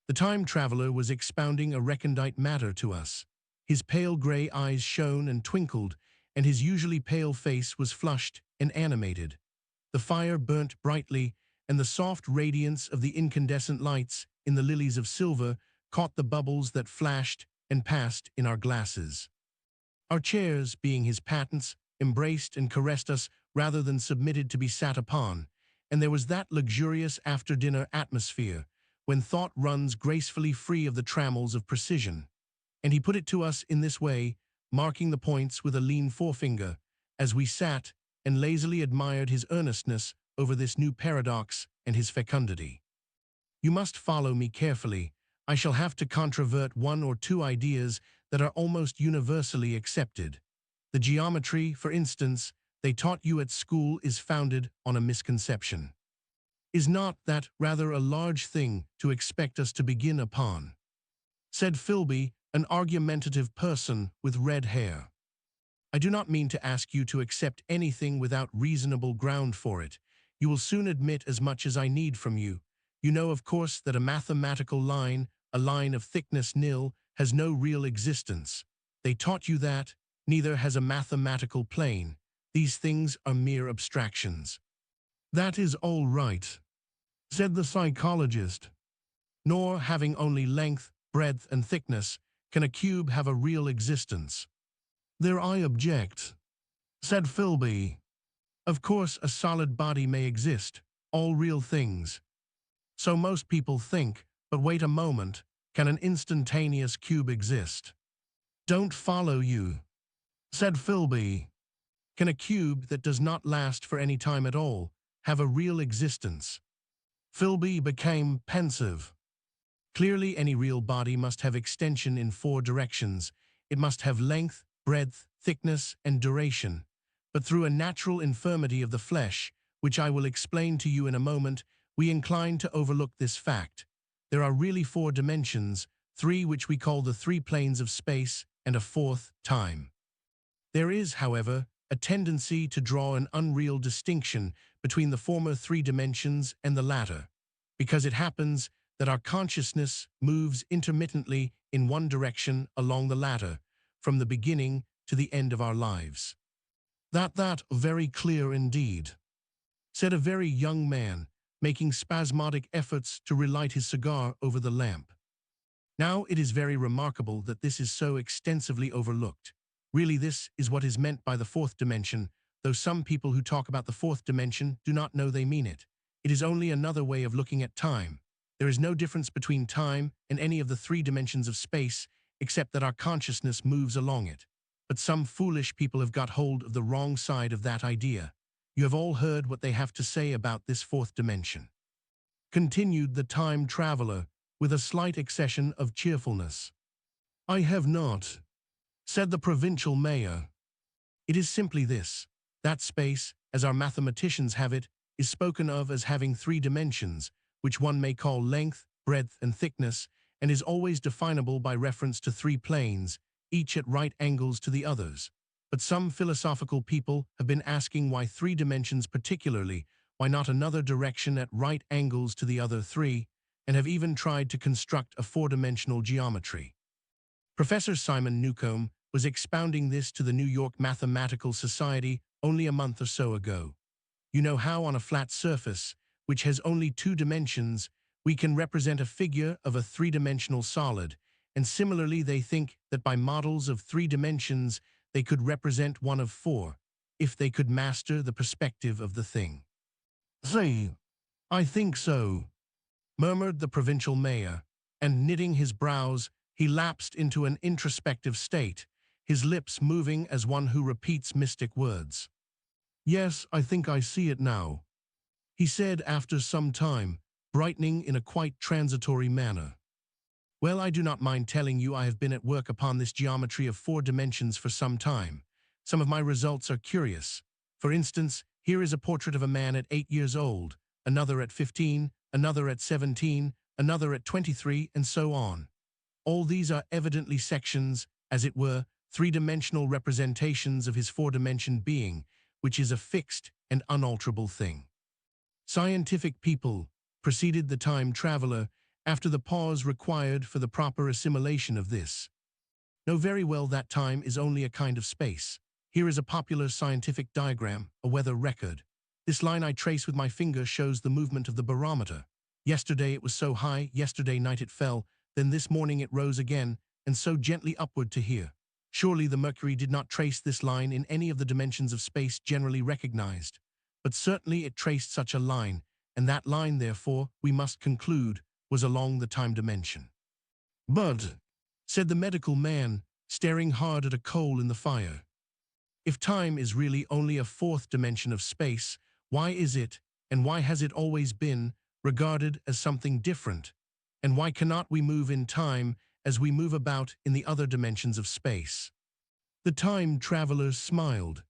The time traveler was expounding a recondite matter to us. His pale gray eyes shone and twinkled, and his usually pale face was flushed and animated. The fire burnt brightly, and the soft radiance of the incandescent lights in the lilies of silver caught the bubbles that flashed and passed in our glasses. Our chairs, being his patents, embraced and caressed us rather than submitted to be sat upon, and there was that luxurious after-dinner atmosphere when thought runs gracefully free of the trammels of precision. And he put it to us in this way, marking the points with a lean forefinger, as we sat and lazily admired his earnestness over this new paradox and his fecundity. You must follow me carefully. I shall have to controvert one or two ideas that are almost universally accepted. The geometry, for instance, they taught you at school is founded on a misconception. Is not that rather a large thing to expect us to begin upon? Said Philby, an argumentative person with red hair. I do not mean to ask you to accept anything without reasonable ground for it. You will soon admit as much as I need from you. You know, of course, that a mathematical line, a line of thickness nil, has no real existence. They taught you that, neither has a mathematical plane. These things are mere abstractions. That is all right, said the psychologist. Nor, having only length, breadth, and thickness, can a cube have a real existence. There I object, said Philby. Of course, a solid body may exist, all real things. So most people think, but wait a moment, can an instantaneous cube exist? Don't follow you, said Philby. Can a cube that does not last for any time at all have a real existence? Philby became pensive. Clearly, any real body must have extension in 4 directions. It must have length, breadth, thickness, and duration. But through a natural infirmity of the flesh, which I will explain to you in a moment, we incline to overlook this fact. There are really 4 dimensions, 3 which we call the 3 planes of space, and a 4th, time. There is, however, a tendency to draw an unreal distinction between the former 3 dimensions and the latter, because it happens that our consciousness moves intermittently in one direction along the latter, from the beginning to the end of our lives. That very clear indeed, said a very young man, making spasmodic efforts to relight his cigar over the lamp. Now it is very remarkable that this is so extensively overlooked. Really, this is what is meant by the 4th dimension, though some people who talk about the 4th dimension do not know they mean it. It is only another way of looking at time. There is no difference between time and any of the 3 dimensions of space, except that our consciousness moves along it. But some foolish people have got hold of the wrong side of that idea. You have all heard what they have to say about this 4th dimension. Continued the time traveler, with a slight accession of cheerfulness. I have not, said the provincial mayor. It is simply this. That space, as our mathematicians have it, is spoken of as having 3 dimensions, which one may call length, breadth, and thickness, and is always definable by reference to 3 planes, each at right angles to the others. But some philosophical people have been asking why 3 dimensions particularly, why not another direction at right angles to the other 3, and have even tried to construct a 4-dimensional geometry. Professor Simon Newcomb was expounding this to the New York Mathematical Society only a month or so ago. You know how on a flat surface, which has only 2 dimensions, we can represent a figure of a 3-dimensional solid, and similarly they think that by models of 3 dimensions they could represent one of 4, if they could master the perspective of the thing. Say, I think so, murmured the provincial mayor, and knitting his brows, he lapsed into an introspective state, his lips moving as one who repeats mystic words. Yes, I think I see it now, he said after some time, brightening in a quite transitory manner. Well, I do not mind telling you I have been at work upon this geometry of 4 dimensions for some time. Some of my results are curious. For instance, here is a portrait of a man at 8 years old, another at 15, another at 17, another at 23, and so on. All these are evidently sections, as it were, 3-dimensional representations of his 4-dimension being, which is a fixed and unalterable thing. Scientific people, proceeded the time traveler, after the pause required for the proper assimilation of this. Know very well that time is only a kind of space. Here is a popular scientific diagram, a weather record. This line I trace with my finger shows the movement of the barometer. Yesterday it was so high, yesterday night it fell, then this morning it rose again, and so gently upward to here. Surely the mercury did not trace this line in any of the dimensions of space generally recognized. But certainly it traced such a line, and that line, therefore, we must conclude, was along the time dimension. But, said the medical man, staring hard at a coal in the fire, if time is really only a fourth dimension of space, why is it, and why has it always been, regarded as something different? And why cannot we move in time as we move about in the other dimensions of space? The time traveler smiled.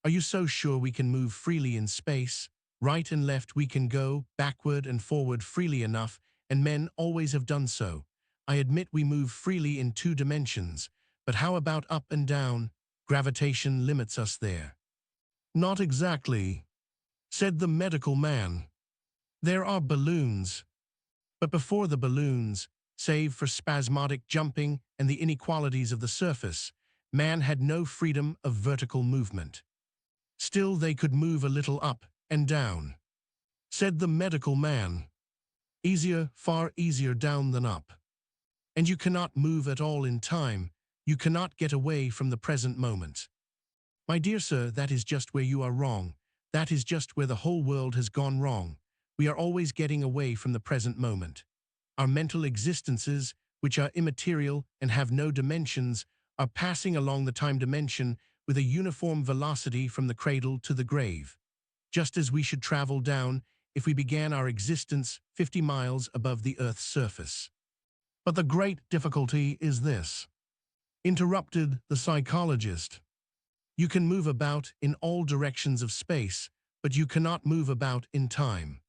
Are you so sure we can move freely in space? Right and left we can go, backward and forward freely enough, and men always have done so. I admit we move freely in two dimensions, but how about up and down? Gravitation limits us there. Not exactly, said the medical man. There are balloons. But before the balloons, save for spasmodic jumping and the inequalities of the surface, man had no freedom of vertical movement. Still they could move a little up and down, said the medical man. Easier, far easier down than up. And you cannot move at all in time. You cannot get away from the present moment. My dear sir, that is just where you are wrong. That is just where the whole world has gone wrong. We are always getting away from the present moment. Our mental existences, which are immaterial and have no dimensions, are passing along the time dimension with a uniform velocity from the cradle to the grave, just as we should travel down if we began our existence 50 miles above the Earth's surface. But the great difficulty is this, interrupted the psychologist. You can move about in all directions of space, but you cannot move about in time.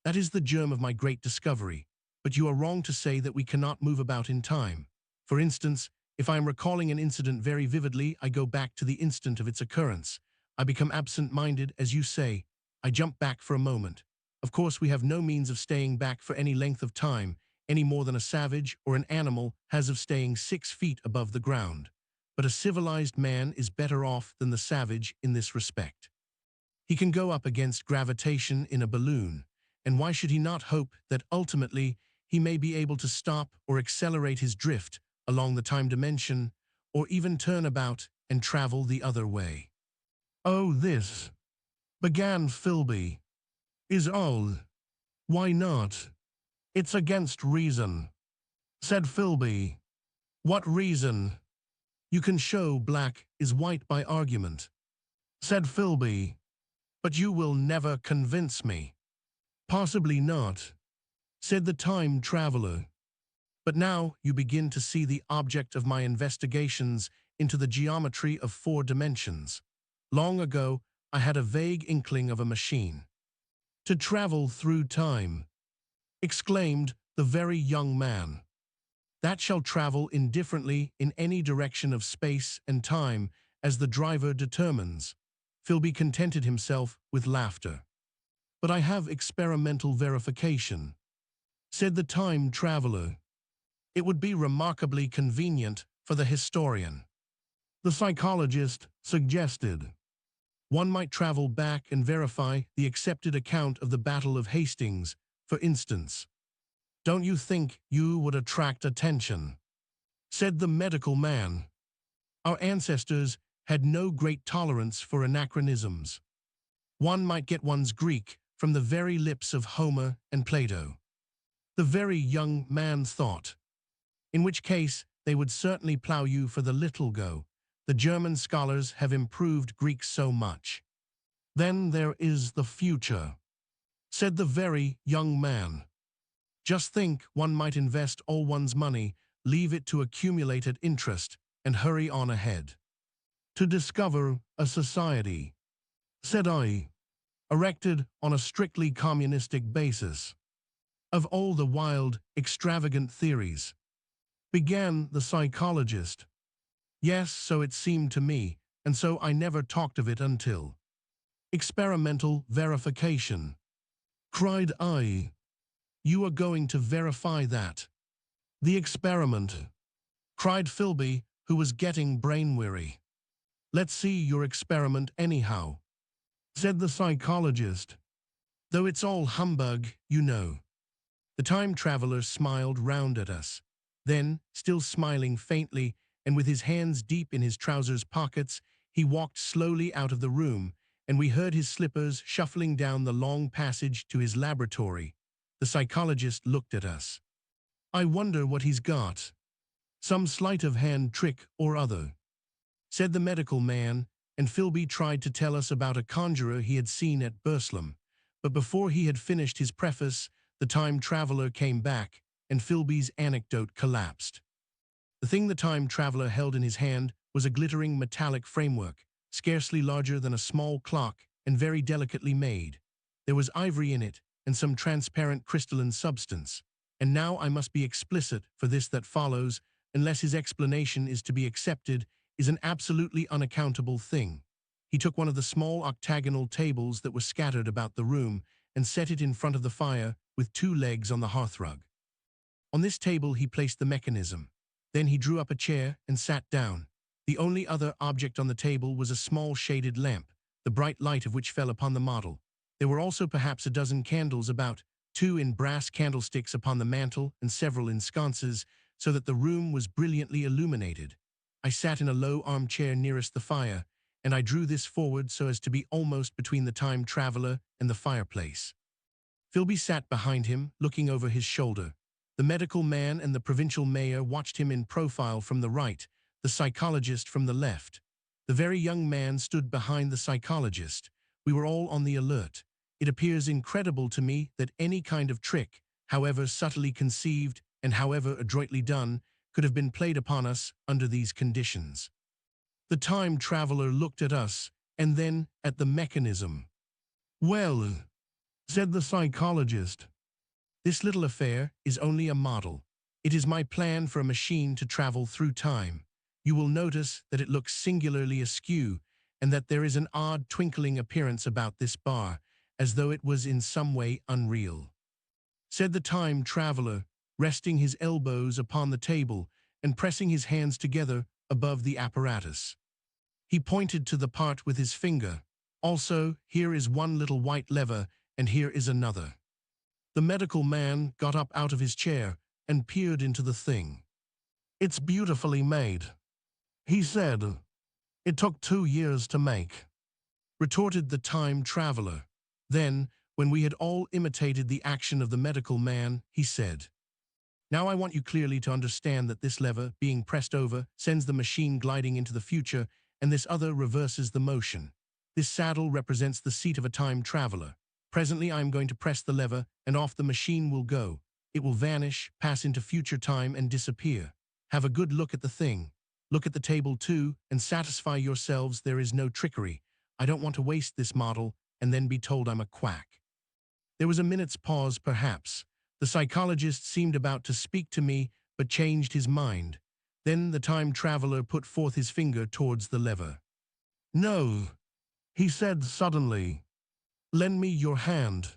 That is the germ of my great discovery, but you are wrong to say that we cannot move about in time. For instance, if I am recalling an incident very vividly, I go back to the instant of its occurrence. I become absent-minded, as you say. I jump back for a moment. Of course, we have no means of staying back for any length of time, any more than a savage or an animal has of staying 6 feet above the ground. But a civilized man is better off than the savage in this respect. He can go up against gravitation in a balloon, and why should he not hope that ultimately he may be able to stop or accelerate his drift along the time dimension, or even turn about and travel the other way? Oh, this, began Philby, is old. Why not? It's against reason, said Philby. What reason? You can show black is white by argument, said Philby. But you will never convince me. Possibly not, said the time traveler. But now you begin to see the object of my investigations into the geometry of 4 dimensions. Long ago, I had a vague inkling of a machine to travel through time, exclaimed the very young man. That shall travel indifferently in any direction of space and time as the driver determines. Philby contented himself with laughter. But I have experimental verification, said the time traveler. It would be remarkably convenient for the historian, the psychologist suggested. One might travel back and verify the accepted account of the Battle of Hastings, for instance. Don't you think you would attract attention? Said the medical man. Our ancestors had no great tolerance for anachronisms. One might get one's Greek from the very lips of Homer and Plato. The very young man thought. In which case, they would certainly plow you for the little go. The German scholars have improved Greek so much. Then there is the future, said the very young man. Just think, one might invest all one's money, leave it to accumulate at interest, and hurry on ahead. To discover a society, said I, erected on a strictly communistic basis. Of all the wild, extravagant theories, began the psychologist. Yes, so it seemed to me, and so I never talked of it until. Experimental verification, cried I. You are going to verify that. The experiment, cried Philby, who was getting brain-weary. Let's see your experiment anyhow, said the psychologist. Though it's all humbug, you know. The time traveler smiled round at us. Then, still smiling faintly, and with his hands deep in his trousers pockets, he walked slowly out of the room, and we heard his slippers shuffling down the long passage to his laboratory. The psychologist looked at us. I wonder what he's got. Some sleight of hand trick or other, said the medical man, and Philby tried to tell us about a conjurer he had seen at Porcelain. But before he had finished his preface, the time traveler came back, and Philby's anecdote collapsed. The thing the time traveler held in his hand was a glittering metallic framework, scarcely larger than a small clock and very delicately made. There was ivory in it and some transparent crystalline substance. And now I must be explicit, for this that follows, unless his explanation is to be accepted, is an absolutely unaccountable thing. He took one of the small octagonal tables that were scattered about the room and set it in front of the fire with 2 legs on the hearthrug. On this table he placed the mechanism. Then he drew up a chair and sat down. The only other object on the table was a small shaded lamp, the bright light of which fell upon the model. There were also perhaps a dozen candles about, 2 in brass candlesticks upon the mantel and several in sconces, so that the room was brilliantly illuminated. I sat in a low armchair nearest the fire, and I drew this forward so as to be almost between the time traveler and the fireplace. Philby sat behind him, looking over his shoulder. The medical man and the provincial mayor watched him in profile from the right, the psychologist from the left. The very young man stood behind the psychologist. We were all on the alert. It appears incredible to me that any kind of trick, however subtly conceived and however adroitly done, could have been played upon us under these conditions. The time traveler looked at us, and then at the mechanism. Well, said the psychologist, this little affair is only a model. It is my plan for a machine to travel through time. You will notice that it looks singularly askew, and that there is an odd twinkling appearance about this bar, as though it was in some way unreal, said the time traveler, resting his elbows upon the table and pressing his hands together above the apparatus. He pointed to the part with his finger. Also, here is one little white lever, and here is another. The medical man got up out of his chair and peered into the thing. It's beautifully made, he said. It took 2 years to make, retorted the time traveler. Then, when we had all imitated the action of the medical man, he said, now I want you clearly to understand that this lever, being pressed over, sends the machine gliding into the future, and this other reverses the motion. This saddle represents the seat of a time traveler. Presently I am going to press the lever, and off the machine will go. It will vanish, pass into future time, and disappear. Have a good look at the thing. Look at the table too, and satisfy yourselves there is no trickery. I don't want to waste this model, and then be told I'm a quack. There was a minute's pause, perhaps. The psychologist seemed about to speak to me, but changed his mind. Then the time traveler put forth his finger towards the lever. No, he said suddenly. Lend me your hand.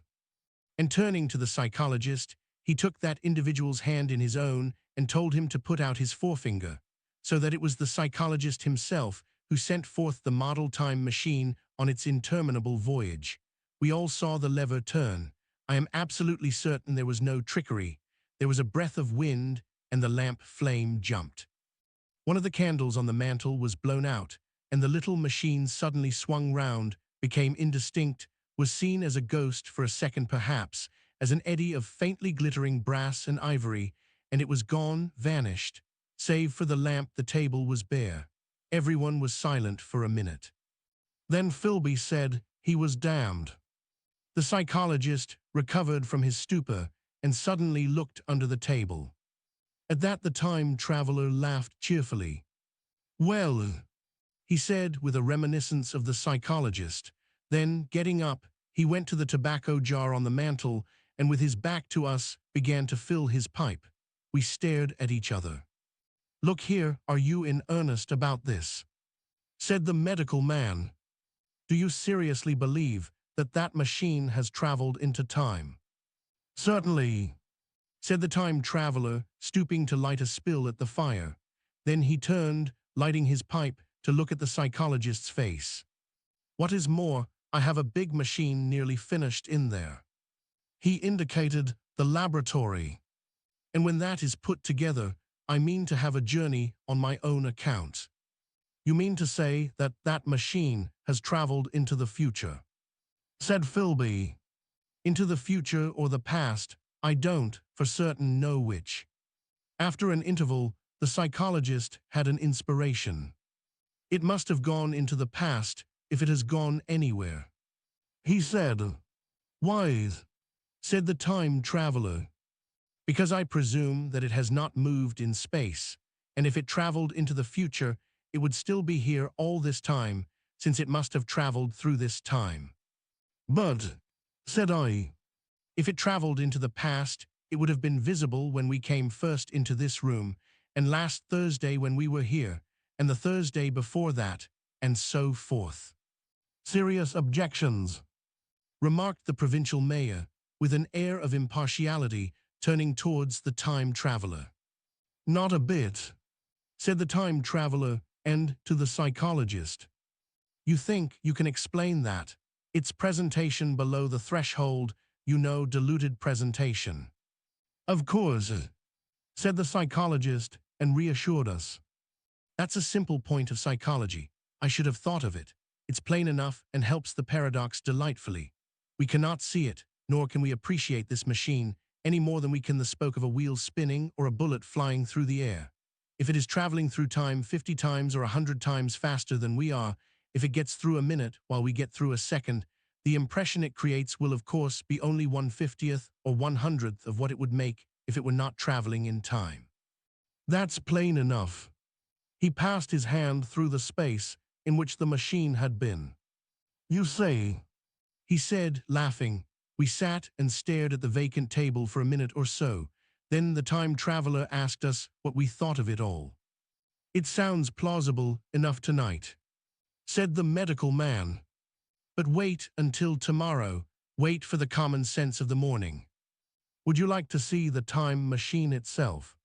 And turning to the psychologist, he took that individual's hand in his own and told him to put out his forefinger, so that it was the psychologist himself who sent forth the model time machine on its interminable voyage. We all saw the lever turn. I am absolutely certain there was no trickery. There was a breath of wind, and the lamp flame jumped. One of the candles on the mantel was blown out, and the little machine suddenly swung round, became indistinct, was seen as a ghost for a second perhaps, as an eddy of faintly glittering brass and ivory, and it was gone, vanished. Save for the lamp, the table was bare. Everyone was silent for a minute. Then Philby said he was damned. The psychologist recovered from his stupor and suddenly looked under the table. At that the time traveler laughed cheerfully. Well, he said with a reminiscence of the psychologist. Then, getting up, he went to the tobacco jar on the mantel and with his back to us began to fill his pipe. We stared at each other. Look here, are you in earnest about this? Said the medical man. Do you seriously believe that that machine has traveled into time? Certainly, said the time traveler, stooping to light a spill at the fire. Then he turned, lighting his pipe, to look at the psychologist's face. What is more, I have a big machine nearly finished in there. He indicated the laboratory. And when that is put together, I mean to have a journey on my own account. You mean to say that that machine has traveled into the future? Said Philby. Into the future or the past, I don't for certain know which. After an interval, the psychologist had an inspiration. It must have gone into the past if it has gone anywhere. He said, "Why?" said the time traveler. "Because I presume that it has not moved in space, and if it traveled into the future, it would still be here all this time, since it must have traveled through this time." "But," said I, "if it traveled into the past, it would have been visible when we came first into this room, and last Thursday when we were here, and the Thursday before that, and so forth." "Serious objections," remarked the provincial mayor, with an air of impartiality, turning towards the time traveler. "Not a bit," said the time traveler, and to the psychologist. "You think you can explain that? It's presentation below the threshold, you know, diluted presentation." "Of course," said the psychologist, and reassured us. "That's a simple point of psychology. I should have thought of it. It's plain enough and helps the paradox delightfully. We cannot see it, nor can we appreciate this machine, any more than we can the spoke of a wheel spinning or a bullet flying through the air. If it is traveling through time 50 times or 100 times faster than we are, if it gets through a minute while we get through a second, the impression it creates will of course be only 1/50th or 100th of what it would make if it were not traveling in time." "That's plain enough." He passed his hand through the space in which the machine had been. "You say," he said, laughing. We sat and stared at the vacant table for a minute or so. Then the time traveler asked us what we thought of it all. "It sounds plausible enough tonight," said the medical man. "But wait until tomorrow. Wait for the common sense of the morning." "Would you like to see the time machine itself?"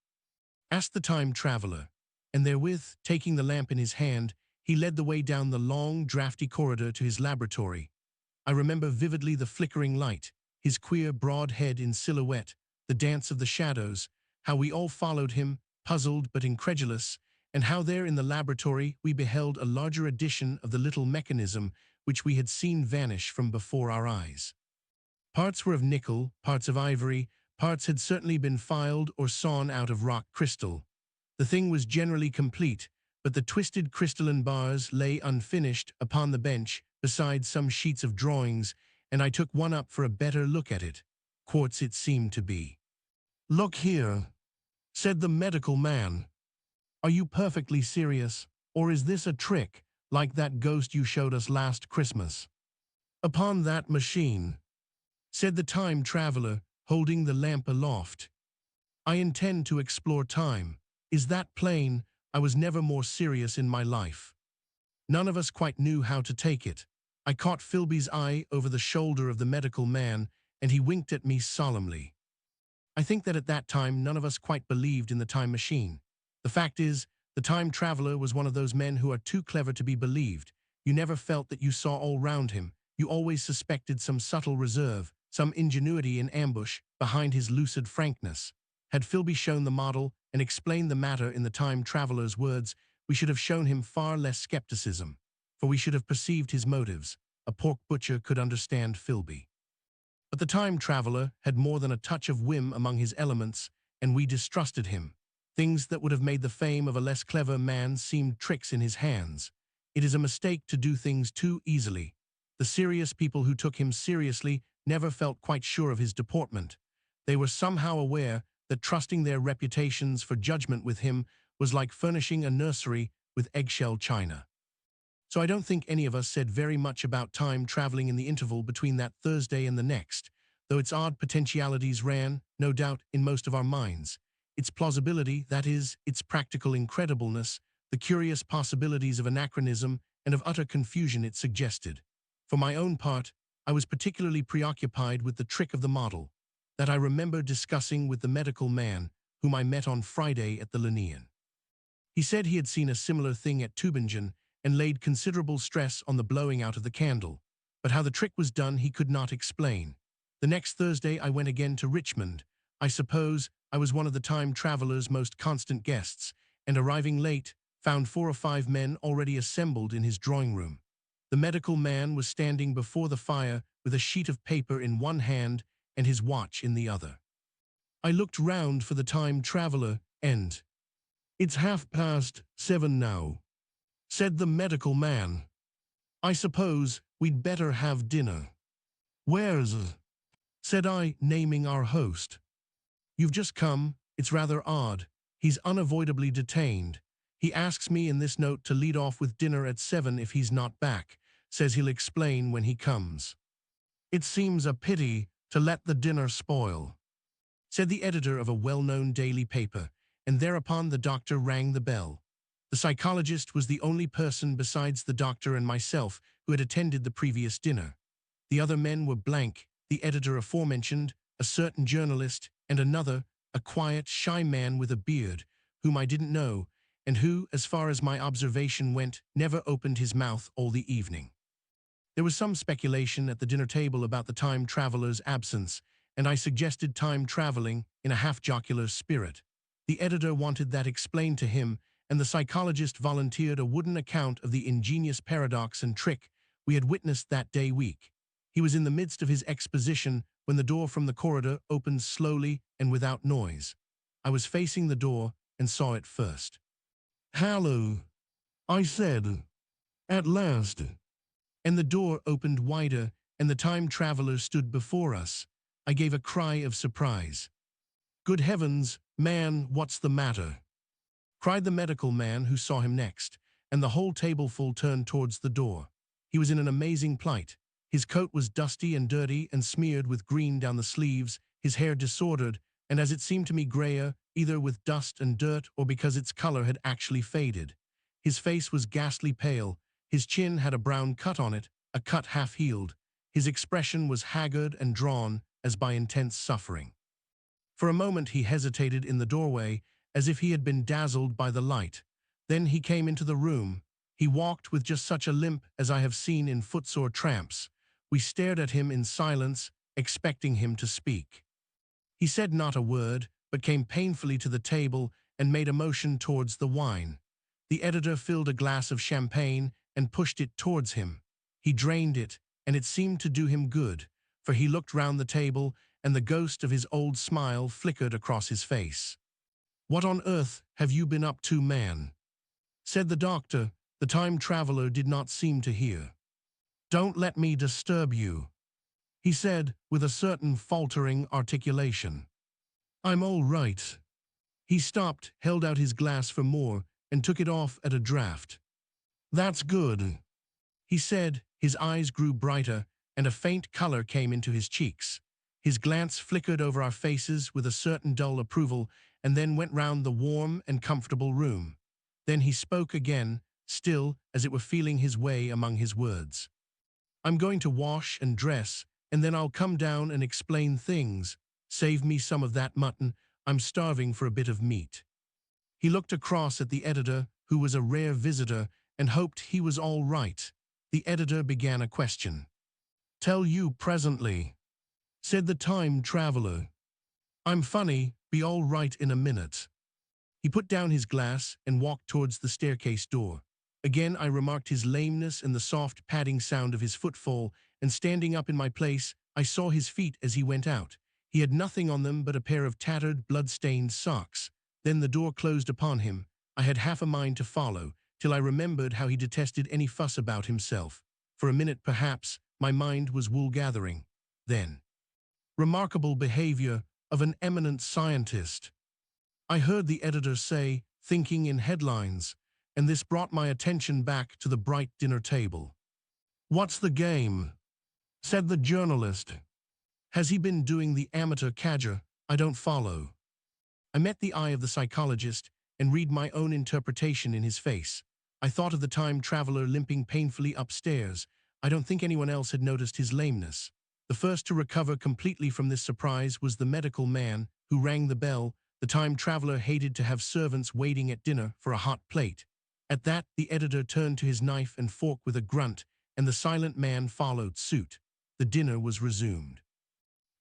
asked the time traveler, and therewith, taking the lamp in his hand, he led the way down the long, drafty corridor to his laboratory. I remember vividly the flickering light, his queer, broad head in silhouette, the dance of the shadows, how we all followed him, puzzled but incredulous, and how there in the laboratory we beheld a larger edition of the little mechanism which we had seen vanish from before our eyes. Parts were of nickel, parts of ivory, parts had certainly been filed or sawn out of rock crystal. The thing was generally complete, but the twisted crystalline bars lay unfinished upon the bench beside some sheets of drawings, and I took one up for a better look at it. Quartz it seemed to be. "Look here," said the medical man. "Are you perfectly serious, or is this a trick, like that ghost you showed us last Christmas?" "Upon that machine," said the time traveler, holding the lamp aloft, "I intend to explore time. Is that plain? I was never more serious in my life." None of us quite knew how to take it. I caught Philby's eye over the shoulder of the medical man, and he winked at me solemnly. I think that at that time none of us quite believed in the time machine. The fact is, the time traveler was one of those men who are too clever to be believed. You never felt that you saw all round him. You always suspected some subtle reserve, some ingenuity in ambush behind his lucid frankness. Had Philby shown the model and explained the matter in the time traveler's words, we should have shown him far less skepticism, for we should have perceived his motives. A pork butcher could understand Philby. But the time traveler had more than a touch of whim among his elements, and we distrusted him. Things that would have made the fame of a less clever man seemed tricks in his hands. It is a mistake to do things too easily. The serious people who took him seriously never felt quite sure of his deportment. They were somehow aware that trusting their reputations for judgment with him was like furnishing a nursery with eggshell china. So I don't think any of us said very much about time traveling in the interval between that Thursday and the next, though its odd potentialities ran, no doubt, in most of our minds. Its plausibility, that is, its practical incredibleness, the curious possibilities of anachronism and of utter confusion it suggested. For my own part, I was particularly preoccupied with the trick of the model. that I remember discussing with the medical man whom I met on Friday at the Linnean. He said he had seen a similar thing at Tübingen and laid considerable stress on the blowing out of the candle, but how the trick was done he could not explain. The next Thursday I went again to Richmond. I suppose I was one of the time traveler's most constant guests, and arriving late, found 4 or 5 men already assembled in his drawing room. The medical man was standing before the fire with a sheet of paper in one hand and his watch in the other. I looked round for the time traveler, and "It's 7:30 now," said the medical man. "I suppose we'd better have dinner." "Where's?" said I, naming our host. "You've just come. It's rather odd. He's unavoidably detained. He asks me in this note to lead off with dinner at 7 if he's not back. Says he'll explain when he comes. It seems a pity to let the dinner spoil," said the editor of a well-known daily paper, and thereupon the doctor rang the bell. The psychologist was the only person besides the doctor and myself who had attended the previous dinner. The other men were blank, the editor aforementioned, a certain journalist, and another, a quiet, shy man with a beard, whom I didn't know, and who, as far as my observation went, never opened his mouth all the evening. There was some speculation at the dinner table about the time traveler's absence, and I suggested time traveling in a half-jocular spirit. The editor wanted that explained to him, and the psychologist volunteered a wooden account of the ingenious paradox and trick we had witnessed that day week. He was in the midst of his exposition when the door from the corridor opened slowly and without noise. I was facing the door and saw it first. "Hallo," I said, "at last." And the door opened wider, and the time traveler stood before us. I gave a cry of surprise. "Good heavens, man, what's the matter?" cried the medical man who saw him next, and the whole tableful turned towards the door. He was in an amazing plight. His coat was dusty and dirty and smeared with green down the sleeves, his hair disordered, and as it seemed to me grayer, either with dust and dirt or because its color had actually faded. His face was ghastly pale. His chin had a brown cut on it, a cut half-healed. His expression was haggard and drawn as by intense suffering. For a moment he hesitated in the doorway, as if he had been dazzled by the light. Then he came into the room. He walked with just such a limp as I have seen in footsore tramps. We stared at him in silence, expecting him to speak. He said not a word, but came painfully to the table and made a motion towards the wine. The editor filled a glass of champagne and pushed it towards him. He drained it, and it seemed to do him good, for he looked round the table, and the ghost of his old smile flickered across his face. "What on earth have you been up to, man?" said the doctor. The time traveler did not seem to hear. "Don't let me disturb you," he said with a certain faltering articulation. "I'm all right." He stopped, held out his glass for more, and took it off at a draught. "That's good," he said. His eyes grew brighter, and a faint color came into his cheeks. His glance flickered over our faces with a certain dull approval, and then went round the warm and comfortable room. Then he spoke again, still as it were feeling his way among his words. "I'm going to wash and dress, and then I'll come down and explain things. Save me some of that mutton. I'm starving for a bit of meat." He looked across at the editor, who was a rare visitor, and hoped he was all right. The editor began a question. "Tell you presently," said the time traveler. "I'm funny, be all right in a minute." He put down his glass and walked towards the staircase door. Again I remarked his lameness and the soft padding sound of his footfall, and standing up in my place, I saw his feet as he went out. He had nothing on them but a pair of tattered, blood-stained socks. Then the door closed upon him. I had half a mind to follow, till I remembered how he detested any fuss about himself. For a minute, perhaps, my mind was wool-gathering. Then, remarkable behavior of an eminent scientist, I heard the editor say, thinking in headlines, and this brought my attention back to the bright dinner table. "What's the game?" said the journalist. "Has he been doing the amateur cadger? I don't follow." I met the eye of the psychologist and read my own interpretation in his face. I thought of the time traveler limping painfully upstairs. I don't think anyone else had noticed his lameness. The first to recover completely from this surprise was the medical man who rang the bell. The time traveler hated to have servants waiting at dinner for a hot plate. At that, the editor turned to his knife and fork with a grunt, and the silent man followed suit. The dinner was resumed.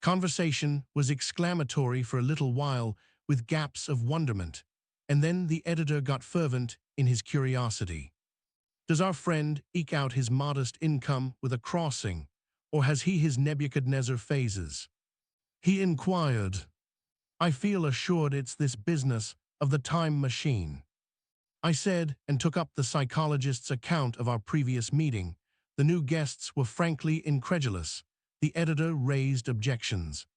Conversation was exclamatory for a little while, with gaps of wonderment, and then the editor got fervent in his curiosity. Does our friend eke out his modest income with a crossing, or has he his Nebuchadnezzar phases? He inquired. I feel assured it's this business of the time machine, I said, and took up the psychologist's account of our previous meeting. The new guests were frankly incredulous. The editor raised objections.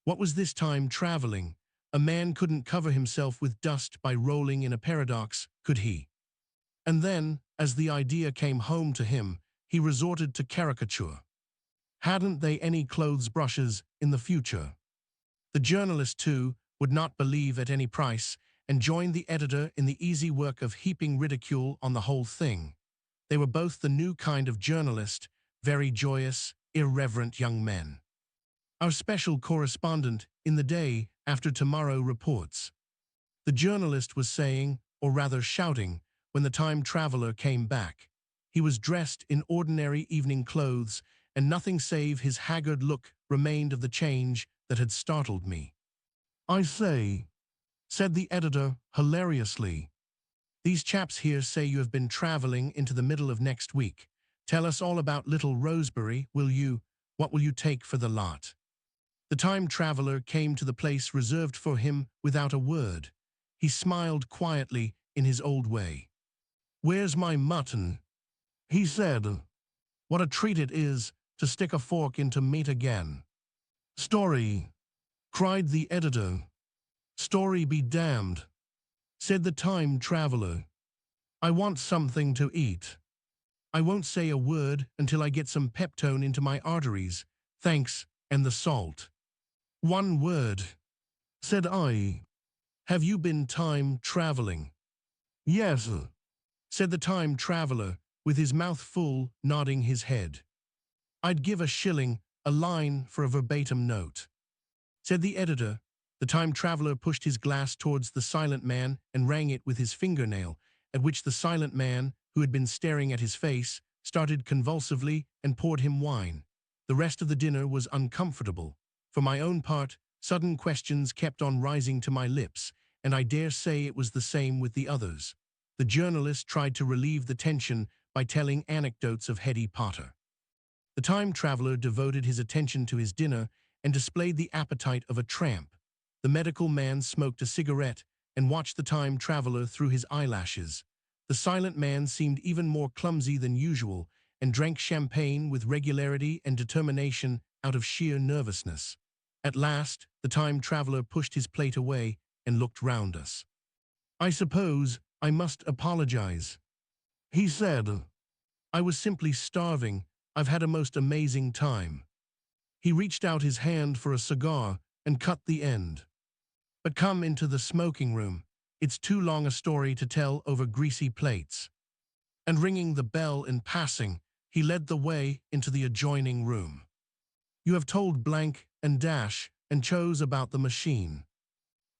What was this time traveling? A man couldn't cover himself with dust by rolling in a paradox, could he? And then, as the idea came home to him, he resorted to caricature. Hadn't they any clothes brushes in the future? The journalist, too, would not believe at any price, and joined the editor in the easy work of heaping ridicule on the whole thing. They were both the new kind of journalist, very joyous, irreverent young men. Our special correspondent in the Day After Tomorrow reports. The journalist was saying, or rather shouting, when the time traveler came back. He was dressed in ordinary evening clothes, and nothing save his haggard look remained of the change that had startled me. I say, said the editor hilariously, these chaps here say you have been traveling into the middle of next week. Tell us all about little Rosebery, will you? What will you take for the lot? The time traveler came to the place reserved for him without a word. He smiled quietly in his old way. Where's my mutton? He said. What a treat it is to stick a fork into meat again. Story, cried the editor. Story be damned, said the time traveler. I want something to eat. I won't say a word until I get some peptone into my arteries, thanks, and the salt. One word, said I. Have you been time traveling? Yes, said the time traveler, with his mouth full, nodding his head. I'd give a shilling a line for a verbatim note, said the editor. The time traveler pushed his glass towards the silent man and rang it with his fingernail, at which the silent man, who had been staring at his face, started convulsively and poured him wine. The rest of the dinner was uncomfortable. For my own part, sudden questions kept on rising to my lips, and I dare say it was the same with the others. The journalist tried to relieve the tension by telling anecdotes of Hetty Potter. The time traveler devoted his attention to his dinner and displayed the appetite of a tramp. The medical man smoked a cigarette and watched the time traveler through his eyelashes. The silent man seemed even more clumsy than usual and drank champagne with regularity and determination out of sheer nervousness. At last, the time traveler pushed his plate away and looked round us. I suppose I must apologize, he said. I was simply starving. I've had a most amazing time. He reached out his hand for a cigar and cut the end. But come into the smoking room. It's too long a story to tell over greasy plates. And ringing the bell in passing, he led the way into the adjoining room. You have told blank and dash and chose about the machine,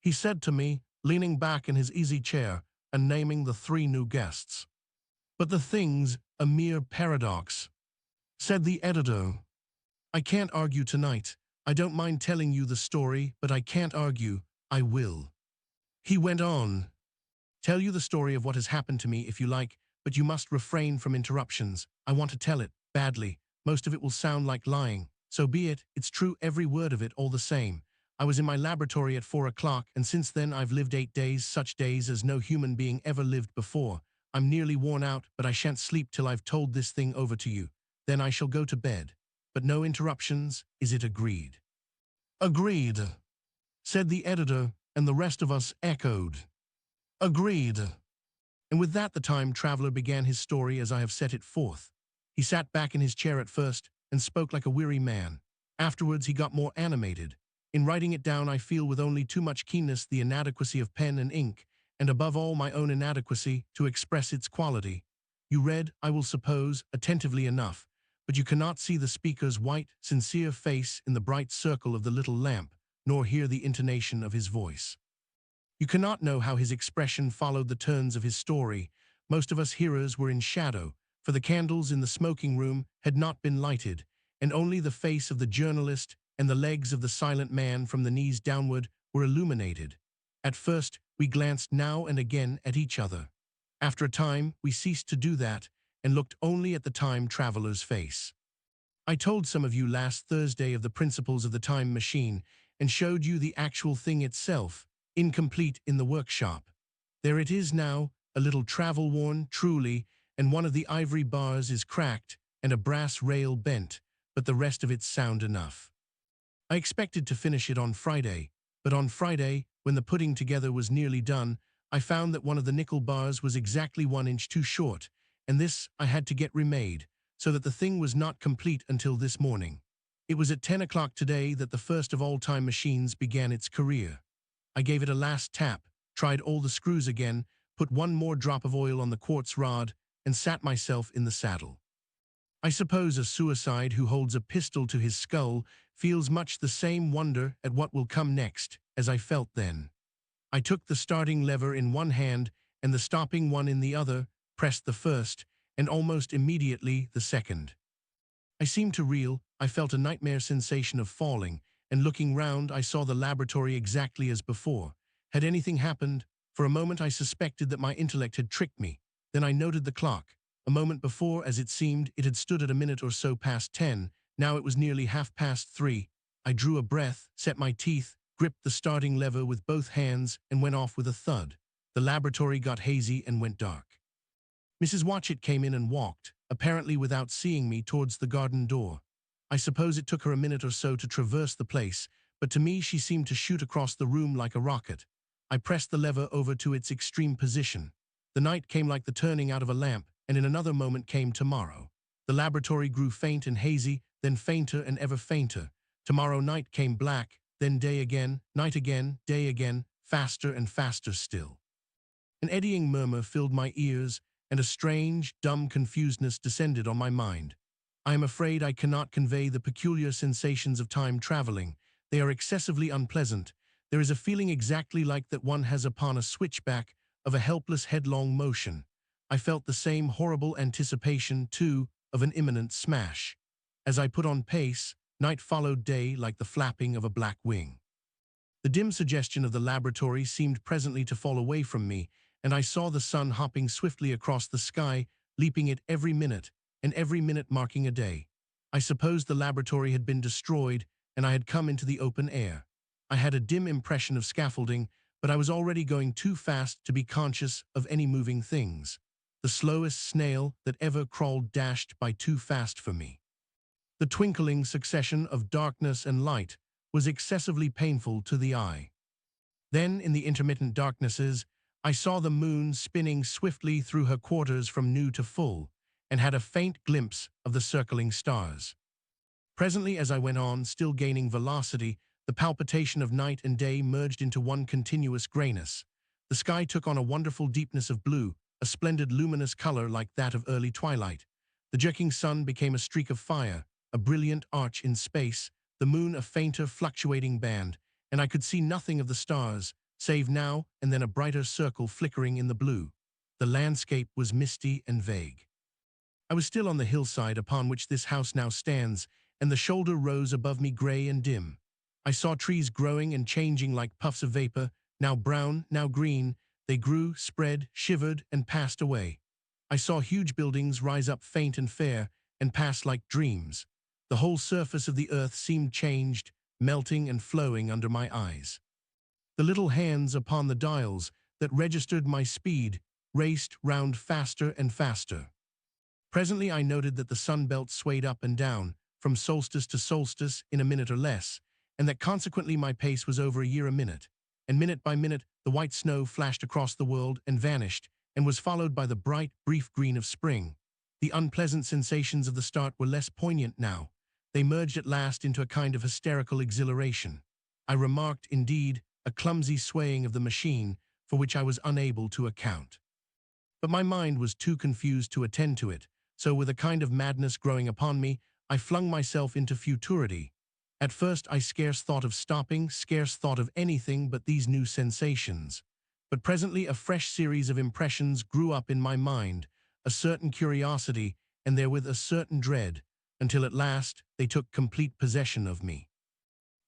he said to me, leaning back in his easy chair and naming the 3 new guests. But the thing's a mere paradox, said the editor. I can't argue tonight. I don't mind telling you the story, but I can't argue. I will. He went on. Tell you the story of what has happened to me if you like, but you must refrain from interruptions. I want to tell it, badly. Most of it will sound like lying. So be it, it's true every word of it all the same. I was in my laboratory at 4 o'clock, and since then I've lived 8 days, such days as no human being ever lived before. I'm nearly worn out, but I shan't sleep till I've told this thing over to you. Then I shall go to bed. But no interruptions, is it agreed? Agreed, said the editor, and the rest of us echoed. Agreed. And with that the time traveler began his story as I have set it forth. He sat back in his chair at first and spoke like a weary man. Afterwards he got more animated. In writing it down I feel with only too much keenness the inadequacy of pen and ink, and above all my own inadequacy to express its quality. You read, I will suppose, attentively enough, but you cannot see the speaker's white, sincere face in the bright circle of the little lamp, nor hear the intonation of his voice. You cannot know how his expression followed the turns of his story. Most of us hearers were in shadow, for the candles in the smoking room had not been lighted, and only the face of the journalist and the legs of the silent man from the knees downward were illuminated. At first, we glanced now and again at each other. After a time, we ceased to do that and looked only at the time traveler's face. I told some of you last Thursday of the principles of the time machine and showed you the actual thing itself, incomplete in the workshop. There it is now, a little travel-worn, truly, and one of the ivory bars is cracked and a brass rail bent, but the rest of it's sound enough. I expected to finish it on Friday, but on Friday, when the putting together was nearly done, I found that one of the nickel bars was exactly 1 inch too short, and this I had to get remade, so that the thing was not complete until this morning. It was at 10 o'clock today that the first of all time machines began its career. I gave it a last tap, tried all the screws again, put one more drop of oil on the quartz rod, and sat myself in the saddle. I suppose a suicide who holds a pistol to his skull feels much the same wonder at what will come next as I felt then. I took the starting lever in one hand and the stopping one in the other, pressed the first, and almost immediately the second. I seemed to reel. I felt a nightmare sensation of falling, and looking round I saw the laboratory exactly as before. Had anything happened? For a moment I suspected that my intellect had tricked me. Then I noted the clock. A moment before, as it seemed, it had stood at a minute or so past 10. Now it was nearly 3:30. I drew a breath, set my teeth, gripped the starting lever with both hands, and went off with a thud. The laboratory got hazy and went dark. Mrs. Watchett came in and walked, apparently without seeing me, towards the garden door. I suppose it took her a minute or so to traverse the place, but to me she seemed to shoot across the room like a rocket. I pressed the lever over to its extreme position. The night came like the turning out of a lamp, and in another moment came tomorrow. The laboratory grew faint and hazy, then fainter and ever fainter. Tomorrow night came black, then day again, night again, day again, faster and faster still. An eddying murmur filled my ears, and a strange, dumb confusedness descended on my mind. I am afraid I cannot convey the peculiar sensations of time traveling. They are excessively unpleasant. There is a feeling exactly like that one has upon a switchback of a helpless headlong motion. I felt the same horrible anticipation, too, of an imminent smash. As I put on pace, night followed day like the flapping of a black wing. The dim suggestion of the laboratory seemed presently to fall away from me, and I saw the sun hopping swiftly across the sky, leaping it every minute, and every minute marking a day. I supposed the laboratory had been destroyed, and I had come into the open air. I had a dim impression of scaffolding, but I was already going too fast to be conscious of any moving things. The slowest snail that ever crawled dashed by too fast for me. The twinkling succession of darkness and light was excessively painful to the eye. Then, in the intermittent darknesses, I saw the moon spinning swiftly through her quarters from new to full, and had a faint glimpse of the circling stars. Presently, as I went on, still gaining velocity, the palpitation of night and day merged into one continuous grayness. The sky took on a wonderful deepness of blue, a splendid luminous color like that of early twilight. The jerking sun became a streak of fire, a brilliant arch in space, the moon a fainter fluctuating band, and I could see nothing of the stars, save now and then a brighter circle flickering in the blue. The landscape was misty and vague. I was still on the hillside upon which this house now stands, and the shoulder rose above me gray and dim. I saw trees growing and changing like puffs of vapor, now brown, now green. They grew, spread, shivered, and passed away. I saw huge buildings rise up faint and fair, and pass like dreams. The whole surface of the earth seemed changed, melting and flowing under my eyes. The little hands upon the dials that registered my speed raced round faster and faster. Presently I noted that the sun belt swayed up and down, from solstice to solstice in a minute or less, and that consequently my pace was over a year a minute. And minute by minute the white snow flashed across the world and vanished, and was followed by the bright, brief green of spring. The unpleasant sensations of the start were less poignant now. They merged at last into a kind of hysterical exhilaration. I remarked, indeed, a clumsy swaying of the machine for which I was unable to account. But my mind was too confused to attend to it, So with a kind of madness growing upon me, I flung myself into futurity. At first I scarce thought of stopping, scarce thought of anything but these new sensations. But presently a fresh series of impressions grew up in my mind, a certain curiosity, and therewith a certain dread, until at last they took complete possession of me.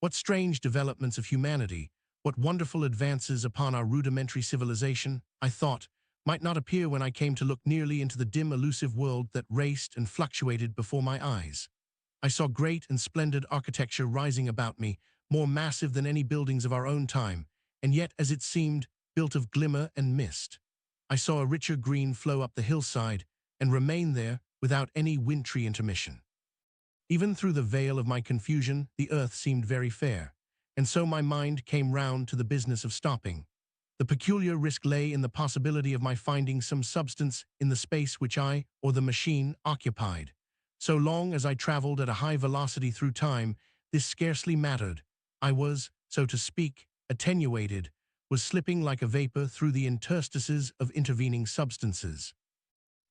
What strange developments of humanity, what wonderful advances upon our rudimentary civilization, I thought, might not appear when I came to look nearly into the dim elusive world that raced and fluctuated before my eyes. I saw great and splendid architecture rising about me, more massive than any buildings of our own time, and yet, as it seemed, built of glimmer and mist. I saw a richer green flow up the hillside and remain there without any wintry intermission. Even through the veil of my confusion, the earth seemed very fair, and so my mind came round to the business of stopping. The peculiar risk lay in the possibility of my finding some substance in the space which I, or the machine, occupied. So long as I traveled at a high velocity through time, this scarcely mattered. I was, so to speak, attenuated, was slipping like a vapor through the interstices of intervening substances.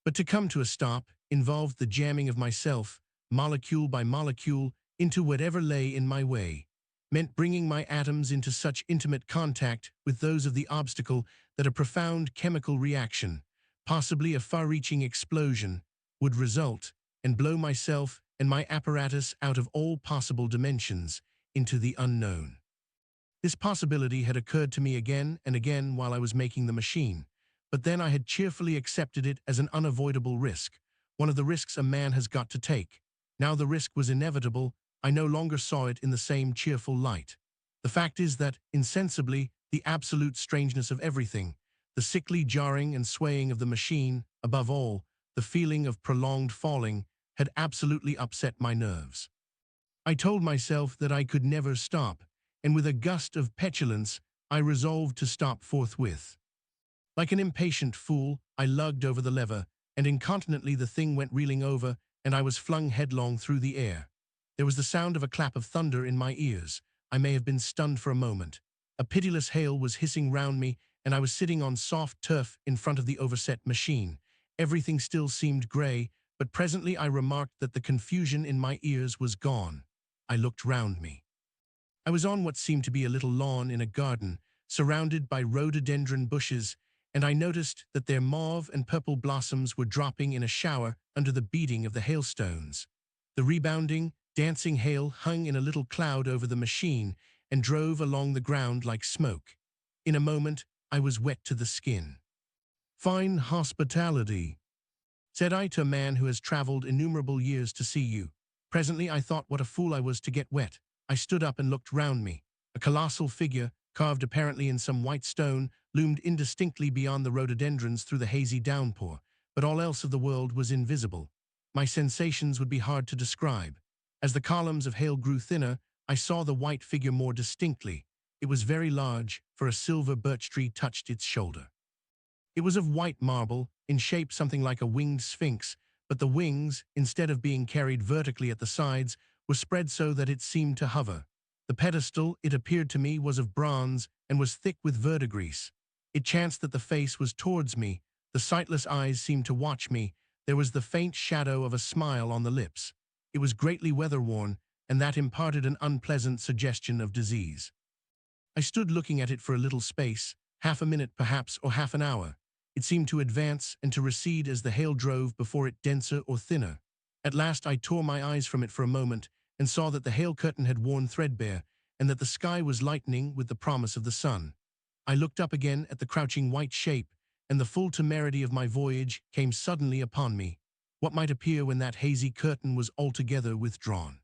But to come to a stop involved the jamming of myself, molecule by molecule, into whatever lay in my way, meant bringing my atoms into such intimate contact with those of the obstacle that a profound chemical reaction, possibly a far-reaching explosion, would result, and blow myself and my apparatus out of all possible dimensions into the unknown. This possibility had occurred to me again and again while I was making the machine, but then I had cheerfully accepted it as an unavoidable risk, one of the risks a man has got to take. Now the risk was inevitable. I no longer saw it in the same cheerful light. The fact is that, insensibly, the absolute strangeness of everything, the sickly jarring and swaying of the machine, above all, the feeling of prolonged falling, had absolutely upset my nerves. I told myself that I could never stop, and with a gust of petulance, I resolved to stop forthwith. Like an impatient fool, I lugged over the lever, and incontinently the thing went reeling over, and I was flung headlong through the air. There was the sound of a clap of thunder in my ears. I may have been stunned for a moment. A pitiless hail was hissing round me, and I was sitting on soft turf in front of the overset machine. Everything still seemed grey, but presently I remarked that the confusion in my ears was gone. I looked round me. I was on what seemed to be a little lawn in a garden, surrounded by rhododendron bushes, and I noticed that their mauve and purple blossoms were dropping in a shower under the beating of the hailstones. The rebounding, dancing hail hung in a little cloud over the machine and drove along the ground like smoke. In a moment, I was wet to the skin. "Fine hospitality," said I to a man who has traveled innumerable years to see you. Presently I thought what a fool I was to get wet. I stood up and looked round me. A colossal figure, carved apparently in some white stone, loomed indistinctly beyond the rhododendrons through the hazy downpour, but all else of the world was invisible. My sensations would be hard to describe. As the columns of hail grew thinner, I saw the white figure more distinctly. It was very large, for a silver birch tree touched its shoulder. It was of white marble, in shape something like a winged sphinx, but the wings, instead of being carried vertically at the sides, were spread so that it seemed to hover. The pedestal, it appeared to me, was of bronze and was thick with verdigris. It chanced that the face was towards me, the sightless eyes seemed to watch me, there was the faint shadow of a smile on the lips. It was greatly weather-worn, and that imparted an unpleasant suggestion of disease. I stood looking at it for a little space, half a minute perhaps, or half an hour. It seemed to advance and to recede as the hail drove before it denser or thinner. At last I tore my eyes from it for a moment, and saw that the hail curtain had worn threadbare, and that the sky was lightening with the promise of the sun. I looked up again at the crouching white shape, and the full temerity of my voyage came suddenly upon me. What might appear when that hazy curtain was altogether withdrawn?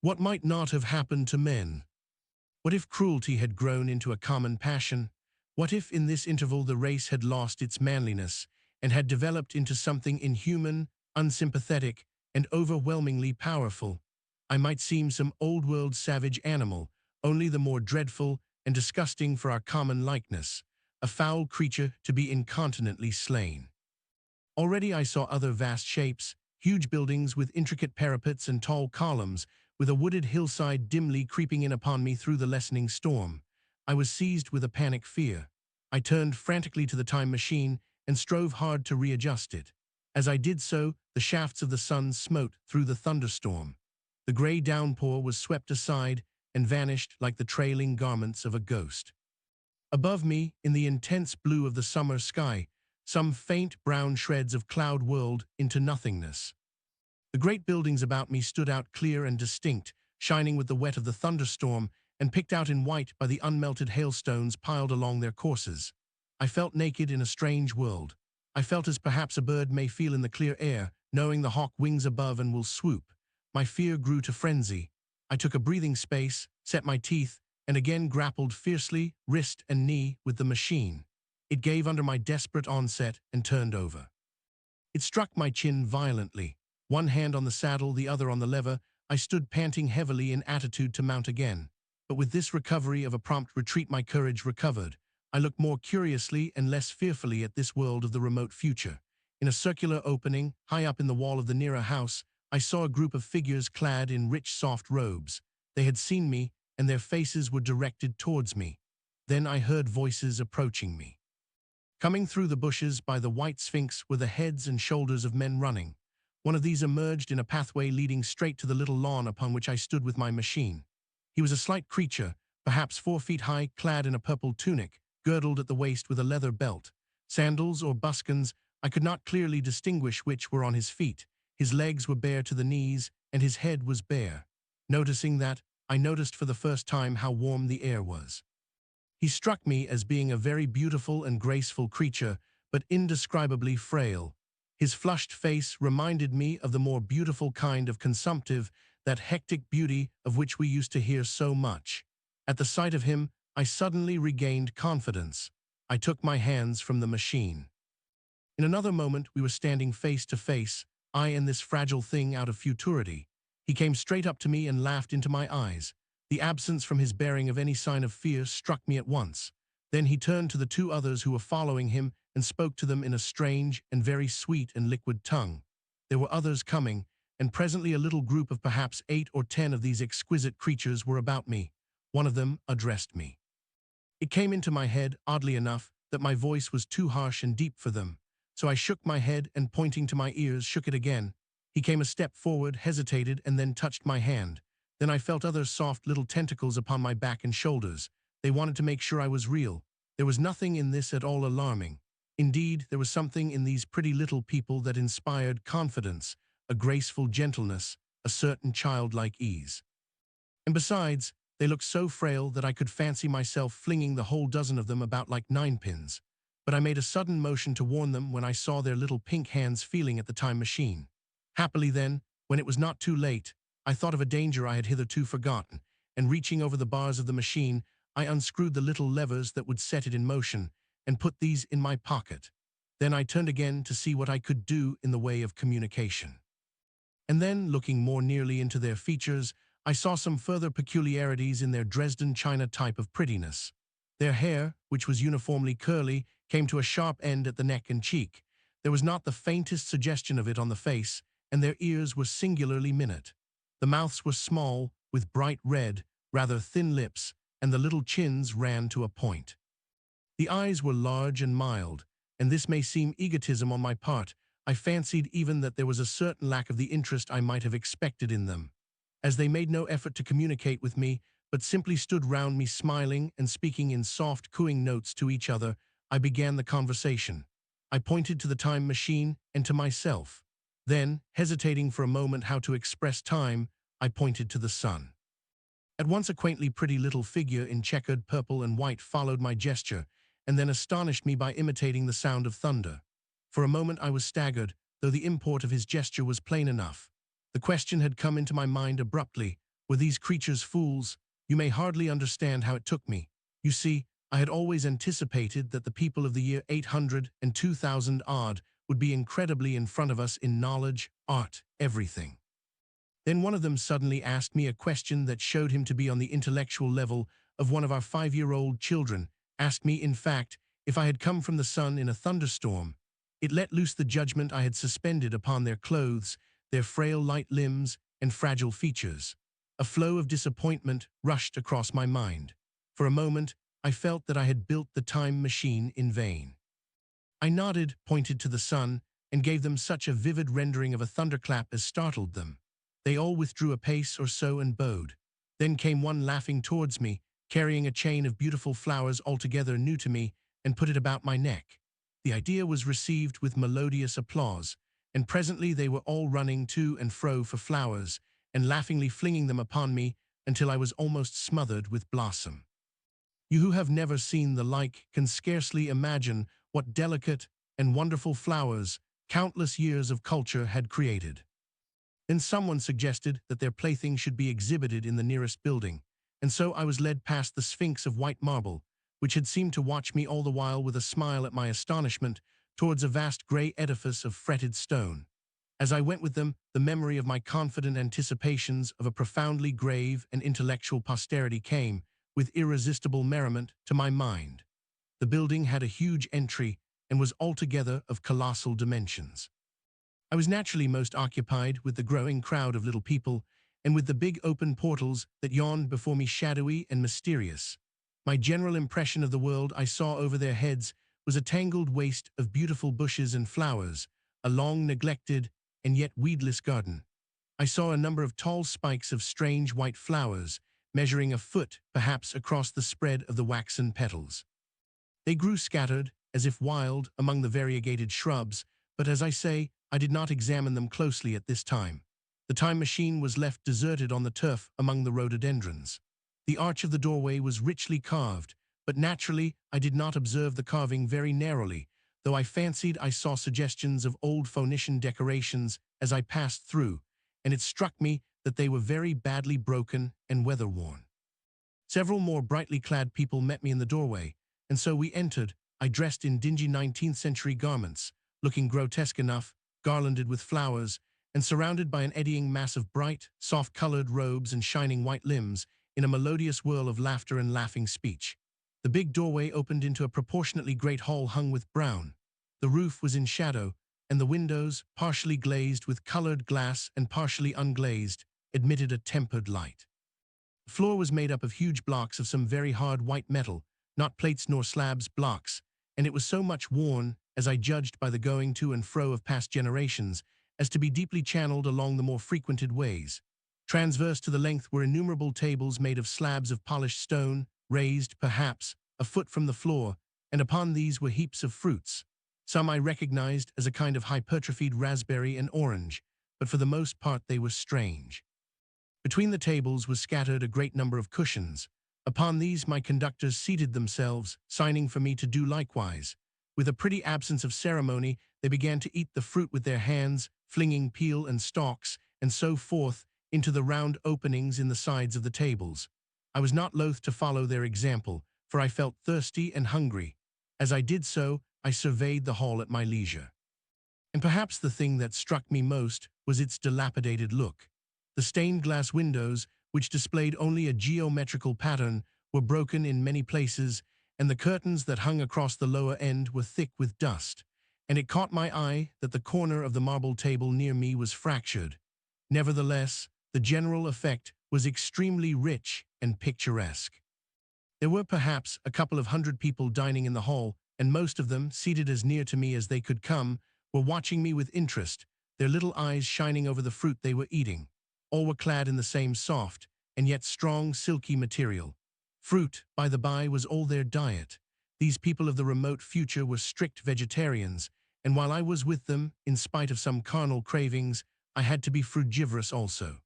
What might not have happened to men? What if cruelty had grown into a common passion? What if in this interval the race had lost its manliness, and had developed into something inhuman, unsympathetic, and overwhelmingly powerful? I might seem some old-world savage animal, only the more dreadful and disgusting for our common likeness, a foul creature to be incontinently slain. Already I saw other vast shapes, huge buildings with intricate parapets and tall columns, with a wooded hillside dimly creeping in upon me through the lessening storm. I was seized with a panic fear. I turned frantically to the time machine and strove hard to readjust it. As I did so, the shafts of the sun smote through the thunderstorm. The gray downpour was swept aside and vanished like the trailing garments of a ghost. Above me, in the intense blue of the summer sky, some faint brown shreds of cloud whirled into nothingness. The great buildings about me stood out clear and distinct, shining with the wet of the thunderstorm and picked out in white by the unmelted hailstones piled along their courses. I felt naked in a strange world. I felt as perhaps a bird may feel in the clear air, knowing the hawk wings above and will swoop. My fear grew to frenzy. I took a breathing space, set my teeth, and again grappled fiercely, wrist and knee, with the machine. It gave under my desperate onset and turned over. It struck my chin violently. One hand on the saddle, the other on the lever, I stood panting heavily in attitude to mount again. But with this recovery of a prompt retreat, my courage recovered. I looked more curiously and less fearfully at this world of the remote future. In a circular opening, high up in the wall of the nearer house, I saw a group of figures clad in rich, soft robes. They had seen me, and their faces were directed towards me. Then I heard voices approaching me. Coming through the bushes by the white Sphinx were the heads and shoulders of men running. One of these emerged in a pathway leading straight to the little lawn upon which I stood with my machine. He was a slight creature, perhaps 4 feet high, clad in a purple tunic, girdled at the waist with a leather belt. Sandals or buskins, I could not clearly distinguish which, were on his feet. His legs were bare to the knees, and his head was bare. Noticing that, I noticed for the first time how warm the air was. He struck me as being a very beautiful and graceful creature, but indescribably frail. His flushed face reminded me of the more beautiful kind of consumptive, that hectic beauty of which we used to hear so much. At the sight of him, I suddenly regained confidence. I took my hands from the machine. In another moment, we were standing face to face, I and this fragile thing out of futurity. He came straight up to me and laughed into my eyes. The absence from his bearing of any sign of fear struck me at once. Then he turned to the 2 others who were following him and spoke to them in a strange and very sweet and liquid tongue. There were others coming, and presently a little group of perhaps 8 or 10 of these exquisite creatures were about me. One of them addressed me. It came into my head, oddly enough, that my voice was too harsh and deep for them. So I shook my head and, pointing to my ears, shook it again. He came a step forward, hesitated, and then touched my hand. Then I felt other soft little tentacles upon my back and shoulders. They wanted to make sure I was real. There was nothing in this at all alarming. Indeed, there was something in these pretty little people that inspired confidence, a graceful gentleness, a certain childlike ease. And besides, they looked so frail that I could fancy myself flinging the whole dozen of them about like ninepins. But I made a sudden motion to warn them when I saw their little pink hands feeling at the time machine. Happily then, when it was not too late, I thought of a danger I had hitherto forgotten, and reaching over the bars of the machine, I unscrewed the little levers that would set it in motion, and put these in my pocket. Then I turned again to see what I could do in the way of communication. And then, looking more nearly into their features, I saw some further peculiarities in their Dresden china type of prettiness. Their hair, which was uniformly curly, came to a sharp end at the neck and cheek. There was not the faintest suggestion of it on the face, and their ears were singularly minute. The mouths were small, with bright red, rather thin lips, and the little chins ran to a point. The eyes were large and mild, and this may seem egotism on my part. I fancied even that there was a certain lack of the interest I might have expected in them. As they made no effort to communicate with me, but simply stood round me smiling and speaking in soft, cooing notes to each other, I began the conversation. I pointed to the time machine and to myself. Then, hesitating for a moment how to express time, I pointed to the sun. At once a quaintly pretty little figure in checkered purple and white followed my gesture, and then astonished me by imitating the sound of thunder. For a moment I was staggered, though the import of his gesture was plain enough. The question had come into my mind abruptly: were these creatures fools? You may hardly understand how it took me. You see, I had always anticipated that the people of the year 800 and 2000 odd would be incredibly in front of us in knowledge, art, everything. Then one of them suddenly asked me a question that showed him to be on the intellectual level of one of our 5-year-old children, asked me, in fact, if I had come from the sun in a thunderstorm. It let loose the judgment I had suspended upon their clothes, their frail light limbs, and fragile features. A flow of disappointment rushed across my mind. For a moment, I felt that I had built the time machine in vain. I nodded, pointed to the sun, and gave them such a vivid rendering of a thunderclap as startled them. They all withdrew a pace or so and bowed. Then came one laughing towards me, carrying a chain of beautiful flowers altogether new to me, and put it about my neck. The idea was received with melodious applause, and presently they were all running to and fro for flowers, and laughingly flinging them upon me until I was almost smothered with blossom. You who have never seen the like can scarcely imagine what delicate and wonderful flowers countless years of culture had created. Then someone suggested that their plaything should be exhibited in the nearest building, and so I was led past the Sphinx of white marble, which had seemed to watch me all the while with a smile at my astonishment, towards a vast grey edifice of fretted stone. As I went with them, the memory of my confident anticipations of a profoundly grave and intellectual posterity came, with irresistible merriment, to my mind. The building had a huge entry and was altogether of colossal dimensions. I was naturally most occupied with the growing crowd of little people and with the big open portals that yawned before me shadowy and mysterious. My general impression of the world I saw over their heads was a tangled waste of beautiful bushes and flowers, a long neglected and yet weedless garden. I saw a number of tall spikes of strange white flowers, measuring a foot perhaps across the spread of the waxen petals. They grew scattered, as if wild, among the variegated shrubs, but as I say, I did not examine them closely at this time. The time machine was left deserted on the turf among the rhododendrons. The arch of the doorway was richly carved, but naturally I did not observe the carving very narrowly, though I fancied I saw suggestions of old Phoenician decorations as I passed through, and it struck me that they were very badly broken and weather-worn. Several more brightly clad people met me in the doorway, and so we entered. I dressed in dingy 19th-century garments, looking grotesque enough, garlanded with flowers, and surrounded by an eddying mass of bright, soft-colored robes and shining white limbs, in a melodious whirl of laughter and laughing speech. The big doorway opened into a proportionately great hall hung with brown. The roof was in shadow, and the windows, partially glazed with colored glass and partially unglazed, admitted a tempered light. The floor was made up of huge blocks of some very hard white metal, not plates nor slabs, blocks, and it was so much worn, as I judged by the going to and fro of past generations, as to be deeply channeled along the more frequented ways. Transverse to the length were innumerable tables made of slabs of polished stone, raised, perhaps, a foot from the floor, and upon these were heaps of fruits. Some I recognized as a kind of hypertrophied raspberry and orange, but for the most part they were strange. Between the tables was scattered a great number of cushions. Upon these my conductors seated themselves, signing for me to do likewise. With a pretty absence of ceremony, they began to eat the fruit with their hands, flinging peel and stalks, and so forth, into the round openings in the sides of the tables. I was not loath to follow their example, for I felt thirsty and hungry. As I did so, I surveyed the hall at my leisure. And perhaps the thing that struck me most was its dilapidated look. The stained glass windows, which displayed only a geometrical pattern, were broken in many places, and the curtains that hung across the lower end were thick with dust, and it caught my eye that the corner of the marble table near me was fractured. Nevertheless, the general effect was extremely rich and picturesque. There were perhaps a couple of 100 people dining in the hall, and most of them, seated as near to me as they could come, were watching me with interest, their little eyes shining over the fruit they were eating. All were clad in the same soft, and yet strong, silky material. Fruit, by the by, was all their diet. These people of the remote future were strict vegetarians, and while I was with them, in spite of some carnal cravings, I had to be frugivorous also.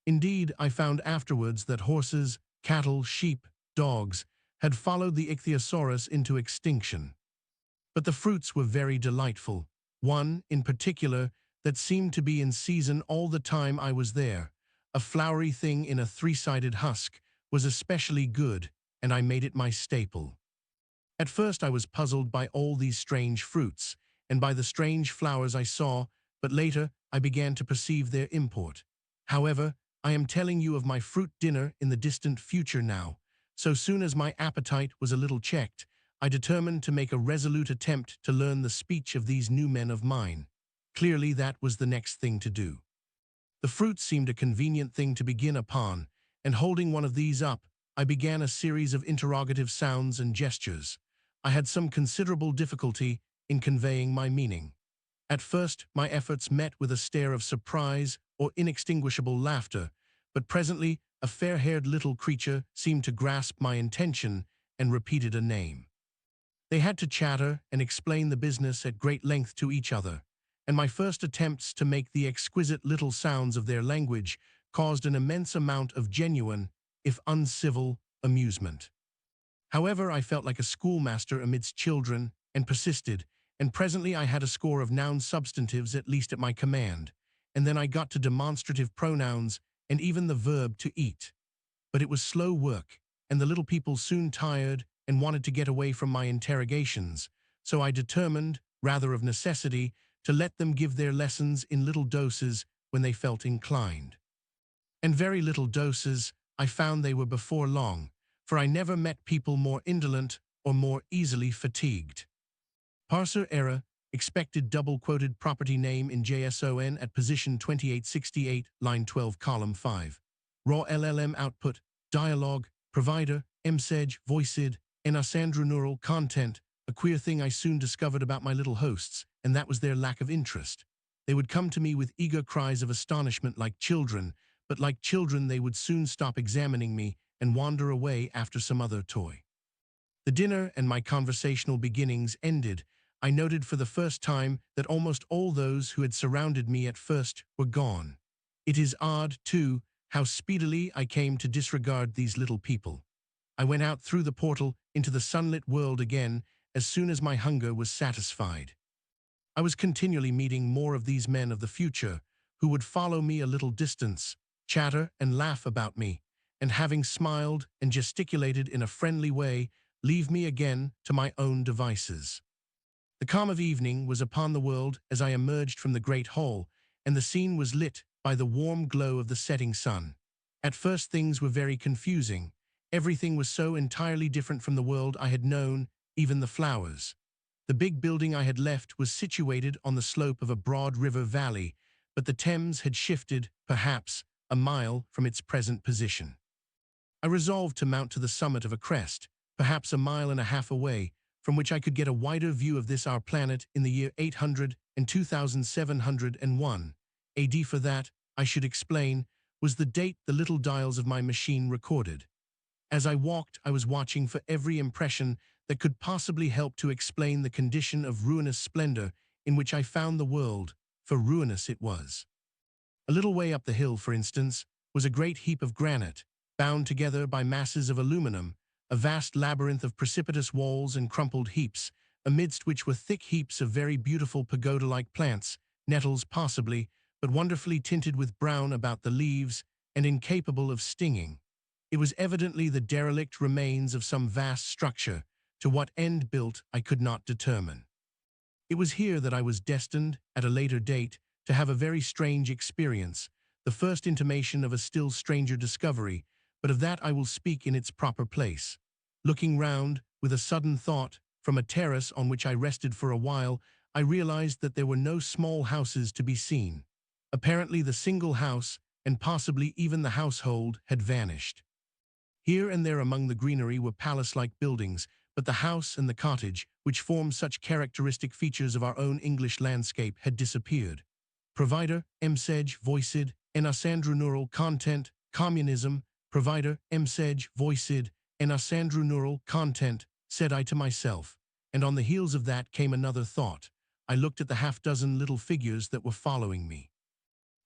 Indeed, I found afterwards that horses, cattle, sheep, dogs, had followed the ichthyosaurus into extinction. But the fruits were very delightful. One, in particular, that seemed to be in season all the time I was there, a flowery thing in a three-sided husk, was especially good, and I made it my staple. At first I was puzzled by all these strange fruits, and by the strange flowers I saw, but later I began to perceive their import. However, I am telling you of my fruit dinner in the distant future now. So soon as my appetite was a little checked, I determined to make a resolute attempt to learn the speech of these new men of mine. Clearly that was the next thing to do. The fruit seemed a convenient thing to begin upon, and holding one of these up, I began a series of interrogative sounds and gestures. I had some considerable difficulty in conveying my meaning. At first, my efforts met with a stare of surprise or inextinguishable laughter, but presently a fair-haired little creature seemed to grasp my intention and repeated a name. They had to chatter and explain the business at great length to each other, and my first attempts to make the exquisite little sounds of their language caused an immense amount of genuine, if uncivil, amusement. However, I felt like a schoolmaster amidst children and persisted, and presently I had a score of noun substantives at least at my command, and then I got to demonstrative pronouns and even the verb to eat. But it was slow work, and the little people soon tired and wanted to get away from my interrogations, so I determined, rather of necessity, to let them give their lessons in little doses when they felt inclined. And very little doses, I found they were before long, for I never met people more indolent or more easily fatigued. Parser error, expected double-quoted property name in JSON at position 2868, line 12, column 5. Raw LLM output, dialogue, provider, mseg, voiced, enasandru neural content, a queer thing I soon discovered about my little hosts, and that was their lack of interest. They would come to me with eager cries of astonishment like children, but like children they would soon stop examining me and wander away after some other toy. The dinner and my conversational beginnings ended, I noted for the first time that almost all those who had surrounded me at first were gone. It is odd, too, how speedily I came to disregard these little people. I went out through the portal into the sunlit world again as soon as my hunger was satisfied. I was continually meeting more of these men of the future who would follow me a little distance, chatter and laugh about me, and having smiled and gesticulated in a friendly way, leave me again to my own devices. The calm of evening was upon the world as I emerged from the great hall, and the scene was lit by the warm glow of the setting sun. At first things were very confusing. Everything was so entirely different from the world I had known, even the flowers. The big building I had left was situated on the slope of a broad river valley, but the Thames had shifted, perhaps, a mile from its present position. I resolved to mount to the summit of a crest, perhaps a mile and a half away, from which I could get a wider view of this our planet in the year 800 and 2701. AD. For that, I should explain, was the date the little dials of my machine recorded. As I walked, I was watching for every impression that could possibly help to explain the condition of ruinous splendor in which I found the world, for ruinous it was. A little way up the hill, for instance, was a great heap of granite, bound together by masses of aluminum, a vast labyrinth of precipitous walls and crumpled heaps, amidst which were thick heaps of very beautiful pagoda-like plants, nettles possibly, but wonderfully tinted with brown about the leaves and incapable of stinging. It was evidently the derelict remains of some vast structure, to what end built I could not determine. It was here that I was destined, at a later date, to have a very strange experience, the first intimation of a still stranger discovery, but of that I will speak in its proper place. Looking round, with a sudden thought, from a terrace on which I rested for a while, I realized that there were no small houses to be seen. Apparently the single house, and possibly even the household, had vanished. Here and there among the greenery were palace-like buildings, but the house and the cottage, which form such characteristic features of our own English landscape, had disappeared. Provider, mseg, voiced, enasandru neural content, communism, provider, mseg, voiced, enasandru neural content, said I to myself, and on the heels of that came another thought. I looked at the half-dozen little figures that were following me.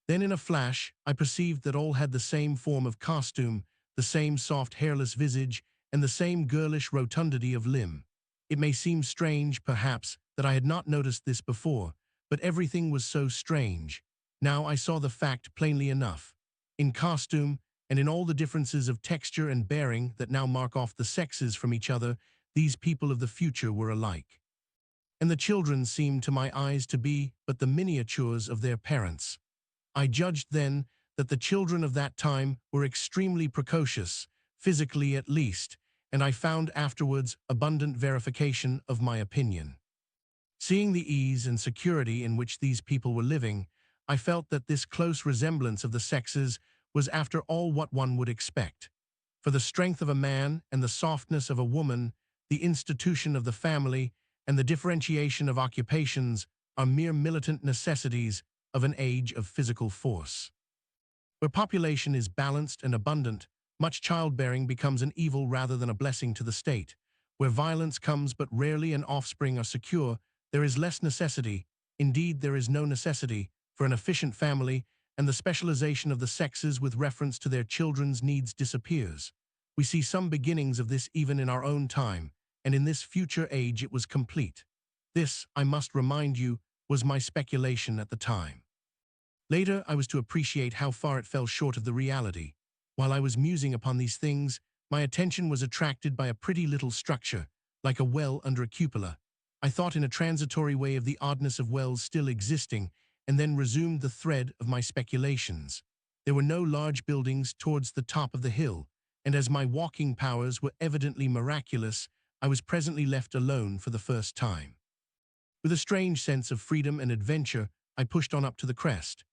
Then in a flash, I perceived that all had the same form of costume, the same soft hairless visage, and the same girlish rotundity of limb. It may seem strange, perhaps, that I had not noticed this before, but everything was so strange. Now I saw the fact plainly enough. In costume, and in all the differences of texture and bearing that now mark off the sexes from each other, these people of the future were alike. And the children seemed to my eyes to be but the miniatures of their parents. I judged then that the children of that time were extremely precocious, physically at least, and I found afterwards abundant verification of my opinion. Seeing the ease and security in which these people were living, I felt that this close resemblance of the sexes was after all what one would expect. For the strength of a man and the softness of a woman, the institution of the family, and the differentiation of occupations, are mere militant necessities of an age of physical force. Where population is balanced and abundant, much childbearing becomes an evil rather than a blessing to the state. Where violence comes but rarely and offspring are secure, there is less necessity, indeed there is no necessity, for an efficient family, and the specialization of the sexes with reference to their children's needs disappears. We see some beginnings of this even in our own time, and in this future age it was complete. This, I must remind you, was my speculation at the time. Later, I was to appreciate how far it fell short of the reality. While I was musing upon these things, my attention was attracted by a pretty little structure, like a well under a cupola. I thought in a transitory way of the oddness of wells still existing, and then resumed the thread of my speculations. There were no large buildings towards the top of the hill, and as my walking powers were evidently miraculous, I was presently left alone for the first time. With a strange sense of freedom and adventure, I pushed on up to the crest.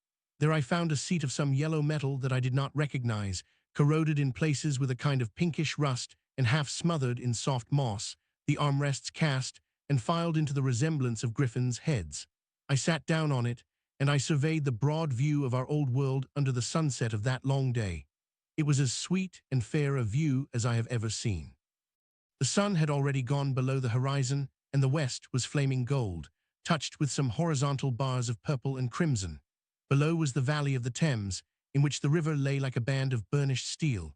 There I found a seat of some yellow metal that I did not recognize, corroded in places with a kind of pinkish rust and half smothered in soft moss, the armrests cast and filed into the resemblance of griffins' heads. I sat down on it, and I surveyed the broad view of our old world under the sunset of that long day. It was as sweet and fair a view as I have ever seen. The sun had already gone below the horizon, and the west was flaming gold, touched with some horizontal bars of purple and crimson. Below was the valley of the Thames, in which the river lay like a band of burnished steel.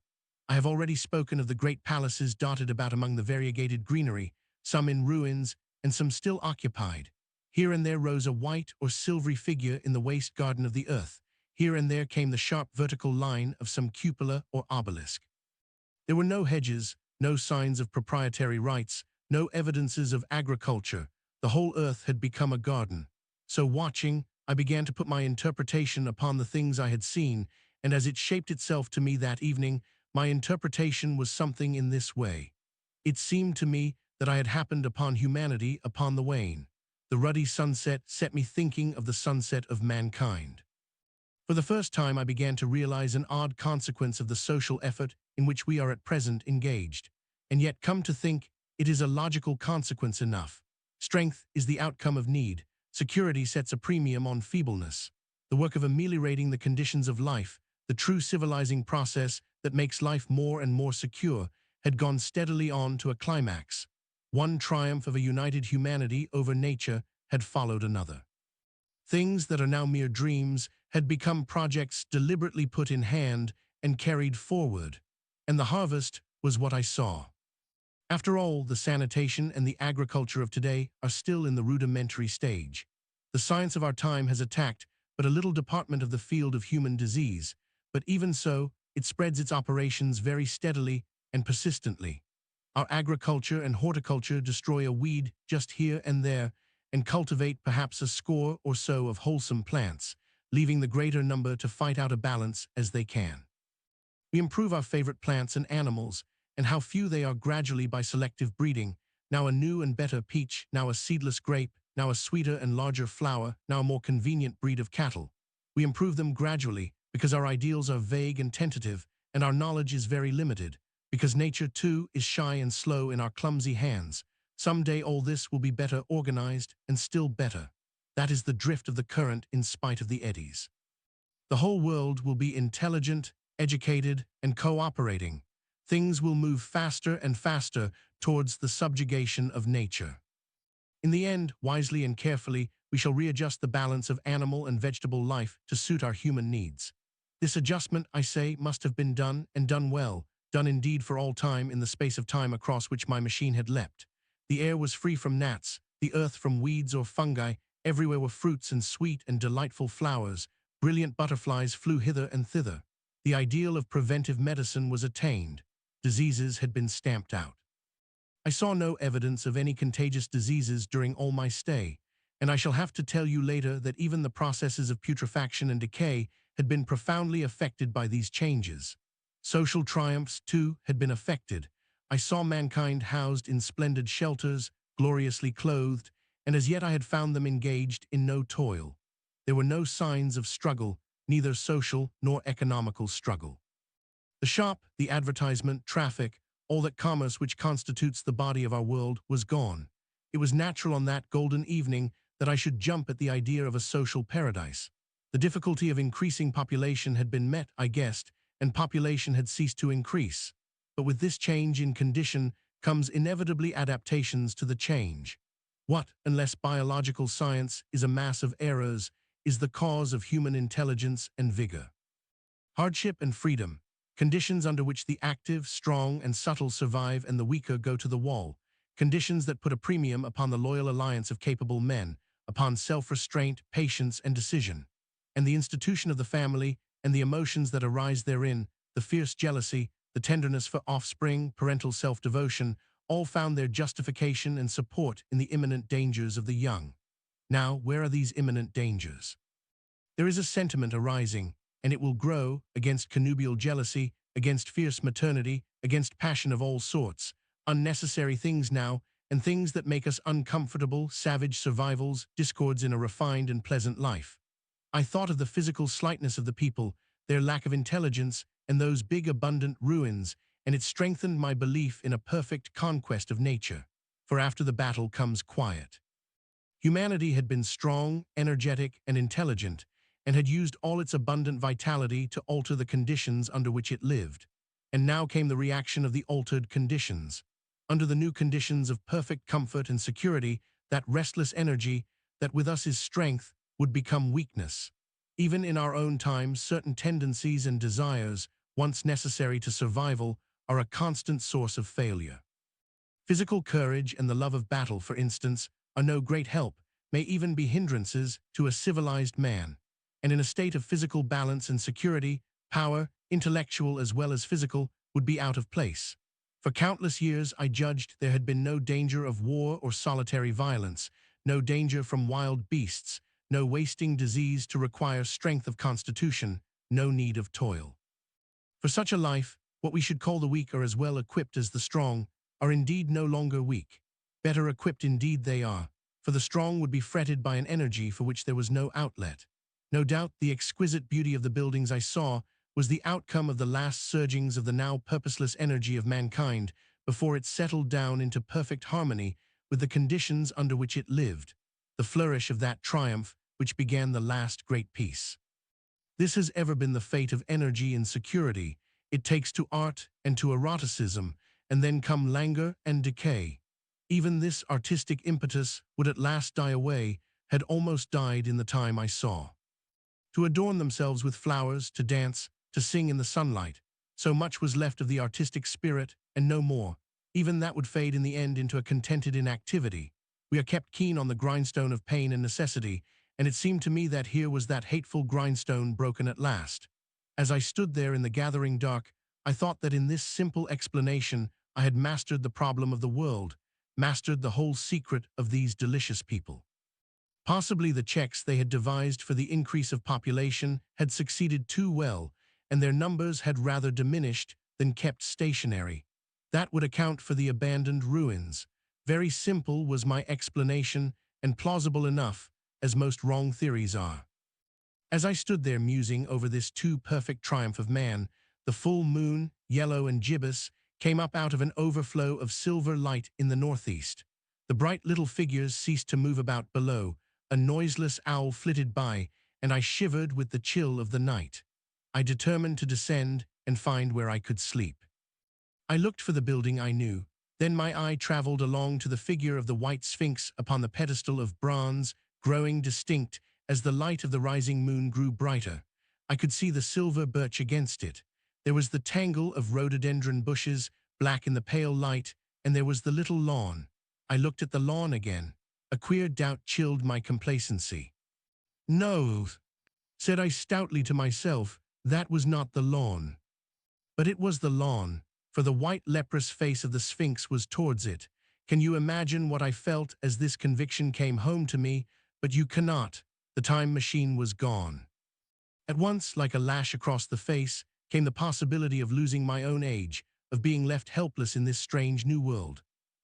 I have already spoken of the great palaces dotted about among the variegated greenery, some in ruins and some still occupied. Here and there rose a white or silvery figure in the waste garden of the earth. Here and there came the sharp vertical line of some cupola or obelisk. There were no hedges, no signs of proprietary rights, no evidences of agriculture. The whole earth had become a garden. So watching, I began to put my interpretation upon the things I had seen, and as it shaped itself to me that evening, my interpretation was something in this way. It seemed to me that I had happened upon humanity upon the wane. The ruddy sunset set me thinking of the sunset of mankind. For the first time I began to realize an odd consequence of the social effort in which we are at present engaged. And yet, come to think, it is a logical consequence enough. Strength is the outcome of need. Security sets a premium on feebleness. The work of ameliorating the conditions of life, the true civilizing process that makes life more and more secure, had gone steadily on to a climax. One triumph of a united humanity over nature had followed another. Things that are now mere dreams had become projects deliberately put in hand and carried forward, and the harvest was what I saw. After all, the sanitation and the agriculture of today are still in the rudimentary stage. The science of our time has attacked but a little department of the field of human disease, but even so, it spreads its operations very steadily and persistently. Our agriculture and horticulture destroy a weed just here and there and cultivate perhaps a score or so of wholesome plants, leaving the greater number to fight out a balance as they can. We improve our favorite plants and animals, and how few they are gradually by selective breeding, now a new and better peach, now a seedless grape, now a sweeter and larger flower, now a more convenient breed of cattle. We improve them gradually because our ideals are vague and tentative, and our knowledge is very limited, because nature too is shy and slow in our clumsy hands. Someday all this will be better organized and still better. That is the drift of the current in spite of the eddies. The whole world will be intelligent, educated, and cooperating. Things will move faster and faster towards the subjugation of nature. In the end, wisely and carefully, we shall readjust the balance of animal and vegetable life to suit our human needs. This adjustment, I say, must have been done, and done well, done indeed for all time in the space of time across which my machine had leapt. The air was free from gnats, the earth from weeds or fungi, everywhere were fruits and sweet and delightful flowers, brilliant butterflies flew hither and thither. The ideal of preventive medicine was attained. Diseases had been stamped out. I saw no evidence of any contagious diseases during all my stay, and I shall have to tell you later that even the processes of putrefaction and decay had been profoundly affected by these changes. Social triumphs, too, had been affected. I saw mankind housed in splendid shelters, gloriously clothed, and as yet I had found them engaged in no toil. There were no signs of struggle, neither social nor economical struggle. The shop, the advertisement, traffic, all that commerce which constitutes the body of our world was gone. It was natural on that golden evening that I should jump at the idea of a social paradise. The difficulty of increasing population had been met, I guessed, and population had ceased to increase. But with this change in condition comes inevitably adaptations to the change. What, unless biological science is a mass of errors, is the cause of human intelligence and vigor? Hardship and freedom, conditions under which the active, strong, and subtle survive and the weaker go to the wall, conditions that put a premium upon the loyal alliance of capable men, upon self-restraint, patience, and decision. And the institution of the family and the emotions that arise therein, the fierce jealousy, the tenderness for offspring, parental self-devotion, all found their justification and support in the imminent dangers of the young. Now, where are these imminent dangers? There is a sentiment arising, and it will grow, against connubial jealousy, against fierce maternity, against passion of all sorts, unnecessary things now, and things that make us uncomfortable, savage survivals, discords in a refined and pleasant life. I thought of the physical slightness of the people, their lack of intelligence, and those big abundant ruins, and it strengthened my belief in a perfect conquest of nature. For after the battle comes quiet. Humanity had been strong, energetic, and intelligent, and had used all its abundant vitality to alter the conditions under which it lived. And now came the reaction of the altered conditions. Under the new conditions of perfect comfort and security, that restless energy, that with us is strength, would become weakness. Even in our own times, certain tendencies and desires, once necessary to survival, are a constant source of failure. Physical courage and the love of battle, for instance, are no great help, may even be hindrances to a civilized man. And in a state of physical balance and security, power, intellectual as well as physical, would be out of place. For countless years I judged there had been no danger of war or solitary violence, no danger from wild beasts, no wasting disease to require strength of constitution, no need of toil. For such a life, what we should call the weak are as well equipped as the strong, are indeed no longer weak. Better equipped indeed they are, for the strong would be fretted by an energy for which there was no outlet. No doubt the exquisite beauty of the buildings I saw was the outcome of the last surgings of the now purposeless energy of mankind before it settled down into perfect harmony with the conditions under which it lived, the flourish of that triumph which began the last great peace. This has ever been the fate of energy and security. It takes to art and to eroticism, and then come languor and decay. Even this artistic impetus would at last die away, had almost died in the time I saw. To adorn themselves with flowers, to dance, to sing in the sunlight, so much was left of the artistic spirit, and no more. Even that would fade in the end into a contented inactivity. We are kept keen on the grindstone of pain and necessity, and it seemed to me that here was that hateful grindstone broken at last. As I stood there in the gathering dark, I thought that in this simple explanation I had mastered the problem of the world, mastered the whole secret of these delicious people. Possibly the checks they had devised for the increase of population had succeeded too well, and their numbers had rather diminished than kept stationary. That would account for the abandoned ruins. Very simple was my explanation, and plausible enough, as most wrong theories are. As I stood there musing over this too perfect triumph of man, the full moon, yellow and gibbous, came up out of an overflow of silver light in the northeast. The bright little figures ceased to move about below. A noiseless owl flitted by, and I shivered with the chill of the night. I determined to descend and find where I could sleep. I looked for the building I knew. Then my eye traveled along to the figure of the white Sphinx upon the pedestal of bronze, growing distinct as the light of the rising moon grew brighter. I could see the silver birch against it. There was the tangle of rhododendron bushes, black in the pale light, and there was the little lawn. I looked at the lawn again. A queer doubt chilled my complacency. No, said I stoutly to myself, that was not the lawn. But it was the lawn, for the white leprous face of the Sphinx was towards it. Can you imagine what I felt as this conviction came home to me? But you cannot. The time machine was gone. At once, like a lash across the face, came the possibility of losing my own age, of being left helpless in this strange new world.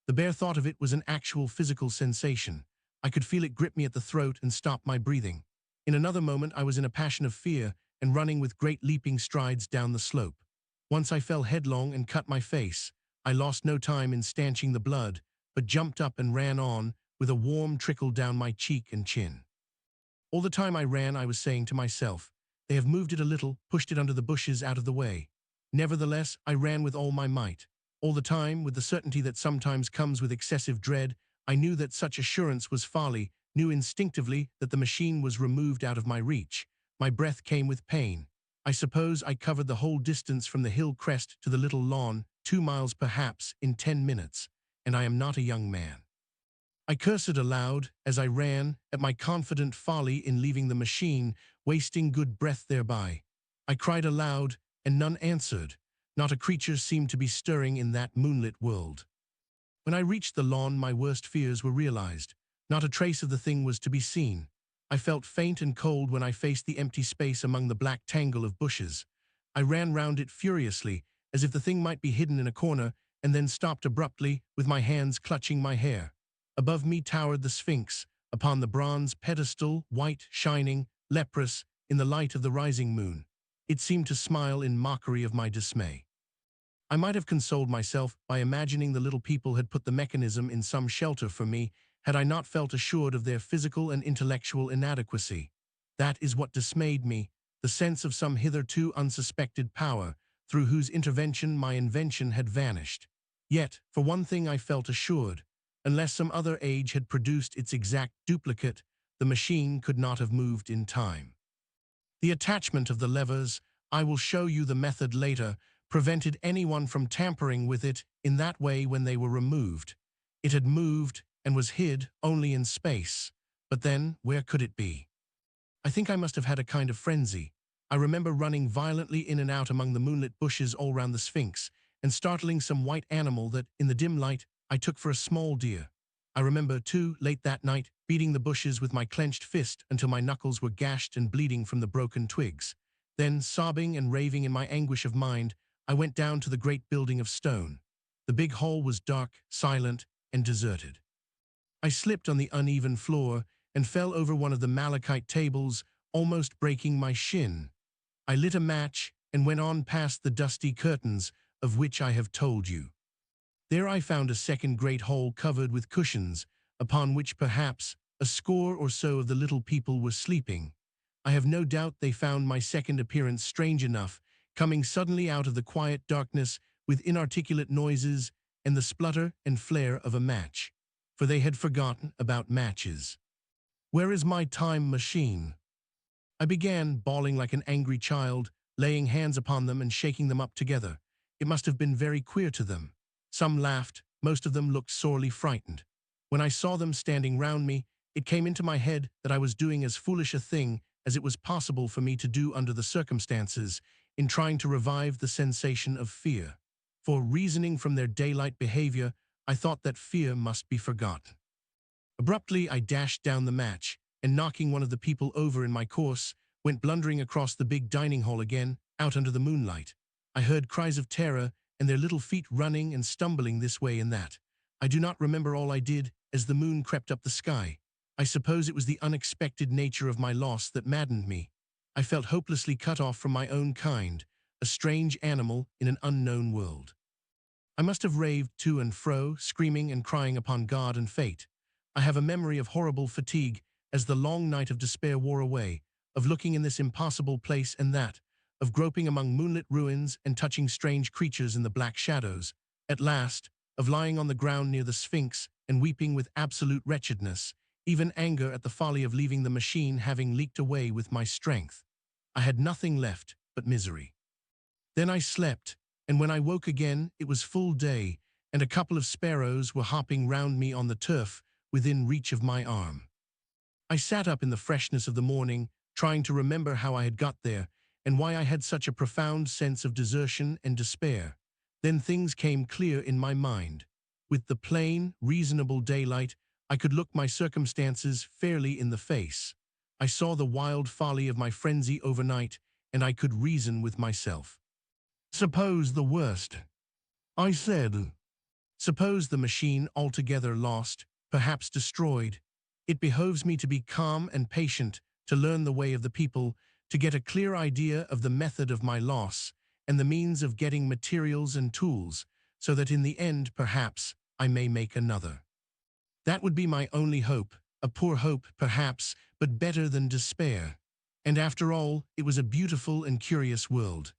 The bare thought of it was an actual physical sensation. I could feel it grip me at the throat and stop my breathing. In another moment I was in a passion of fear and running with great leaping strides down the slope. Once I fell headlong and cut my face. I lost no time in stanching the blood, but jumped up and ran on, with a warm trickle down my cheek and chin. All the time I ran, I was saying to myself, they have moved it a little, pushed it under the bushes out of the way. Nevertheless, I ran with all my might. All the time, with the certainty that sometimes comes with excessive dread, I knew that such assurance was folly, knew instinctively that the machine was removed out of my reach. My breath came with pain. I suppose I covered the whole distance from the hill crest to the little lawn, 2 miles perhaps, in 10 minutes, and I am not a young man. I cursed aloud as I ran at my confident folly in leaving the machine, wasting good breath thereby. I cried aloud, and none answered. Not a creature seemed to be stirring in that moonlit world. When I reached the lawn, my worst fears were realized. Not a trace of the thing was to be seen. I felt faint and cold when I faced the empty space among the black tangle of bushes. I ran round it furiously, as if the thing might be hidden in a corner, and then stopped abruptly, with my hands clutching my hair. Above me towered the Sphinx, upon the bronze pedestal, white, shining, leprous, in the light of the rising moon. It seemed to smile in mockery of my dismay. I might have consoled myself by imagining the little people had put the mechanism in some shelter for me, had I not felt assured of their physical and intellectual inadequacy. That is what dismayed me, the sense of some hitherto unsuspected power, through whose intervention my invention had vanished. Yet, for one thing I felt assured. Unless some other age had produced its exact duplicate, the machine could not have moved in time. The attachment of the levers, I will show you the method later, prevented anyone from tampering with it in that way when they were removed. It had moved and was hid only in space. But then, where could it be? I think I must have had a kind of frenzy. I remember running violently in and out among the moonlit bushes all round the Sphinx, and startling some white animal that, in the dim light, I took for a small deer. I remember, too, late that night, beating the bushes with my clenched fist until my knuckles were gashed and bleeding from the broken twigs. Then, sobbing and raving in my anguish of mind, I went down to the great building of stone. The big hall was dark, silent, and deserted. I slipped on the uneven floor and fell over one of the malachite tables, almost breaking my shin. I lit a match and went on past the dusty curtains of which I have told you. There I found a second great hall covered with cushions, upon which perhaps a score or so of the little people were sleeping. I have no doubt they found my second appearance strange enough, coming suddenly out of the quiet darkness with inarticulate noises and the splutter and flare of a match, for they had forgotten about matches. Where is my time machine? I began, bawling like an angry child, laying hands upon them and shaking them up together. It must have been very queer to them. Some laughed, most of them looked sorely frightened. When I saw them standing round me, it came into my head that I was doing as foolish a thing as it was possible for me to do under the circumstances, in trying to revive the sensation of fear. For, reasoning from their daylight behavior, I thought that fear must be forgotten. Abruptly, I dashed down the match, and knocking one of the people over in my course, went blundering across the big dining hall again, out under the moonlight. I heard cries of terror, and their little feet running and stumbling this way and that. I do not remember all I did as the moon crept up the sky. I suppose it was the unexpected nature of my loss that maddened me. I felt hopelessly cut off from my own kind, a strange animal in an unknown world. I must have raved to and fro, screaming and crying upon God and fate. I have a memory of horrible fatigue as the long night of despair wore away, of looking in this impossible place and that, of groping among moonlit ruins and touching strange creatures in the black shadows, at last, of lying on the ground near the Sphinx and weeping with absolute wretchedness, even anger at the folly of leaving the machine having leaked away with my strength. I had nothing left but misery. Then I slept, and when I woke again it was full day, and a couple of sparrows were hopping round me on the turf within reach of my arm. I sat up in the freshness of the morning, trying to remember how I had got there, and why I had such a profound sense of desertion and despair. Then things came clear in my mind. With the plain, reasonable daylight, I could look my circumstances fairly in the face. I saw the wild folly of my frenzy overnight, and I could reason with myself. Suppose the worst, I said. Suppose the machine altogether lost, perhaps destroyed. It behoves me to be calm and patient, to learn the way of the people, to get a clear idea of the method of my loss, and the means of getting materials and tools, so that in the end, perhaps, I may make another. That would be my only hope, a poor hope, perhaps, but better than despair. And after all, it was a beautiful and curious world.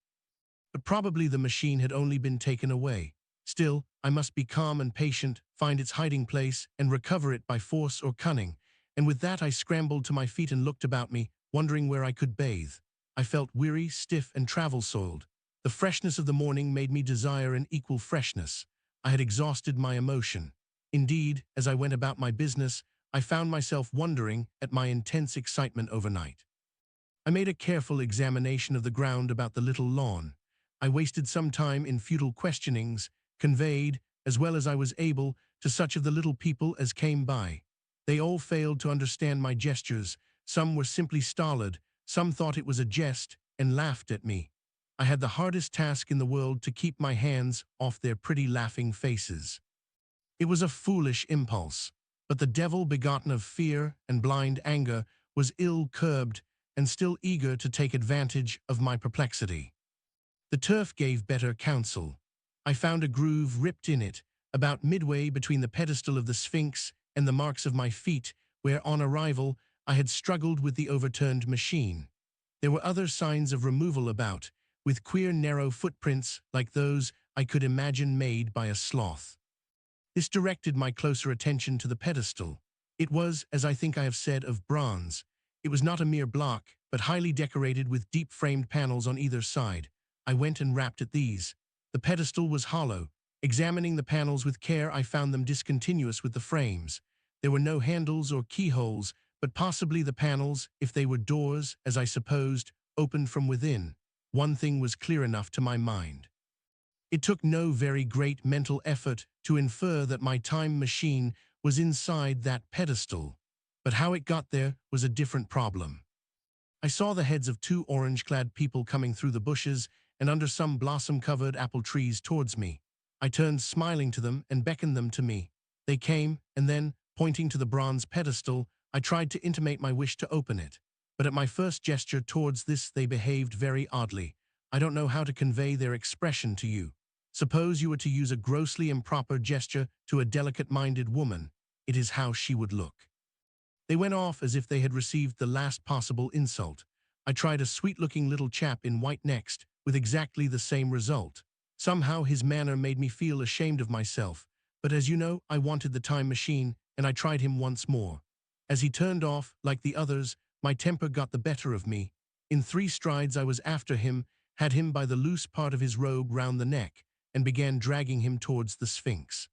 But probably the machine had only been taken away. Still, I must be calm and patient, find its hiding place, and recover it by force or cunning. And with that I scrambled to my feet and looked about me, wondering where I could bathe. I felt weary, stiff, and travel-soiled. The freshness of the morning made me desire an equal freshness. I had exhausted my emotion. Indeed, as I went about my business, I found myself wondering at my intense excitement overnight. I made a careful examination of the ground about the little lawn. I wasted some time in futile questionings, conveyed, as well as I was able, to such of the little people as came by. They all failed to understand my gestures, some were simply stolid, some thought it was a jest, and laughed at me. I had the hardest task in the world to keep my hands off their pretty laughing faces. It was a foolish impulse, but the devil begotten of fear and blind anger was ill-curbed and still eager to take advantage of my perplexity. The turf gave better counsel. I found a groove ripped in it, about midway between the pedestal of the Sphinx and the marks of my feet, where, on arrival, I had struggled with the overturned machine. There were other signs of removal about, with queer narrow footprints like those I could imagine made by a sloth. This directed my closer attention to the pedestal. It was, as I think I have said, of bronze. It was not a mere block, but highly decorated with deep-framed panels on either side. I went and rapped at these. The pedestal was hollow. Examining the panels with care, I found them discontinuous with the frames. There were no handles or keyholes, but possibly the panels, if they were doors, as I supposed, opened from within. One thing was clear enough to my mind. It took no very great mental effort to infer that my time machine was inside that pedestal. But how it got there was a different problem. I saw the heads of two orange-clad people coming through the bushes and under some blossom-covered apple trees towards me. I turned smiling to them and beckoned them to me. They came, and then, pointing to the bronze pedestal, I tried to intimate my wish to open it. But at my first gesture towards this they behaved very oddly. I don't know how to convey their expression to you. Suppose you were to use a grossly improper gesture to a delicate-minded woman, it is how she would look. They went off as if they had received the last possible insult. I tried a sweet-looking little chap in white next, with exactly the same result. Somehow his manner made me feel ashamed of myself, but as you know, I wanted the time machine, and I tried him once more. As he turned off, like the others, my temper got the better of me. In 3 strides I was after him, had him by the loose part of his robe round the neck, and began dragging him towards the Sphinx.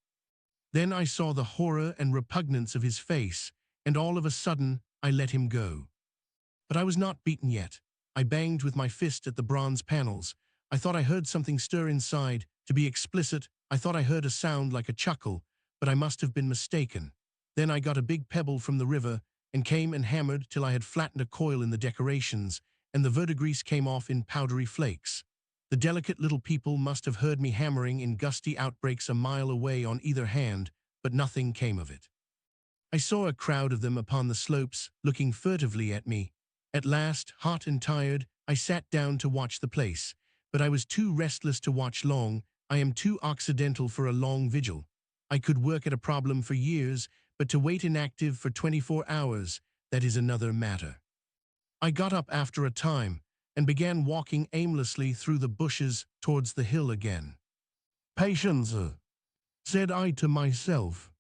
Then I saw the horror and repugnance of his face, and all of a sudden I let him go. But I was not beaten yet. I banged with my fist at the bronze panels. I thought I heard something stir inside. To be explicit, I thought I heard a sound like a chuckle, but I must have been mistaken. Then I got a big pebble from the river and came and hammered till I had flattened a coil in the decorations, and the verdigris came off in powdery flakes. The delicate little people must have heard me hammering in gusty outbreaks a mile away on either hand, but nothing came of it. I saw a crowd of them upon the slopes, looking furtively at me. At last, hot and tired, I sat down to watch the place. But I was too restless to watch long. I am too occidental for a long vigil. I could work at a problem for years, but to wait inactive for 24 hours, that is another matter. I got up after a time and began walking aimlessly through the bushes towards the hill again. "Patience," said I to myself.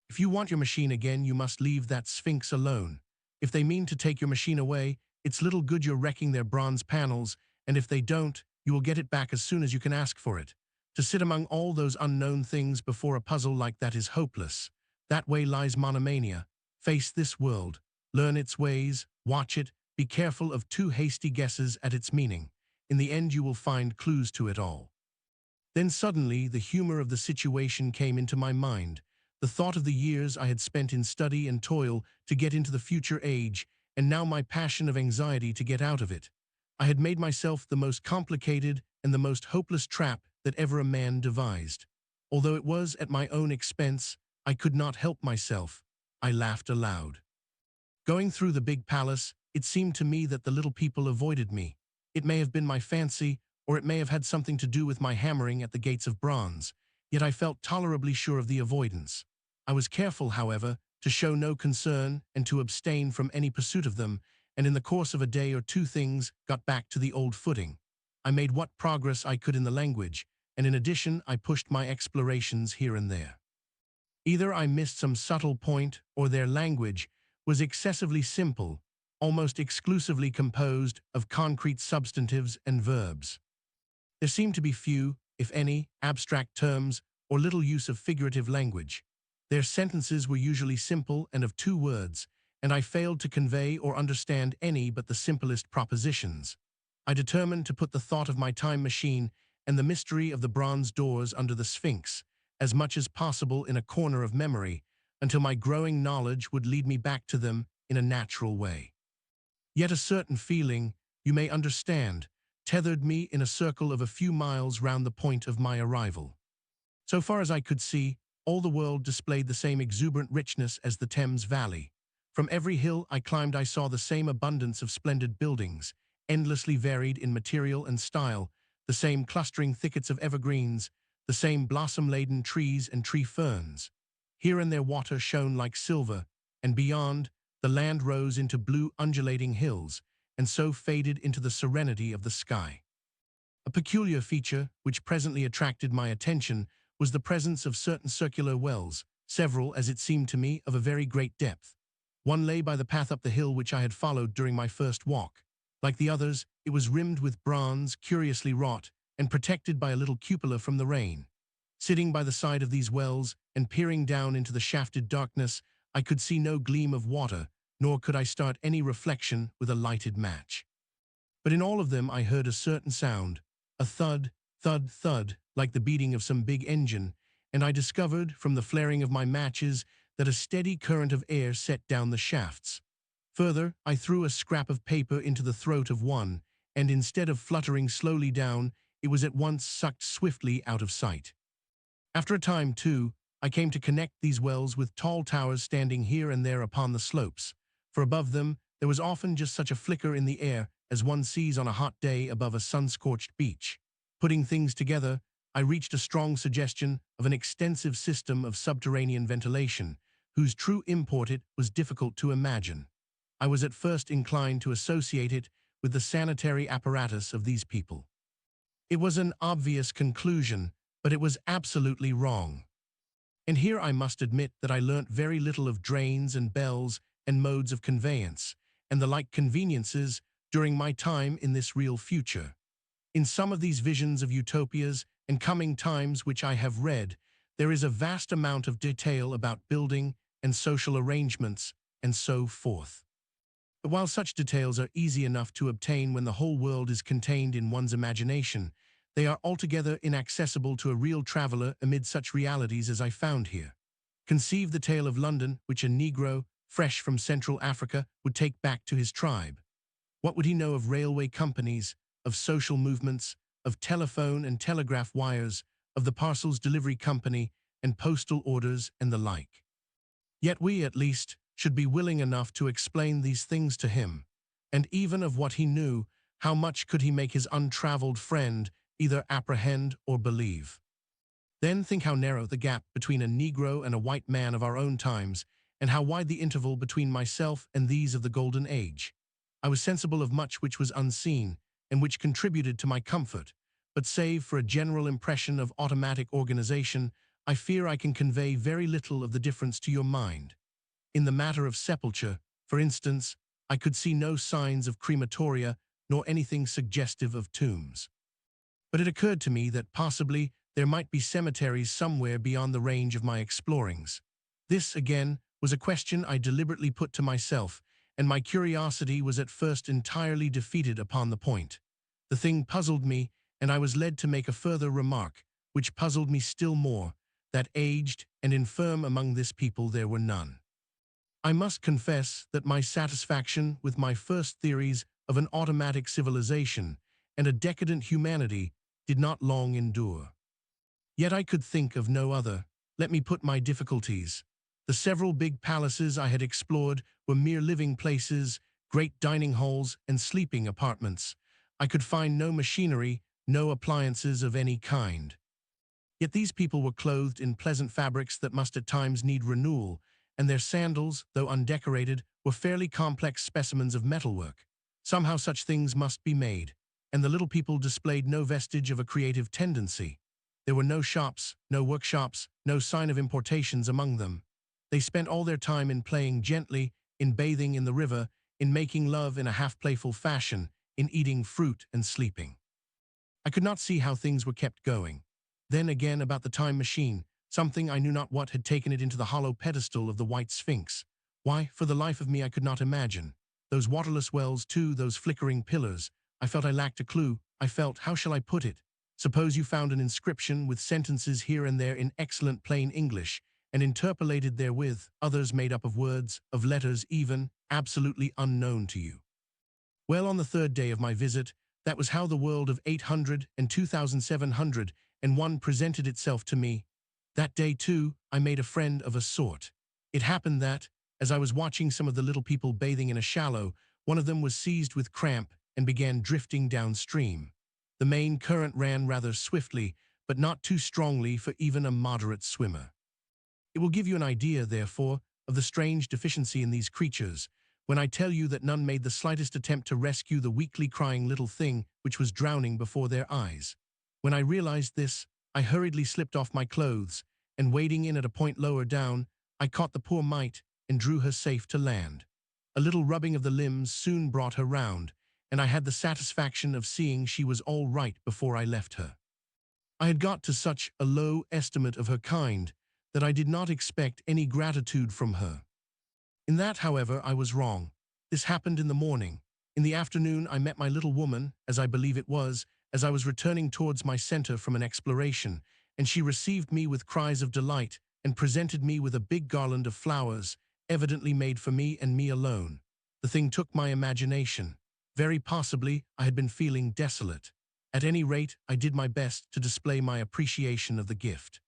"If you want your machine again, you must leave that Sphinx alone. If they mean to take your machine away, it's little good you're wrecking their bronze panels, and if they don't, you will get it back as soon as you can ask for it. To sit among all those unknown things before a puzzle like that is hopeless. That way lies monomania. Face this world, learn its ways, watch it, be careful of too hasty guesses at its meaning. In the end you will find clues to it all." Then suddenly the humor of the situation came into my mind. The thought of the years I had spent in study and toil to get into the future age, and now my passion of anxiety to get out of it. I had made myself the most complicated and the most hopeless trap that ever a man devised. Although it was at my own expense, I could not help myself. I laughed aloud. Going through the big palace, it seemed to me that the little people avoided me. It may have been my fancy, or it may have had something to do with my hammering at the gates of bronze, yet I felt tolerably sure of the avoidance. I was careful, however, to show no concern and to abstain from any pursuit of them, and in the course of a day or two things got back to the old footing. I made what progress I could in the language, and in addition I pushed my explorations here and there. Either I missed some subtle point, or their language was excessively simple, almost exclusively composed of concrete substantives and verbs. There seemed to be few, if any, abstract terms or little use of figurative language. Their sentences were usually simple and of two words, and I failed to convey or understand any but the simplest propositions. I determined to put the thought of my time machine and the mystery of the bronze doors under the Sphinx as much as possible in a corner of memory until my growing knowledge would lead me back to them in a natural way. Yet a certain feeling, you may understand, tethered me in a circle of a few miles round the point of my arrival. So far as I could see, all the world displayed the same exuberant richness as the Thames Valley. From every hill I climbed I saw the same abundance of splendid buildings, endlessly varied in material and style, the same clustering thickets of evergreens, the same blossom-laden trees and tree ferns. Here and there water shone like silver, and beyond, the land rose into blue undulating hills, and so faded into the serenity of the sky. A peculiar feature, which presently attracted my attention, was the presence of certain circular wells, several, as it seemed to me, of a very great depth. One lay by the path up the hill which I had followed during my first walk. Like the others, it was rimmed with bronze, curiously wrought, and protected by a little cupola from the rain. Sitting by the side of these wells and peering down into the shafted darkness, I could see no gleam of water, nor could I start any reflection with a lighted match. But in all of them I heard a certain sound, a thud, thud, thud, like the beating of some big engine, and I discovered, from the flaring of my matches, that a steady current of air set down the shafts. Further, I threw a scrap of paper into the throat of one, and instead of fluttering slowly down, it was at once sucked swiftly out of sight. After a time, too, I came to connect these wells with tall towers standing here and there upon the slopes, for above them there was often just such a flicker in the air as one sees on a hot day above a sun-scorched beach. Putting things together, I reached a strong suggestion of an extensive system of subterranean ventilation, whose true import it was difficult to imagine. I was at first inclined to associate it with the sanitary apparatus of these people. It was an obvious conclusion, but it was absolutely wrong. And here I must admit that I learnt very little of drains and bells and modes of conveyance, and the like conveniences during my time in this real future. In some of these visions of utopias and coming times which I have read, there is a vast amount of detail about building and social arrangements and so forth. But while such details are easy enough to obtain when the whole world is contained in one's imagination, they are altogether inaccessible to a real traveler amid such realities as I found here. Conceive the tale of London which a Negro, fresh from Central Africa, would take back to his tribe. What would he know of railway companies, of social movements, of telephone and telegraph wires, of the parcels delivery company, and postal orders and the like? Yet we, at least, should be willing enough to explain these things to him, and even of what he knew, how much could he make his untraveled friend either apprehend or believe? Then think how narrow the gap between a Negro and a white man of our own times, and how wide the interval between myself and these of the Golden Age. I was sensible of much which was unseen, and which contributed to my comfort, but save for a general impression of automatic organization, I fear I can convey very little of the difference to your mind. In the matter of sepulture, for instance, I could see no signs of crematoria, nor anything suggestive of tombs. But it occurred to me that possibly there might be cemeteries somewhere beyond the range of my explorings. This, again, was a question I deliberately put to myself, and my curiosity was at first entirely defeated upon the point. The thing puzzled me, and I was led to make a further remark, which puzzled me still more, that aged and infirm among this people there were none. I must confess that my satisfaction with my first theories of an automatic civilization and a decadent humanity did not long endure. Yet I could think of no other. Let me put my difficulties. The several big palaces I had explored were mere living places, great dining halls and sleeping apartments. I could find no machinery, no appliances of any kind. Yet these people were clothed in pleasant fabrics that must at times need renewal, and their sandals, though undecorated, were fairly complex specimens of metalwork. Somehow such things must be made, and the little people displayed no vestige of a creative tendency. There were no shops, no workshops, no sign of importations among them. They spent all their time in playing gently, in bathing in the river, in making love in a half-playful fashion, in eating fruit and sleeping. I could not see how things were kept going. Then again about the time machine, something I knew not what had taken it into the hollow pedestal of the white Sphinx. Why, for the life of me I could not imagine. Those waterless wells too, those flickering pillars. I felt I lacked a clue. I felt, how shall I put it? Suppose you found an inscription with sentences here and there in excellent plain English, and interpolated therewith others made up of words, of letters even, absolutely unknown to you. Well, on the third day of my visit, that was how the world of 800 and 2701 presented itself to me. That day, too, I made a friend of a sort. It happened that, as I was watching some of the little people bathing in a shallow, one of them was seized with cramp and began drifting downstream. The main current ran rather swiftly, but not too strongly for even a moderate swimmer. It will give you an idea, therefore, of the strange deficiency in these creatures, when I tell you that none made the slightest attempt to rescue the weakly crying little thing which was drowning before their eyes. When I realized this, I hurriedly slipped off my clothes, and wading in at a point lower down, I caught the poor mite and drew her safe to land. A little rubbing of the limbs soon brought her round, and I had the satisfaction of seeing she was all right before I left her. I had got to such a low estimate of her kind that I did not expect any gratitude from her. In that, however, I was wrong. This happened in the morning. In the afternoon, I met my little woman, as I believe it was, as I was returning towards my center from an exploration, and she received me with cries of delight and presented me with a big garland of flowers, evidently made for me and me alone. The thing took my imagination. Very possibly, I had been feeling desolate. At any rate, I did my best to display my appreciation of the gift.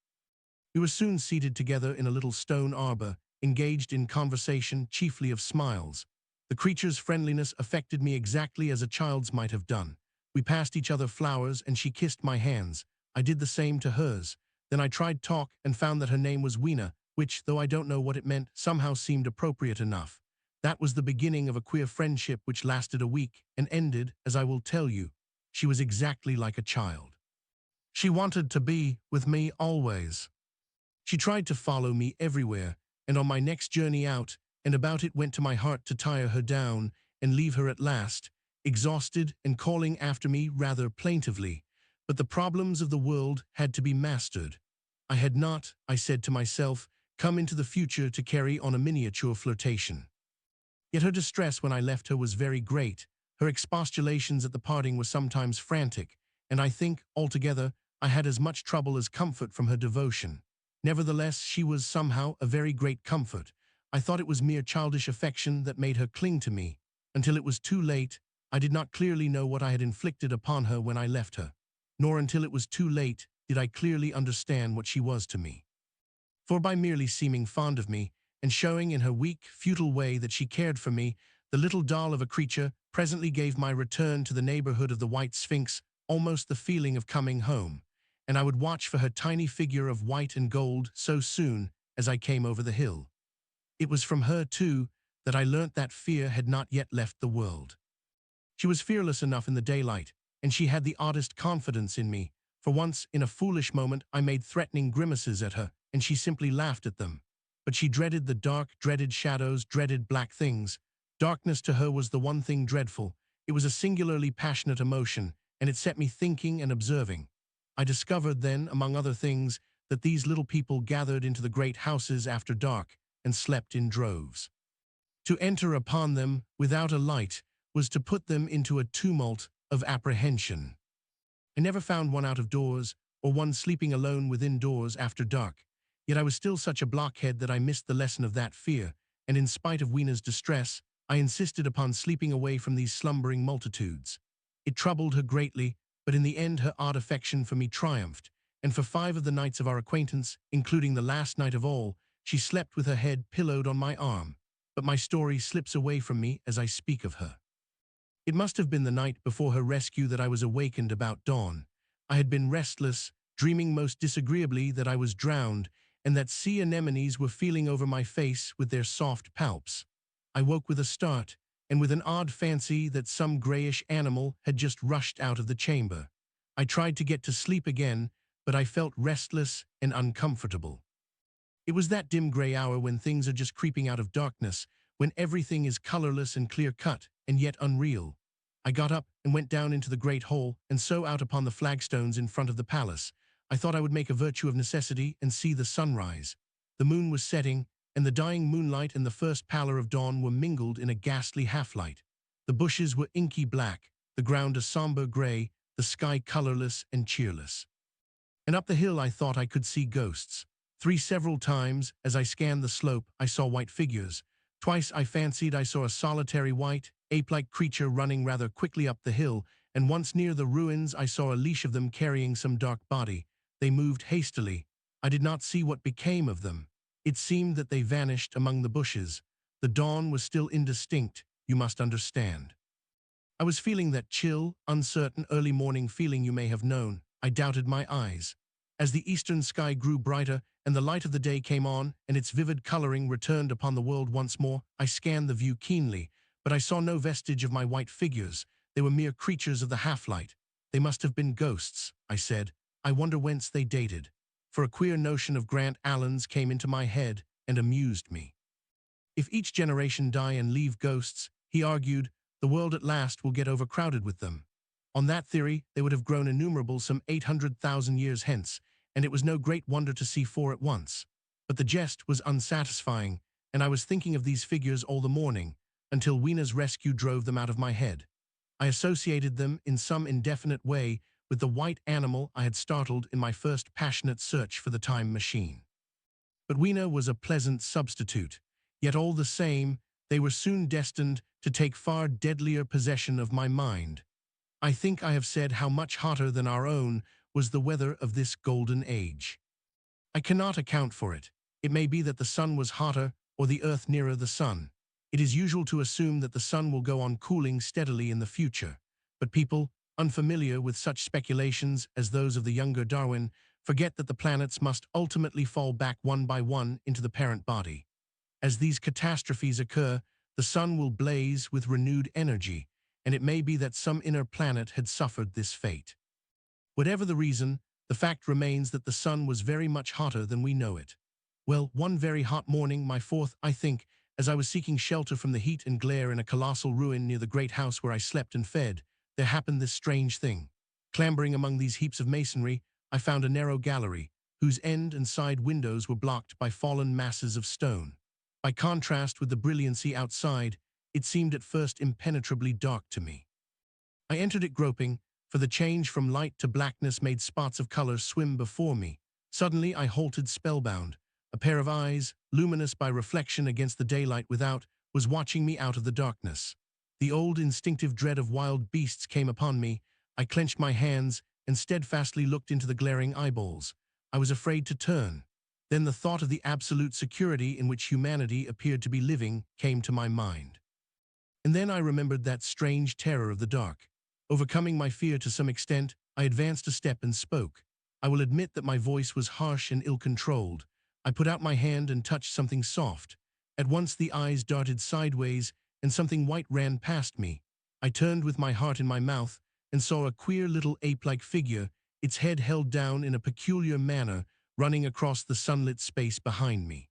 We were soon seated together in a little stone arbor, engaged in conversation chiefly of smiles. The creature's friendliness affected me exactly as a child's might have done. We passed each other flowers, and she kissed my hands. I did the same to hers. Then I tried talk and found that her name was Weena, which, though I don't know what it meant, somehow seemed appropriate enough. That was the beginning of a queer friendship which lasted a week and ended, as I will tell you. She was exactly like a child. She wanted to be with me always. She tried to follow me everywhere, and on my next journey out and about it went to my heart to tire her down and leave her at last, exhausted and calling after me rather plaintively. But the problems of the world had to be mastered. I had not, I said to myself, come into the future to carry on a miniature flirtation. Yet her distress when I left her was very great. Her expostulations at the parting were sometimes frantic, and I think, altogether, I had as much trouble as comfort from her devotion. Nevertheless, she was somehow a very great comfort. I thought it was mere childish affection that made her cling to me. Until it was too late, I did not clearly know what I had inflicted upon her when I left her. Nor until it was too late did I clearly understand what she was to me. For by merely seeming fond of me, and showing in her weak, futile way that she cared for me, the little doll of a creature presently gave my return to the neighborhood of the white Sphinx almost the feeling of coming home, and I would watch for her tiny figure of white and gold so soon as I came over the hill. It was from her, too, that I learnt that fear had not yet left the world. She was fearless enough in the daylight, and she had the oddest confidence in me. For once, in a foolish moment, I made threatening grimaces at her, and she simply laughed at them. But she dreaded the dark, dreaded shadows, dreaded black things. Darkness to her was the one thing dreadful. It was a singularly passionate emotion, and it set me thinking and observing. I discovered then, among other things, that these little people gathered into the great houses after dark and slept in droves. To enter upon them without a light was to put them into a tumult of apprehension. I never found one out of doors or one sleeping alone within doors after dark. Yet I was still such a blockhead that I missed the lesson of that fear, and in spite of Weena's distress, I insisted upon sleeping away from these slumbering multitudes. It troubled her greatly, but in the end her odd affection for me triumphed, and for 5 of the nights of our acquaintance, including the last night of all, she slept with her head pillowed on my arm. But my story slips away from me as I speak of her. It must have been the night before her rescue that I was awakened about dawn. I had been restless, dreaming most disagreeably that I was drowned and that sea anemones were feeling over my face with their soft palps. I woke with a start and with an odd fancy that some grayish animal had just rushed out of the chamber. I tried to get to sleep again, but I felt restless and uncomfortable. It was that dim gray hour when things are just creeping out of darkness, when everything is colorless and clear-cut, and yet unreal. I got up and went down into the great hall, and so out upon the flagstones in front of the palace. I thought I would make a virtue of necessity and see the sunrise. The moon was setting, and the dying moonlight and the first pallor of dawn were mingled in a ghastly half-light. The bushes were inky black, the ground a somber gray, the sky colorless and cheerless. And up the hill I thought I could see ghosts. Several times, as I scanned the slope, I saw white figures. Twice I fancied I saw a solitary white, ape-like creature running rather quickly up the hill, and once near the ruins I saw a leash of them carrying some dark body. They moved hastily. I did not see what became of them. It seemed that they vanished among the bushes. The dawn was still indistinct, you must understand. I was feeling that chill, uncertain, early morning feeling you may have known. I doubted my eyes. As the eastern sky grew brighter and the light of the day came on and its vivid coloring returned upon the world once more, I scanned the view keenly, but I saw no vestige of my white figures. They were mere creatures of the half-light. They must have been ghosts, I said. I wonder whence they dated. For a queer notion of Grant Allen's came into my head and amused me. If each generation die and leave ghosts, he argued, the world at last will get overcrowded with them. On that theory, they would have grown innumerable some 800,000 years hence, and it was no great wonder to see four at once. But the jest was unsatisfying, and I was thinking of these figures all the morning, until Weena's rescue drove them out of my head. I associated them in some indefinite way with the white animal I had startled in my first passionate search for the time machine. But Weena was a pleasant substitute, yet all the same, they were soon destined to take far deadlier possession of my mind. I think I have said how much hotter than our own was the weather of this golden age. I cannot account for it. It may be that the sun was hotter or the earth nearer the sun. It is usual to assume that the sun will go on cooling steadily in the future, but people, unfamiliar with such speculations as those of the younger Darwin, forget that the planets must ultimately fall back one by one into the parent body. As these catastrophes occur, the sun will blaze with renewed energy, and it may be that some inner planet had suffered this fate. Whatever the reason, the fact remains that the sun was very much hotter than we know it. Well, one very hot morning, my fourth, I think, as I was seeking shelter from the heat and glare in a colossal ruin near the great house where I slept and fed, there happened this strange thing. Clambering among these heaps of masonry, I found a narrow gallery, whose end and side windows were blocked by fallen masses of stone. By contrast with the brilliancy outside, it seemed at first impenetrably dark to me. I entered it groping, for the change from light to blackness made spots of color swim before me. Suddenly I halted spellbound. A pair of eyes, luminous by reflection against the daylight without, was watching me out of the darkness. The old instinctive dread of wild beasts came upon me. I clenched my hands and steadfastly looked into the glaring eyeballs. I was afraid to turn. Then the thought of the absolute security in which humanity appeared to be living came to my mind. And then I remembered that strange terror of the dark. Overcoming my fear to some extent, I advanced a step and spoke. I will admit that my voice was harsh and ill-controlled. I put out my hand and touched something soft. At once the eyes darted sideways and something white ran past me. I turned with my heart in my mouth and saw a queer little ape-like figure, its head held down in a peculiar manner, running across the sunlit space behind me.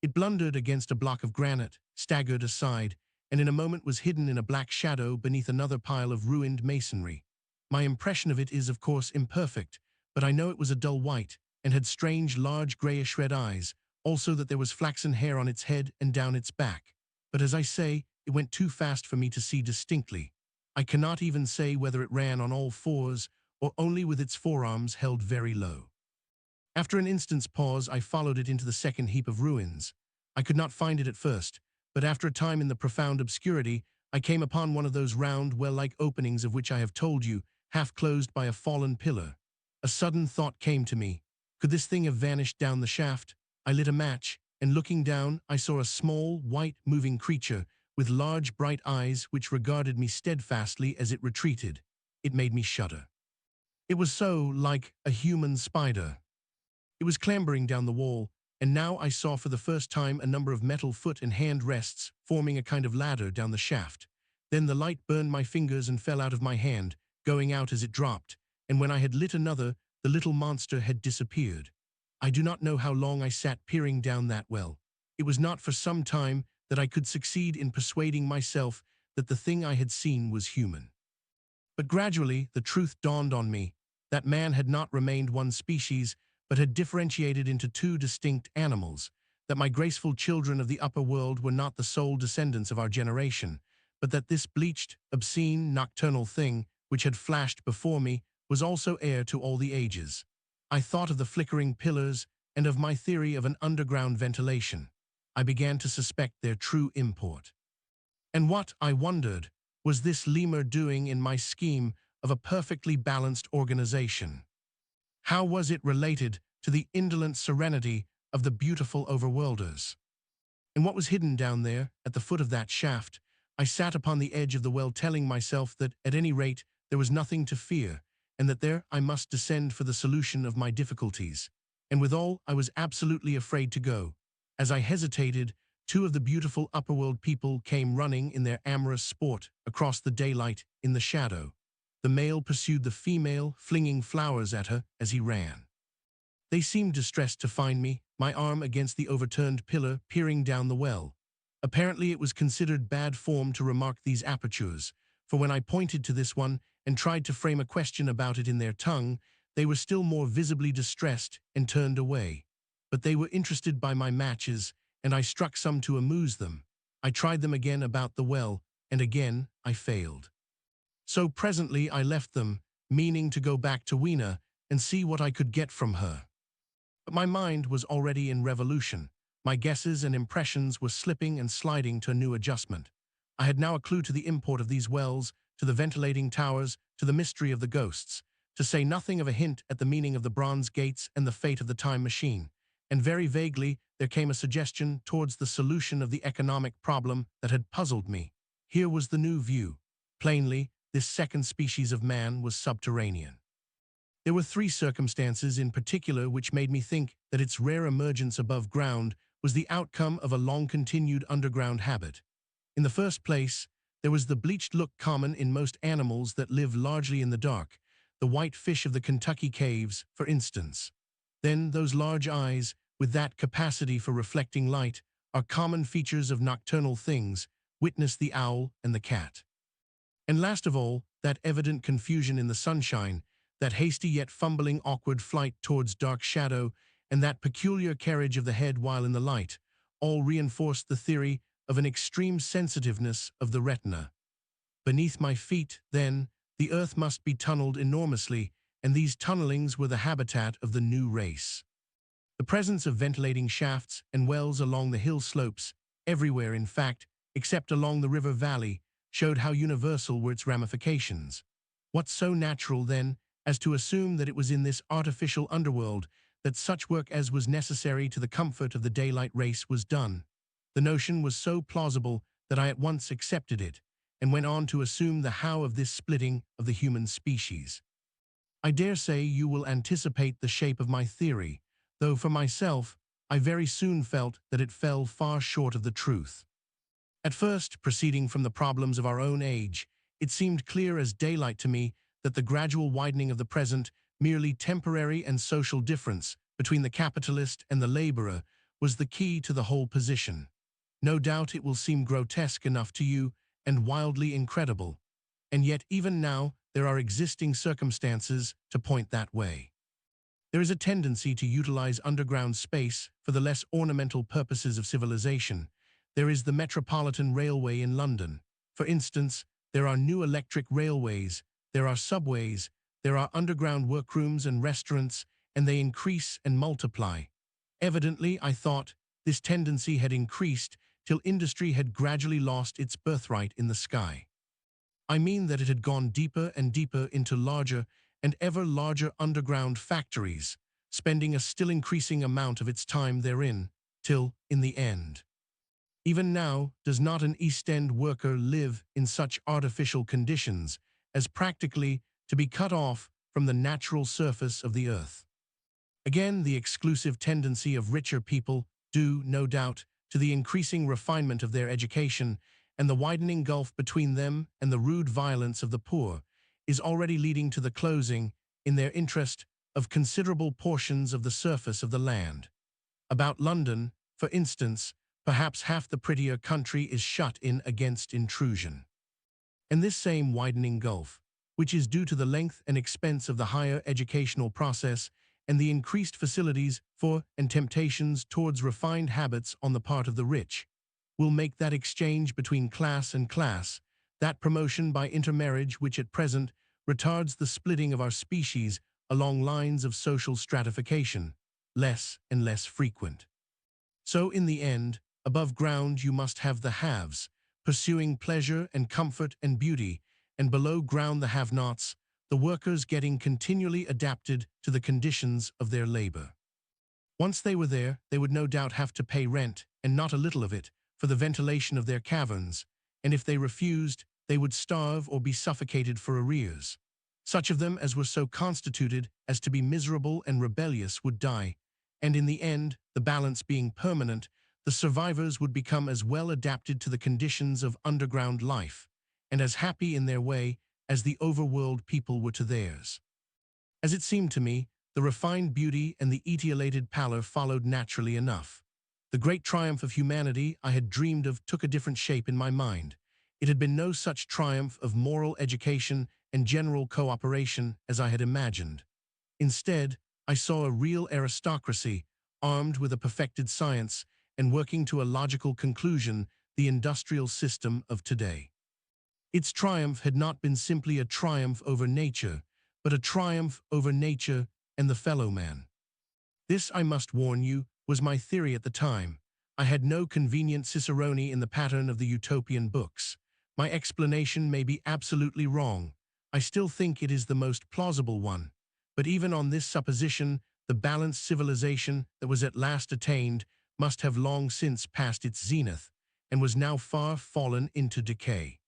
It blundered against a block of granite, staggered aside, and in a moment was hidden in a black shadow beneath another pile of ruined masonry. My impression of it is, of course, imperfect, but I know it was a dull white, and had strange, large, grayish red eyes, also that there was flaxen hair on its head and down its back. But as I say, it went too fast for me to see distinctly. I cannot even say whether it ran on all fours, or only with its forearms held very low. After an instant's pause, I followed it into the second heap of ruins. I could not find it at first, but after a time in the profound obscurity, I came upon one of those round, well-like openings of which I have told you, half closed by a fallen pillar. A sudden thought came to me. Could this thing have vanished down the shaft? I lit a match, and looking down, I saw a small, white, moving creature with large, bright eyes which regarded me steadfastly as it retreated. It made me shudder. It was so like a human spider. It was clambering down the wall, and now I saw for the first time a number of metal foot and hand rests forming a kind of ladder down the shaft. Then the light burned my fingers and fell out of my hand, going out as it dropped, and when I had lit another, the little monster had disappeared. I do not know how long I sat peering down that well. It was not for some time that I could succeed in persuading myself that the thing I had seen was human. But gradually the truth dawned on me. That man had not remained one species, but had differentiated into two distinct animals, that my graceful children of the upper world were not the sole descendants of our generation, but that this bleached, obscene, nocturnal thing, which had flashed before me, was also heir to all the ages. I thought of the flickering pillars and of my theory of an underground ventilation. I began to suspect their true import. And what, I wondered, was this lemur doing in my scheme of a perfectly balanced organization? How was it related to the indolent serenity of the beautiful overworlders? And what was hidden down there, at the foot of that shaft? I sat upon the edge of the well telling myself that, at any rate, there was nothing to fear, and that there I must descend for the solution of my difficulties. And withal, I was absolutely afraid to go. As I hesitated, two of the beautiful upperworld people came running in their amorous sport across the daylight in the shadow. The male pursued the female, flinging flowers at her as he ran. They seemed distressed to find me, my arm against the overturned pillar, peering down the well. Apparently it was considered bad form to remark these apertures, for when I pointed to this one and tried to frame a question about it in their tongue, they were still more visibly distressed and turned away. But they were interested by my matches, and I struck some to amuse them. I tried them again about the well, and again I failed. So presently I left them, meaning to go back to Weena and see what I could get from her. But my mind was already in revolution. My guesses and impressions were slipping and sliding to a new adjustment. I had now a clue to the import of these wells, to the ventilating towers, to the mystery of the ghosts, to say nothing of a hint at the meaning of the bronze gates and the fate of the time machine. And very vaguely there came a suggestion towards the solution of the economic problem that had puzzled me. Here was the new view. Plainly, this second species of man was subterranean. There were three circumstances in particular which made me think that its rare emergence above ground was the outcome of a long-continued underground habit. In the first place, there was the bleached look common in most animals that live largely in the dark, the white fish of the Kentucky caves, for instance. Then those large eyes, with that capacity for reflecting light, are common features of nocturnal things, witness the owl and the cat. And last of all, that evident confusion in the sunshine, that hasty yet fumbling awkward flight towards dark shadow, and that peculiar carriage of the head while in the light, all reinforced the theory of an extreme sensitiveness of the retina. Beneath my feet, then, the earth must be tunneled enormously, and these tunnelings were the habitat of the new race. The presence of ventilating shafts and wells along the hill slopes, everywhere in fact, except along the river valley, showed how universal were its ramifications. What so natural, then, as to assume that it was in this artificial underworld that such work as was necessary to the comfort of the daylight race was done? The notion was so plausible that I at once accepted it, and went on to assume the how of this splitting of the human species. I dare say you will anticipate the shape of my theory, though for myself, I very soon felt that it fell far short of the truth. At first, proceeding from the problems of our own age, it seemed clear as daylight to me that the gradual widening of the present, merely temporary and social difference between the capitalist and the laborer was the key to the whole position. No doubt it will seem grotesque enough to you and wildly incredible, and yet even now there are existing circumstances to point that way. There is a tendency to utilize underground space for the less ornamental purposes of civilization. There is the Metropolitan Railway in London. For instance, there are new electric railways, there are subways, there are underground workrooms and restaurants, and they increase and multiply. Evidently, I thought, this tendency had increased till industry had gradually lost its birthright in the sky. I mean that it had gone deeper and deeper into larger and ever larger underground factories, spending a still increasing amount of its time therein, till, in the end. Even now, does not an East End worker live in such artificial conditions as practically to be cut off from the natural surface of the earth. Again, the exclusive tendency of richer people, due, no doubt, to the increasing refinement of their education and the widening gulf between them and the rude violence of the poor, is already leading to the closing, in their interest, of considerable portions of the surface of the land. About London, for instance, perhaps half the prettier country is shut in against intrusion. And this same widening gulf, which is due to the length and expense of the higher educational process and the increased facilities for and temptations towards refined habits on the part of the rich, will make that exchange between class and class, that promotion by intermarriage which at present retards the splitting of our species along lines of social stratification, less and less frequent. So in the end, above ground you must have the haves, pursuing pleasure and comfort and beauty, and below ground the have-nots, the workers getting continually adapted to the conditions of their labor. Once they were there, they would no doubt have to pay rent, and not a little of it, for the ventilation of their caverns, and if they refused, they would starve or be suffocated for arrears. Such of them as were so constituted as to be miserable and rebellious would die, and in the end, the balance being permanent, the survivors would become as well adapted to the conditions of underground life, and as happy in their way as the overworld people were to theirs. As it seemed to me, the refined beauty and the etiolated pallor followed naturally enough. The great triumph of humanity I had dreamed of took a different shape in my mind. It had been no such triumph of moral education and general cooperation as I had imagined. Instead, I saw a real aristocracy, armed with a perfected science and working to a logical conclusion, the industrial system of today. Its triumph had not been simply a triumph over nature, but a triumph over nature and the fellow man. This, I must warn you, was my theory at the time. I had no convenient cicerone in the pattern of the utopian books. My explanation may be absolutely wrong. I still think it is the most plausible one. But even on this supposition, the balanced civilization that was at last attained must have long since passed its zenith, and was now far fallen into decay.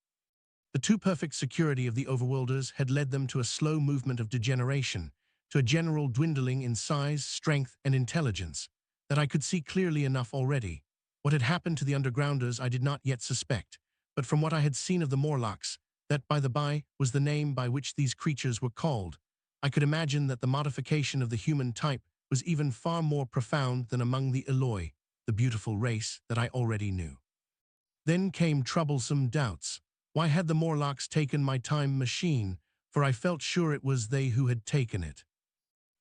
The too perfect security of the overworlders had led them to a slow movement of degeneration, to a general dwindling in size, strength, and intelligence, that I could see clearly enough already. What had happened to the undergrounders I did not yet suspect, but from what I had seen of the Morlocks, that by the by was the name by which these creatures were called, I could imagine that the modification of the human type was even far more profound than among the Eloi, the beautiful race that I already knew. Then came troublesome doubts. Why had the Morlocks taken my time machine, for I felt sure it was they who had taken it?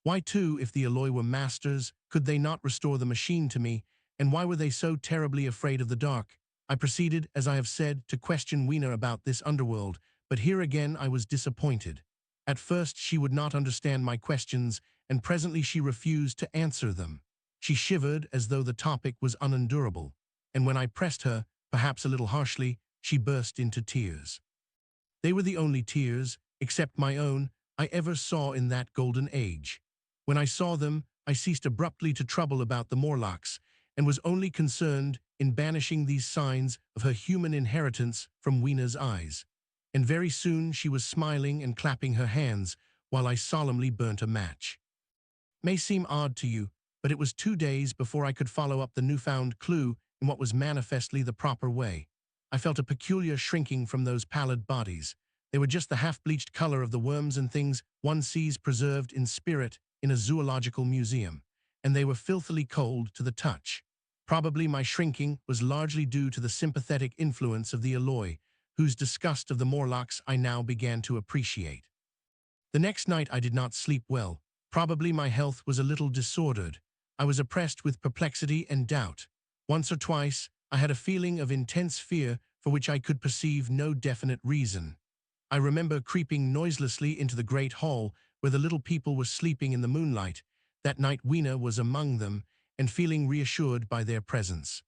Why too, if the Eloi were masters, could they not restore the machine to me, and why were they so terribly afraid of the dark? I proceeded, as I have said, to question Weena about this underworld, but here again I was disappointed. At first she would not understand my questions, and presently she refused to answer them. She shivered as though the topic was unendurable, and when I pressed her, perhaps a little harshly, she burst into tears. They were the only tears, except my own, I ever saw in that golden age. When I saw them, I ceased abruptly to trouble about the Morlocks, and was only concerned in banishing these signs of her human inheritance from Weena's eyes. And very soon she was smiling and clapping her hands, while I solemnly burnt a match. May seem odd to you, but it was 2 days before I could follow up the newfound clue in what was manifestly the proper way. I felt a peculiar shrinking from those pallid bodies. They were just the half-bleached color of the worms and things one sees preserved in spirit in a zoological museum, and they were filthily cold to the touch. Probably my shrinking was largely due to the sympathetic influence of the Eloi, whose disgust of the Morlocks I now began to appreciate. The next night I did not sleep well. Probably my health was a little disordered. I was oppressed with perplexity and doubt. Once or twice, I had a feeling of intense fear for which I could perceive no definite reason. I remember creeping noiselessly into the great hall where the little people were sleeping in the moonlight. That night Weena was among them, and feeling reassured by their presence.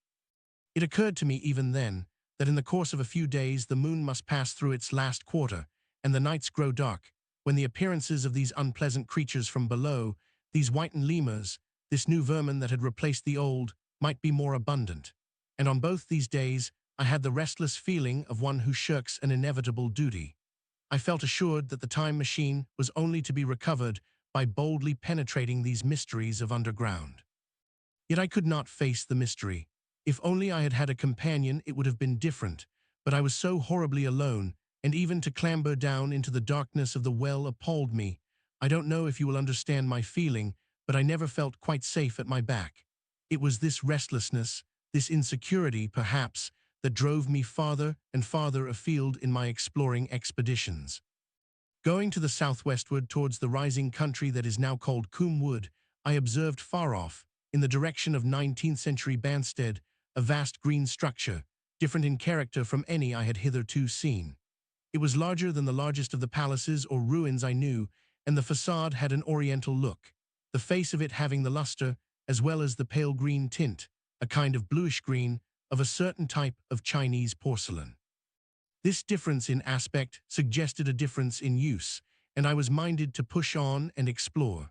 It occurred to me even then that in the course of a few days the moon must pass through its last quarter, and the nights grow dark, when the appearances of these unpleasant creatures from below, these whitened lemurs, this new vermin that had replaced the old, might be more abundant. And on both these days I had the restless feeling of one who shirks an inevitable duty. I felt assured that the time machine was only to be recovered by boldly penetrating these mysteries of underground. Yet I could not face the mystery. If only I had had a companion, it would have been different, but I was so horribly alone, and even to clamber down into the darkness of the well appalled me. I don't know if you will understand my feeling, but I never felt quite safe at my back. It was this restlessness, this insecurity, perhaps, that drove me farther and farther afield in my exploring expeditions. Going to the southwestward towards the rising country that is now called Coombe Wood, I observed far off, in the direction of 19th century Banstead, a vast green structure, different in character from any I had hitherto seen. It was larger than the largest of the palaces or ruins I knew, and the facade had an oriental look, the face of it having the luster, as well as the pale green tint, a kind of bluish green, of a certain type of Chinese porcelain. This difference in aspect suggested a difference in use, and I was minded to push on and explore.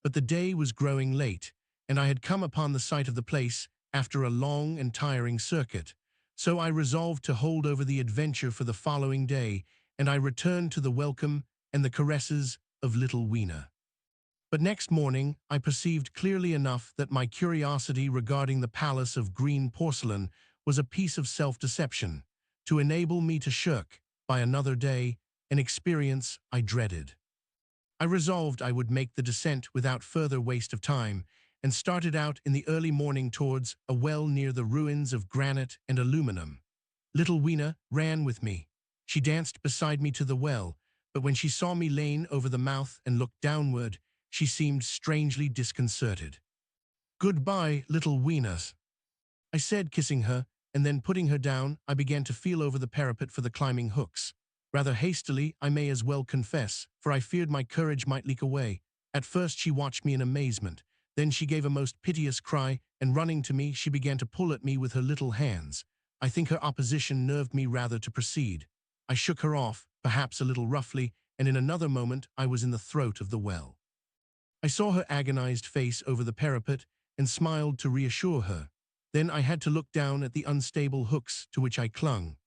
But the day was growing late, and I had come upon the site of the place after a long and tiring circuit, so I resolved to hold over the adventure for the following day, and I returned to the welcome and the caresses of little Weena. But next morning I perceived clearly enough that my curiosity regarding the palace of green porcelain was a piece of self-deception, to enable me to shirk, by another day, an experience I dreaded. I resolved I would make the descent without further waste of time, and started out in the early morning towards a well near the ruins of granite and aluminum. Little Weena ran with me. She danced beside me to the well, but when she saw me lean over the mouth and look downward, she seemed strangely disconcerted. "Goodbye, little Weena," I said, kissing her, and then putting her down, I began to feel over the parapet for the climbing hooks. Rather hastily, I may as well confess, for I feared my courage might leak away. At first she watched me in amazement. Then she gave a most piteous cry, and running to me, she began to pull at me with her little hands. I think her opposition nerved me rather to proceed. I shook her off, perhaps a little roughly, and in another moment I was in the throat of the well. I saw her agonized face over the parapet and smiled to reassure her. Then I had to look down at the unstable hooks to which I clung.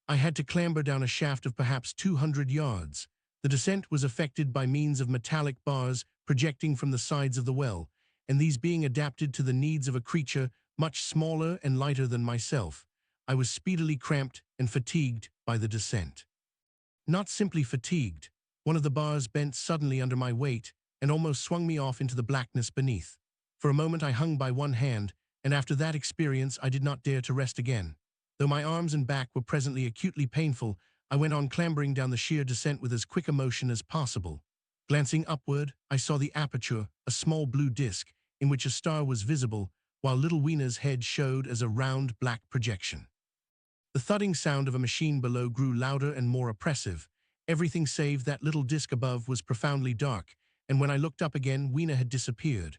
I had to clamber down a shaft of perhaps 200 yards. The descent was effected by means of metallic bars projecting from the sides of the well, and these being adapted to the needs of a creature much smaller and lighter than myself, I was speedily cramped and fatigued by the descent. Not simply fatigued, one of the bars bent suddenly under my weight and almost swung me off into the blackness beneath. For a moment I hung by one hand, and after that experience I did not dare to rest again. Though my arms and back were presently acutely painful, I went on clambering down the sheer descent with as quick a motion as possible. Glancing upward, I saw the aperture, a small blue disc, in which a star was visible, while little Weena's head showed as a round black projection. The thudding sound of a machine below grew louder and more oppressive. Everything save that little disc above was profoundly dark, and when I looked up again, Weena had disappeared.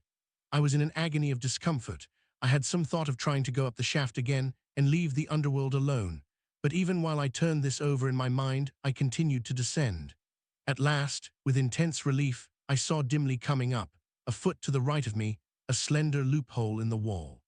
I was in an agony of discomfort. I had some thought of trying to go up the shaft again and leave the underworld alone, but even while I turned this over in my mind, I continued to descend. At last, with intense relief, I saw dimly coming up, a foot to the right of me, a slender loophole in the wall.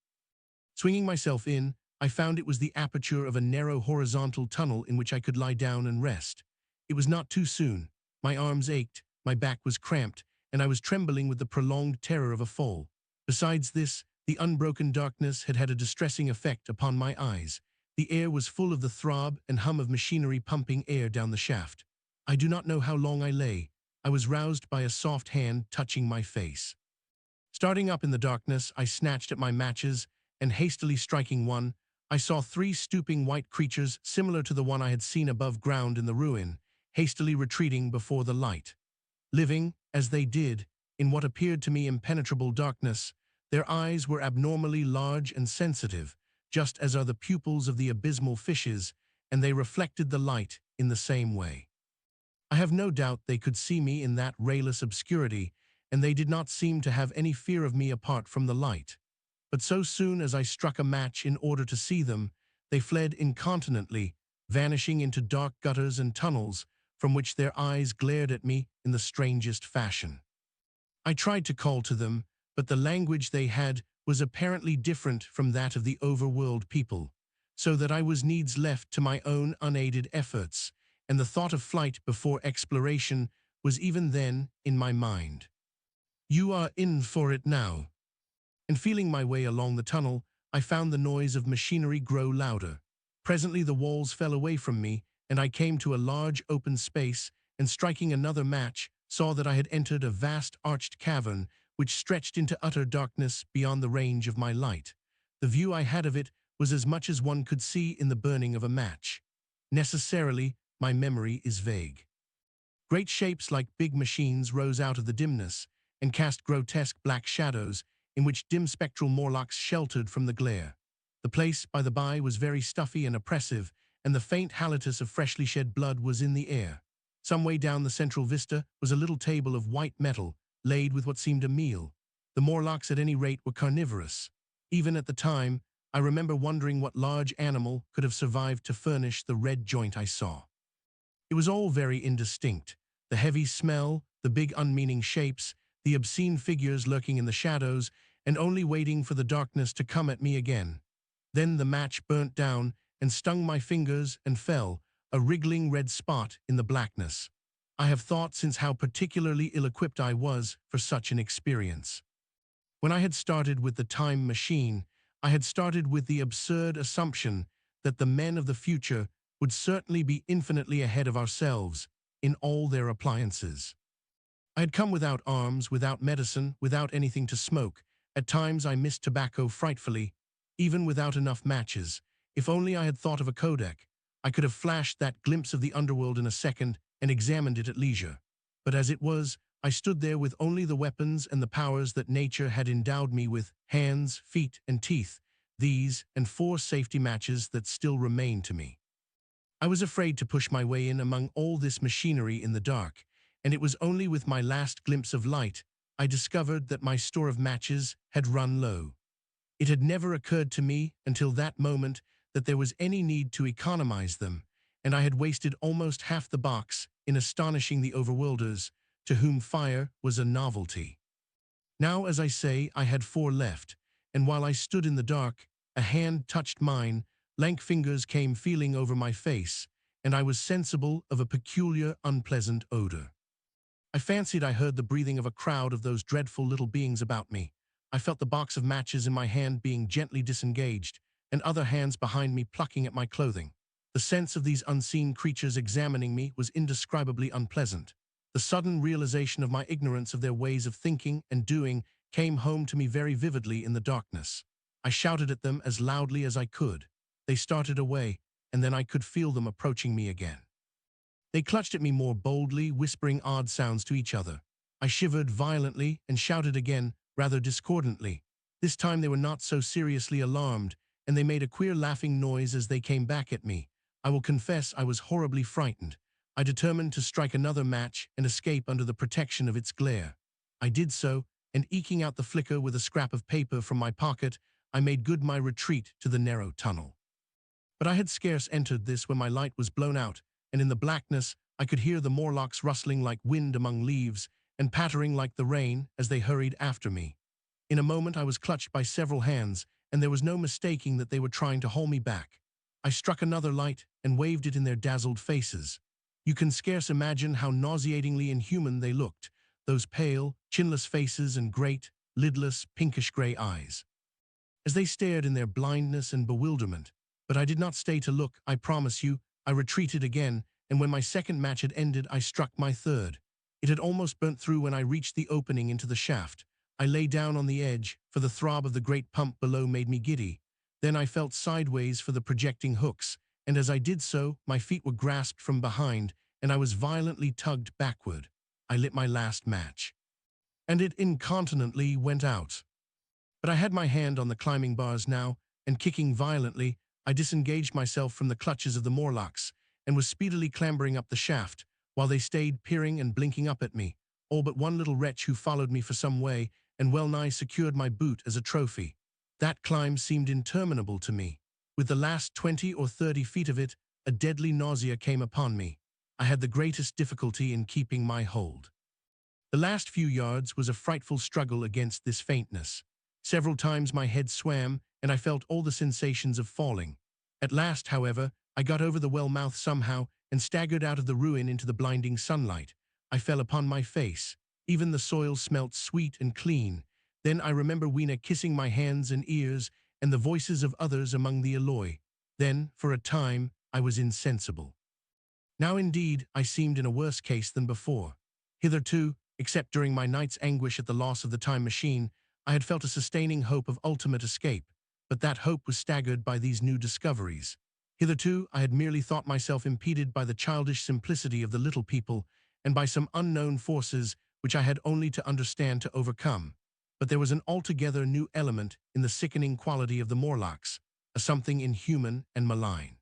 Swinging myself in, I found it was the aperture of a narrow horizontal tunnel in which I could lie down and rest. It was not too soon. My arms ached, my back was cramped, and I was trembling with the prolonged terror of a fall. Besides this, the unbroken darkness had had a distressing effect upon my eyes. The air was full of the throb and hum of machinery pumping air down the shaft. I do not know how long I lay. I was roused by a soft hand touching my face. Starting up in the darkness, I snatched at my matches, and hastily striking one, I saw 3 stooping white creatures similar to the one I had seen above ground in the ruin, hastily retreating before the light. Living, as they did, in what appeared to me impenetrable darkness, their eyes were abnormally large and sensitive, just as are the pupils of the abysmal fishes, and they reflected the light in the same way. I have no doubt they could see me in that rayless obscurity, and they did not seem to have any fear of me apart from the light. But so soon as I struck a match in order to see them, they fled incontinently, vanishing into dark gutters and tunnels, from which their eyes glared at me in the strangest fashion. I tried to call to them, but the language they had was apparently different from that of the overworld people, so that I was needs left to my own unaided efforts, and the thought of flight before exploration was even then in my mind. You are in for it now. And feeling my way along the tunnel, I found the noise of machinery grow louder. Presently the walls fell away from me, and I came to a large open space, and striking another match, saw that I had entered a vast arched cavern which stretched into utter darkness beyond the range of my light. The view I had of it was as much as one could see in the burning of a match. Necessarily, my memory is vague. Great shapes like big machines rose out of the dimness and cast grotesque black shadows in which dim spectral Morlocks sheltered from the glare. The place, by the by, was very stuffy and oppressive, and the faint halitus of freshly shed blood was in the air. Some way down the central vista was a little table of white metal, laid with what seemed a meal. The Morlocks at any rate were carnivorous. Even at the time, I remember wondering what large animal could have survived to furnish the red joint I saw. It was all very indistinct. The heavy smell, the big unmeaning shapes, the obscene figures lurking in the shadows, and only waiting for the darkness to come at me again. Then the match burnt down and stung my fingers and fell, a wriggling red spot in the blackness. I have thought since how particularly ill-equipped I was for such an experience. When I had started with the time machine, I had started with the absurd assumption that the men of the future would certainly be infinitely ahead of ourselves in all their appliances. I had come without arms, without medicine, without anything to smoke. At times I missed tobacco frightfully, even without enough matches. If only I had thought of a Kodak, I could have flashed that glimpse of the underworld in a second and examined it at leisure. But as it was, I stood there with only the weapons and the powers that nature had endowed me with, hands, feet, and teeth, these and 4 safety matches that still remained to me. I was afraid to push my way in among all this machinery in the dark, and it was only with my last glimpse of light I discovered that my store of matches had run low. It had never occurred to me until that moment that there was any need to economize them, and I had wasted almost half the box in astonishing the overworlders, to whom fire was a novelty. Now, as I say, I had 4 left, and while I stood in the dark, a hand touched mine, lank fingers came feeling over my face, and I was sensible of a peculiar, unpleasant odor. I fancied I heard the breathing of a crowd of those dreadful little beings about me. I felt the box of matches in my hand being gently disengaged, and other hands behind me plucking at my clothing. The sense of these unseen creatures examining me was indescribably unpleasant. The sudden realization of my ignorance of their ways of thinking and doing came home to me very vividly in the darkness. I shouted at them as loudly as I could. They started away, and then I could feel them approaching me again. They clutched at me more boldly, whispering odd sounds to each other. I shivered violently and shouted again, rather discordantly. This time they were not so seriously alarmed, and they made a queer laughing noise as they came back at me. I will confess I was horribly frightened. I determined to strike another match and escape under the protection of its glare. I did so, and eking out the flicker with a scrap of paper from my pocket, I made good my retreat to the narrow tunnel. But I had scarce entered this when my light was blown out, and in the blackness I could hear the Morlocks rustling like wind among leaves and pattering like the rain as they hurried after me. In a moment I was clutched by several hands, and there was no mistaking that they were trying to haul me back. I struck another light and waved it in their dazzled faces. You can scarce imagine how nauseatingly inhuman they looked, those pale, chinless faces and great, lidless, pinkish-gray eyes. As they stared in their blindness and bewilderment, but I did not stay to look, I promise you. I retreated again, and when my second match had ended, I struck my third. It had almost burnt through when I reached the opening into the shaft. I lay down on the edge, for the throb of the great pump below made me giddy. Then I felt sideways for the projecting hooks, and as I did so, my feet were grasped from behind, and I was violently tugged backward. I lit my last match, and it incontinently went out. But I had my hand on the climbing bars now, and kicking violently, I disengaged myself from the clutches of the Morlocks, and was speedily clambering up the shaft, while they stayed peering and blinking up at me, all but one little wretch who followed me for some way, and well-nigh secured my boot as a trophy. That climb seemed interminable to me. With the last 20 or 30 feet of it, a deadly nausea came upon me. I had the greatest difficulty in keeping my hold. The last few yards was a frightful struggle against this faintness. Several times my head swam, and I felt all the sensations of falling. At last, however, I got over the well mouth somehow and staggered out of the ruin into the blinding sunlight. I fell upon my face. Even the soil smelt sweet and clean. Then I remember Weena kissing my hands and ears, and the voices of others among the alloy. Then, for a time, I was insensible. Now indeed, I seemed in a worse case than before. Hitherto, except during my night's anguish at the loss of the time machine, I had felt a sustaining hope of ultimate escape, but that hope was staggered by these new discoveries. Hitherto, I had merely thought myself impeded by the childish simplicity of the little people and by some unknown forces which I had only to understand to overcome. But there was an altogether new element in the sickening quality of the Morlocks, a something inhuman and malign.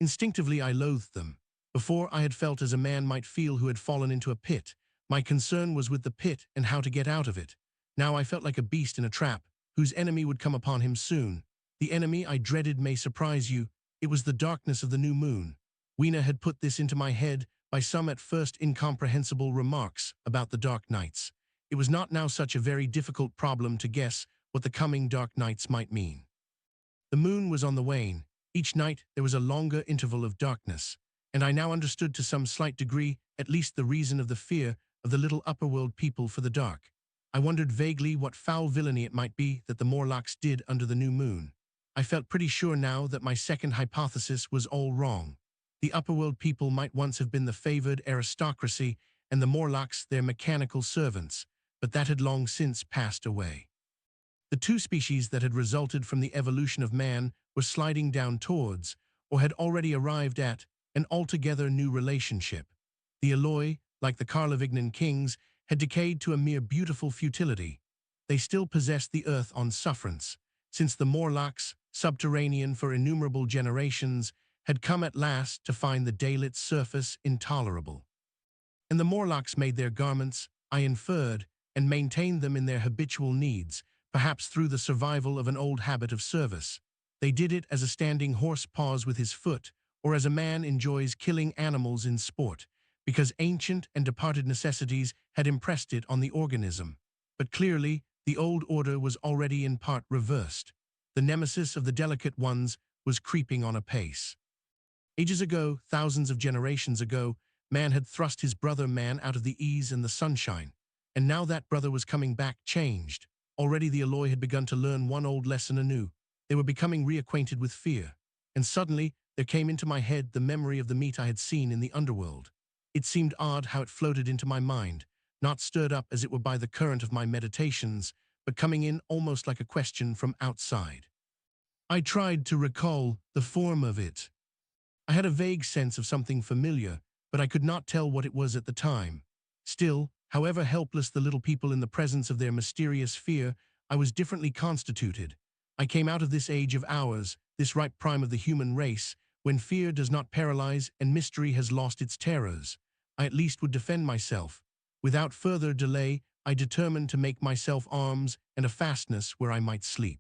Instinctively I loathed them. Before I had felt as a man might feel who had fallen into a pit. My concern was with the pit and how to get out of it. Now I felt like a beast in a trap, whose enemy would come upon him soon. The enemy I dreaded may surprise you. It was the darkness of the new moon. Weena had put this into my head by some at first incomprehensible remarks about the dark nights. It was not now such a very difficult problem to guess what the coming dark nights might mean. The moon was on the wane. Each night there was a longer interval of darkness, and I now understood to some slight degree at least the reason of the fear of the little upper-world people for the dark. I wondered vaguely what foul villainy it might be that the Morlocks did under the new moon. I felt pretty sure now that my second hypothesis was all wrong. The upper-world people might once have been the favored aristocracy and the Morlocks their mechanical servants, but that had long since passed away. The two species that had resulted from the evolution of man were sliding down towards, or had already arrived at, an altogether new relationship. The alloy, like the Carlovignan kings, had decayed to a mere beautiful futility. They still possessed the earth on sufferance, since the Morlocks, subterranean for innumerable generations, had come at last to find the daylit surface intolerable. And the Morlocks made their garments, I inferred, and maintained them in their habitual needs, perhaps through the survival of an old habit of service. They did it as a standing horse paws with his foot, or as a man enjoys killing animals in sport, because ancient and departed necessities had impressed it on the organism. But clearly, the old order was already in part reversed. The nemesis of the delicate ones was creeping on apace. Ages ago, thousands of generations ago, man had thrust his brother man out of the ease and the sunshine, and now that brother was coming back changed. Already the alloy had begun to learn one old lesson anew. They were becoming reacquainted with fear, and suddenly there came into my head the memory of the meat I had seen in the underworld. It seemed odd how it floated into my mind, not stirred up as it were by the current of my meditations, but coming in almost like a question from outside. I tried to recall the form of it. I had a vague sense of something familiar, but I could not tell what it was at the time. Still, however helpless the little people in the presence of their mysterious fear, I was differently constituted. I came out of this age of ours, this ripe prime of the human race, when fear does not paralyze and mystery has lost its terrors. I at least would defend myself. Without further delay, I determined to make myself arms and a fastness where I might sleep.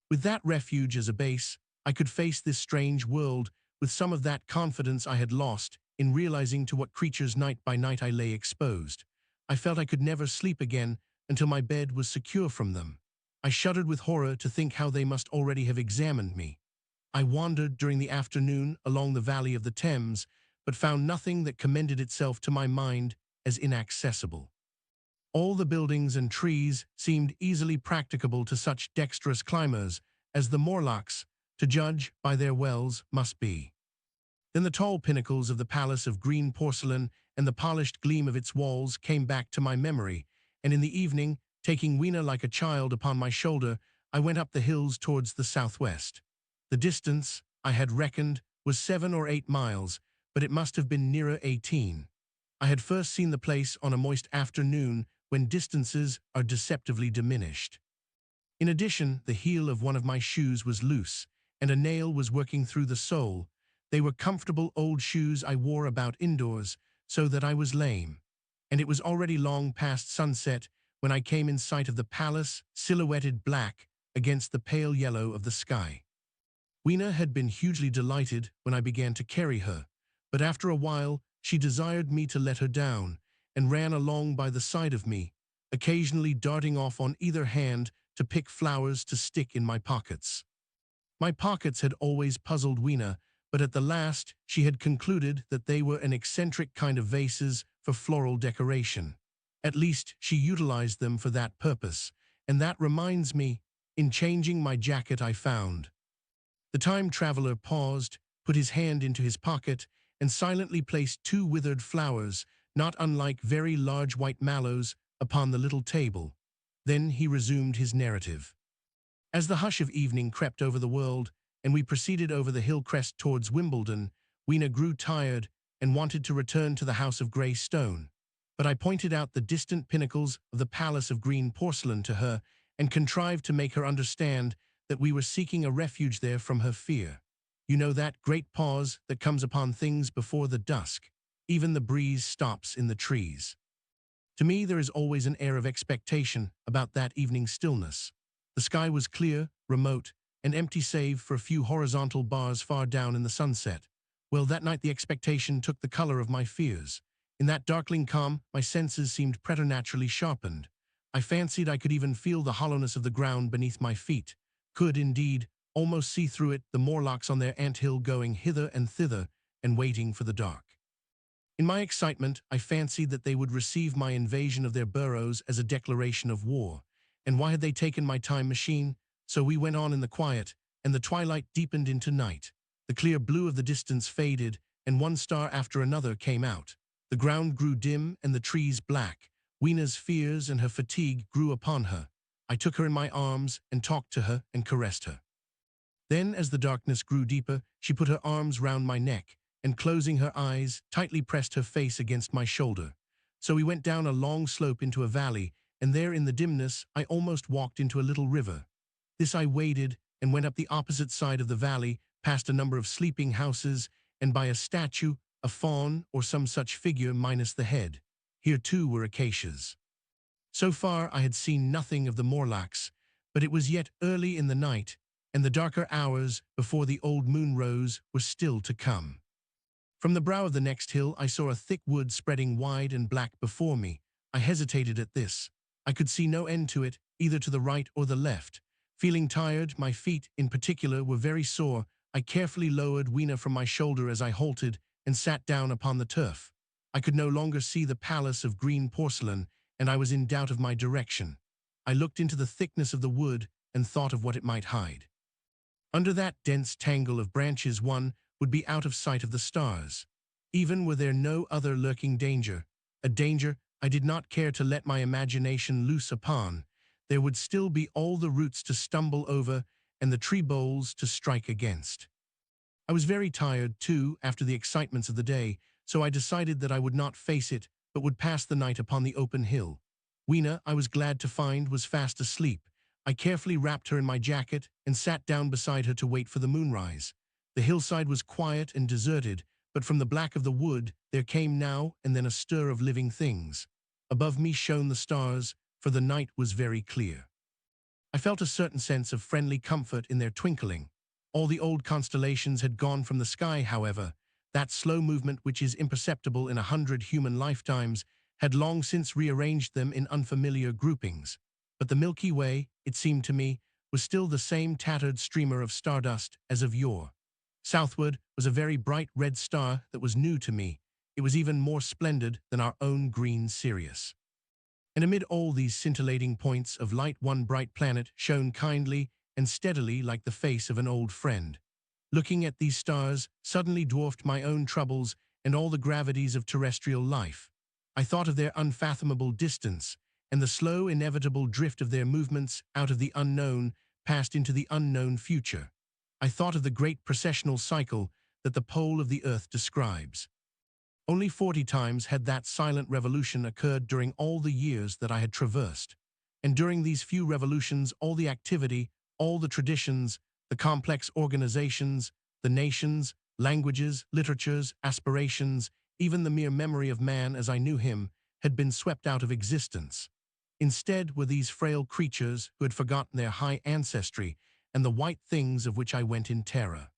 With that refuge as a base, I could face this strange world with some of that confidence I had lost in realizing to what creatures night by night I lay exposed. I felt I could never sleep again until my bed was secure from them. I shuddered with horror to think how they must already have examined me. I wandered during the afternoon along the valley of the Thames, but found nothing that commended itself to my mind as inaccessible. All the buildings and trees seemed easily practicable to such dexterous climbers as the Morlocks, to judge by their wells, must be. Then the tall pinnacles of the palace of green porcelain and the polished gleam of its walls came back to my memory, and in the evening, taking Weena like a child upon my shoulder, I went up the hills towards the southwest. The distance, I had reckoned, was 7 or 8 miles, but it must have been nearer 18. I had first seen the place on a moist afternoon when distances are deceptively diminished. In addition, the heel of one of my shoes was loose, and a nail was working through the sole. They were comfortable old shoes I wore about indoors, so that I was lame. And it was already long past sunset when I came in sight of the palace, silhouetted black against the pale yellow of the sky. Weena had been hugely delighted when I began to carry her, but after a while she desired me to let her down, and ran along by the side of me, occasionally darting off on either hand to pick flowers to stick in my pockets. My pockets had always puzzled Weena, but at the last she had concluded that they were an eccentric kind of vases for floral decoration. At least she utilized them for that purpose, and that reminds me, in changing my jacket I found. The time traveler paused, put his hand into his pocket, and silently placed two withered flowers, not unlike very large white mallows, upon the little table. Then he resumed his narrative. As the hush of evening crept over the world, and we proceeded over the hill crest towards Wimbledon, Weena grew tired and wanted to return to the house of grey stone. But I pointed out the distant pinnacles of the palace of green porcelain to her and contrived to make her understand that we were seeking a refuge there from her fear. You know that great pause that comes upon things before the dusk. Even the breeze stops in the trees. To me, there is always an air of expectation about that evening stillness. The sky was clear, remote, and empty save for a few horizontal bars far down in the sunset. Well, that night the expectation took the color of my fears. In that darkling calm, my senses seemed preternaturally sharpened. I fancied I could even feel the hollowness of the ground beneath my feet, could, indeed, almost see through it the Morlocks on their anthill going hither and thither and waiting for the dark. In my excitement, I fancied that they would receive my invasion of their burrows as a declaration of war. And why had they taken my time machine? So we went on in the quiet, and the twilight deepened into night. The clear blue of the distance faded, and one star after another came out. The ground grew dim and the trees black. Weena's fears and her fatigue grew upon her. I took her in my arms and talked to her and caressed her. Then, as the darkness grew deeper, she put her arms round my neck, and closing her eyes, tightly pressed her face against my shoulder. So we went down a long slope into a valley, and there in the dimness I almost walked into a little river. This I waded, and went up the opposite side of the valley, past a number of sleeping houses, and by a statue, a faun or some such figure minus the head. Here too were acacias. So far I had seen nothing of the Morlocks, but it was yet early in the night, and the darker hours before the old moon rose were still to come. From the brow of the next hill I saw a thick wood spreading wide and black before me. I hesitated at this. I could see no end to it, either to the right or the left. Feeling tired, my feet, in particular, were very sore. I carefully lowered Weena from my shoulder as I halted and sat down upon the turf. I could no longer see the palace of green porcelain, and I was in doubt of my direction. I looked into the thickness of the wood and thought of what it might hide. Under that dense tangle of branches one would be out of sight of the stars. Even were there no other lurking danger, a danger I did not care to let my imagination loose upon, there would still be all the roots to stumble over and the tree boles to strike against. I was very tired, too, after the excitements of the day, so I decided that I would not face it, but would pass the night upon the open hill. Weena, I was glad to find, was fast asleep. I carefully wrapped her in my jacket and sat down beside her to wait for the moonrise. The hillside was quiet and deserted, but from the black of the wood there came now and then a stir of living things. Above me shone the stars, for the night was very clear. I felt a certain sense of friendly comfort in their twinkling. All the old constellations had gone from the sky, however. That slow movement which is imperceptible in 100 human lifetimes had long since rearranged them in unfamiliar groupings. But the Milky Way, it seemed to me, was still the same tattered streamer of stardust as of yore. Southward was a very bright red star that was new to me. It was even more splendid than our own green Sirius. And amid all these scintillating points of light one bright planet shone kindly and steadily like the face of an old friend. Looking at these stars suddenly dwarfed my own troubles and all the gravities of terrestrial life. I thought of their unfathomable distance and the slow, inevitable drift of their movements out of the unknown past into the unknown future. I thought of the great processional cycle that the pole of the earth describes. Only 40 times had that silent revolution occurred during all the years that I had traversed. And during these few revolutions, all the activity, all the traditions, the complex organizations, the nations, languages, literatures, aspirations, even the mere memory of man as I knew him, had been swept out of existence. Instead were these frail creatures who had forgotten their high ancestry and the white things of which I went in terror.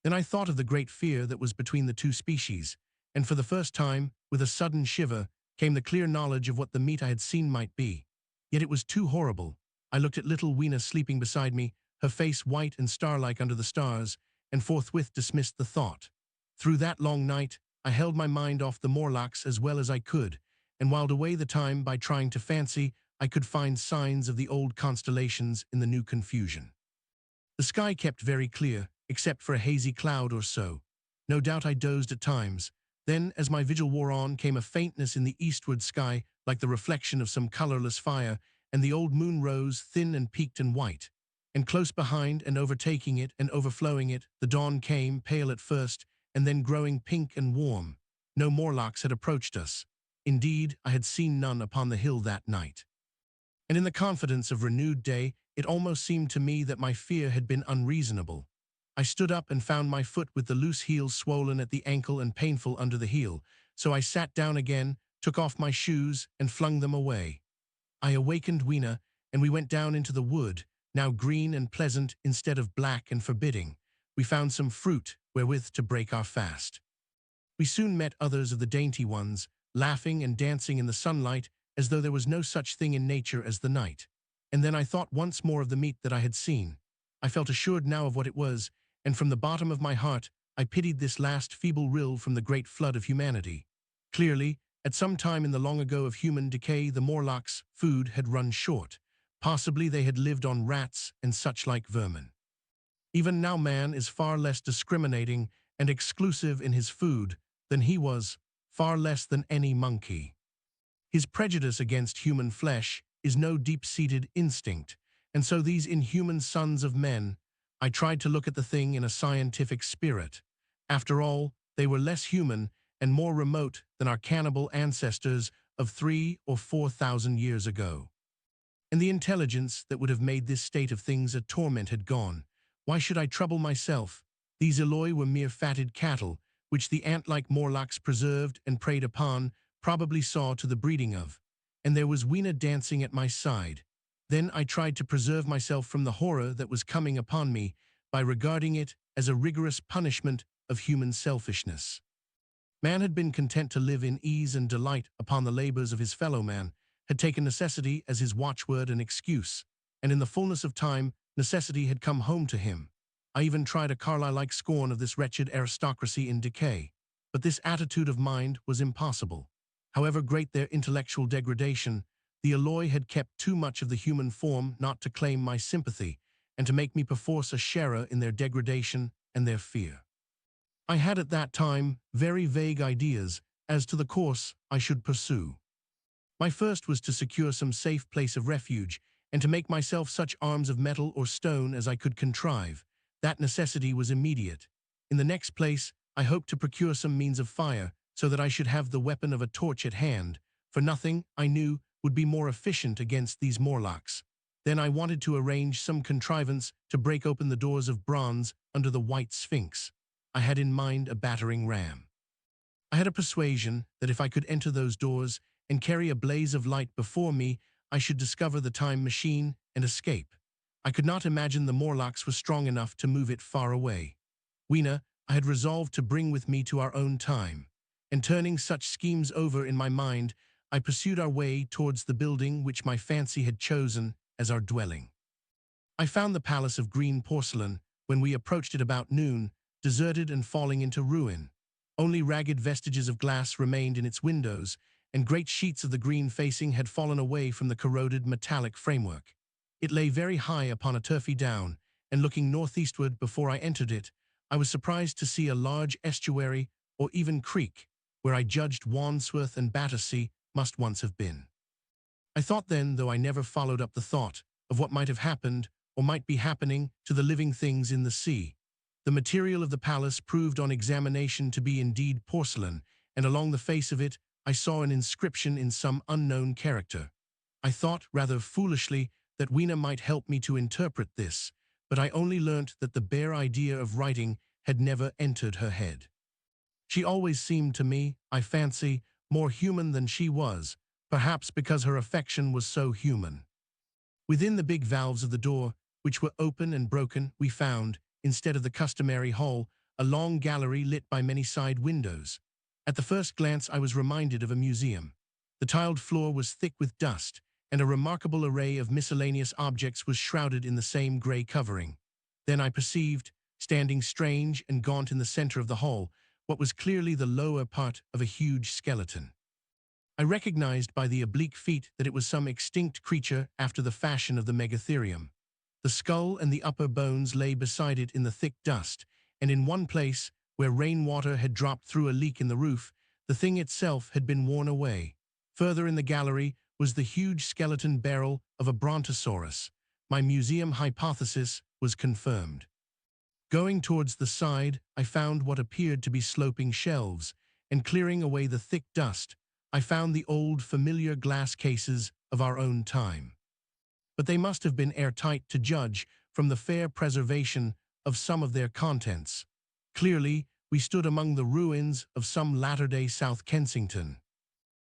Then I thought of the great fear that was between the two species, and for the first time, with a sudden shiver, came the clear knowledge of what the meat I had seen might be. Yet it was too horrible. I looked at little Weena sleeping beside me, her face white and star-like under the stars, and forthwith dismissed the thought. Through that long night, I held my mind off the Morlocks as well as I could, and whiled away the time by trying to fancy I could find signs of the old constellations in the new confusion. The sky kept very clear, except for a hazy cloud or so. No doubt I dozed at times. Then, as my vigil wore on, came a faintness in the eastward sky, like the reflection of some colorless fire, and the old moon rose, thin and peaked and white. And close behind and overtaking it and overflowing it, the dawn came, pale at first, and then growing pink and warm. No Morlocks had approached us. Indeed, I had seen none upon the hill that night. And in the confidence of renewed day, it almost seemed to me that my fear had been unreasonable. I stood up and found my foot with the loose heel swollen at the ankle and painful under the heel, so I sat down again, took off my shoes, and flung them away. I awakened Weena, and we went down into the wood, now green and pleasant instead of black and forbidding. We found some fruit wherewith to break our fast. We soon met others of the dainty ones, laughing and dancing in the sunlight as though there was no such thing in nature as the night. And then I thought once more of the meat that I had seen. I felt assured now of what it was, and from the bottom of my heart I pitied this last feeble rill from the great flood of humanity. Clearly, at some time in the long ago of human decay, the Morlocks' food had run short. Possibly they had lived on rats and such like vermin. Even now man is far less discriminating and exclusive in his food than he was, far less than any monkey. His prejudice against human flesh is no deep-seated instinct, and so these inhuman sons of men, I tried to look at the thing in a scientific spirit. After all, they were less human and more remote than our cannibal ancestors of 3,000 or 4,000 years ago. And the intelligence that would have made this state of things a torment had gone. Why should I trouble myself? These Eloi were mere fatted cattle, which the ant-like Morlocks preserved and preyed upon, probably saw to the breeding of. And there was Weena dancing at my side. Then I tried to preserve myself from the horror that was coming upon me by regarding it as a rigorous punishment of human selfishness. Man had been content to live in ease and delight upon the labors of his fellow man, had taken necessity as his watchword and excuse, and in the fullness of time, necessity had come home to him. I even tried a Carlyle-like scorn of this wretched aristocracy in decay. But this attitude of mind was impossible. However great their intellectual degradation, the Eloi had kept too much of the human form not to claim my sympathy, and to make me perforce a sharer in their degradation and their fear. I had at that time very vague ideas as to the course I should pursue. My first was to secure some safe place of refuge, and to make myself such arms of metal or stone as I could contrive. That necessity was immediate. In the next place, I hoped to procure some means of fire, so that I should have the weapon of a torch at hand, for nothing, I knew, would be more efficient against these Morlocks. Then I wanted to arrange some contrivance to break open the doors of bronze under the white Sphinx. I had in mind a battering ram. I had a persuasion that if I could enter those doors and carry a blaze of light before me, I should discover the time machine and escape. I could not imagine the Morlocks were strong enough to move it far away. Weena, I had resolved to bring with me to our own time, and turning such schemes over in my mind, I pursued our way towards the building which my fancy had chosen as our dwelling. I found the palace of green porcelain, when we approached it about noon, deserted and falling into ruin. Only ragged vestiges of glass remained in its windows, and great sheets of the green facing had fallen away from the corroded metallic framework. It lay very high upon a turfy down, and looking northeastward before I entered it, I was surprised to see a large estuary or even creek, where I judged Wandsworth and Battersea must once have been. I thought then, though I never followed up the thought, of what might have happened or might be happening to the living things in the sea. The material of the palace proved on examination to be indeed porcelain, and along the face of it I saw an inscription in some unknown character. I thought, rather foolishly, that Weena might help me to interpret this, but I only learnt that the bare idea of writing had never entered her head. She always seemed to me, I fancy, more human than she was, perhaps because her affection was so human. Within the big valves of the door, which were open and broken, we found, instead of the customary hall, a long gallery lit by many side windows. At the first glance I was reminded of a museum. The tiled floor was thick with dust, and a remarkable array of miscellaneous objects was shrouded in the same grey covering. Then I perceived, standing strange and gaunt in the center of the hall, what was clearly the lower part of a huge skeleton. I recognized by the oblique feet that it was some extinct creature after the fashion of the megatherium. The skull and the upper bones lay beside it in the thick dust, and in one place, where rainwater had dropped through a leak in the roof, the thing itself had been worn away. Further in the gallery was the huge skeleton barrel of a brontosaurus. My museum hypothesis was confirmed. Going towards the side, I found what appeared to be sloping shelves, and clearing away the thick dust, I found the old familiar glass cases of our own time. But they must have been airtight to judge from the fair preservation of some of their contents. Clearly, we stood among the ruins of some latter-day South Kensington.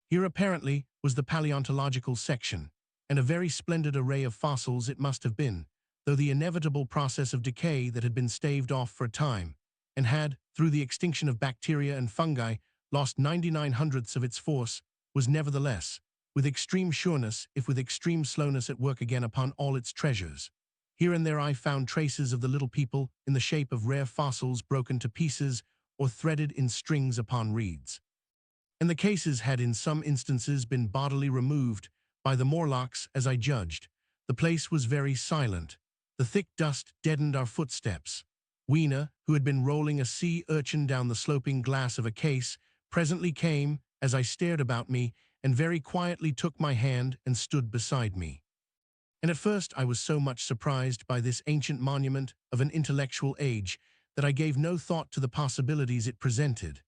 Here apparently was the paleontological section, and a very splendid array of fossils it must have been, though the inevitable process of decay that had been staved off for a time, and had, through the extinction of bacteria and fungi, lost 99/100ths of its force, was nevertheless, with extreme sureness if with extreme slowness at work again upon all its treasures. Here and there I found traces of the little people in the shape of rare fossils broken to pieces or threaded in strings upon reeds. And the cases had in some instances been bodily removed by the Morlocks, as I judged. The place was very silent. The thick dust deadened our footsteps. Weena, who had been rolling a sea urchin down the sloping glass of a case, presently came, as I stared about me, and very quietly took my hand and stood beside me. And at first I was so much surprised by this ancient monument of an intellectual age that I gave no thought to the possibilities it presented.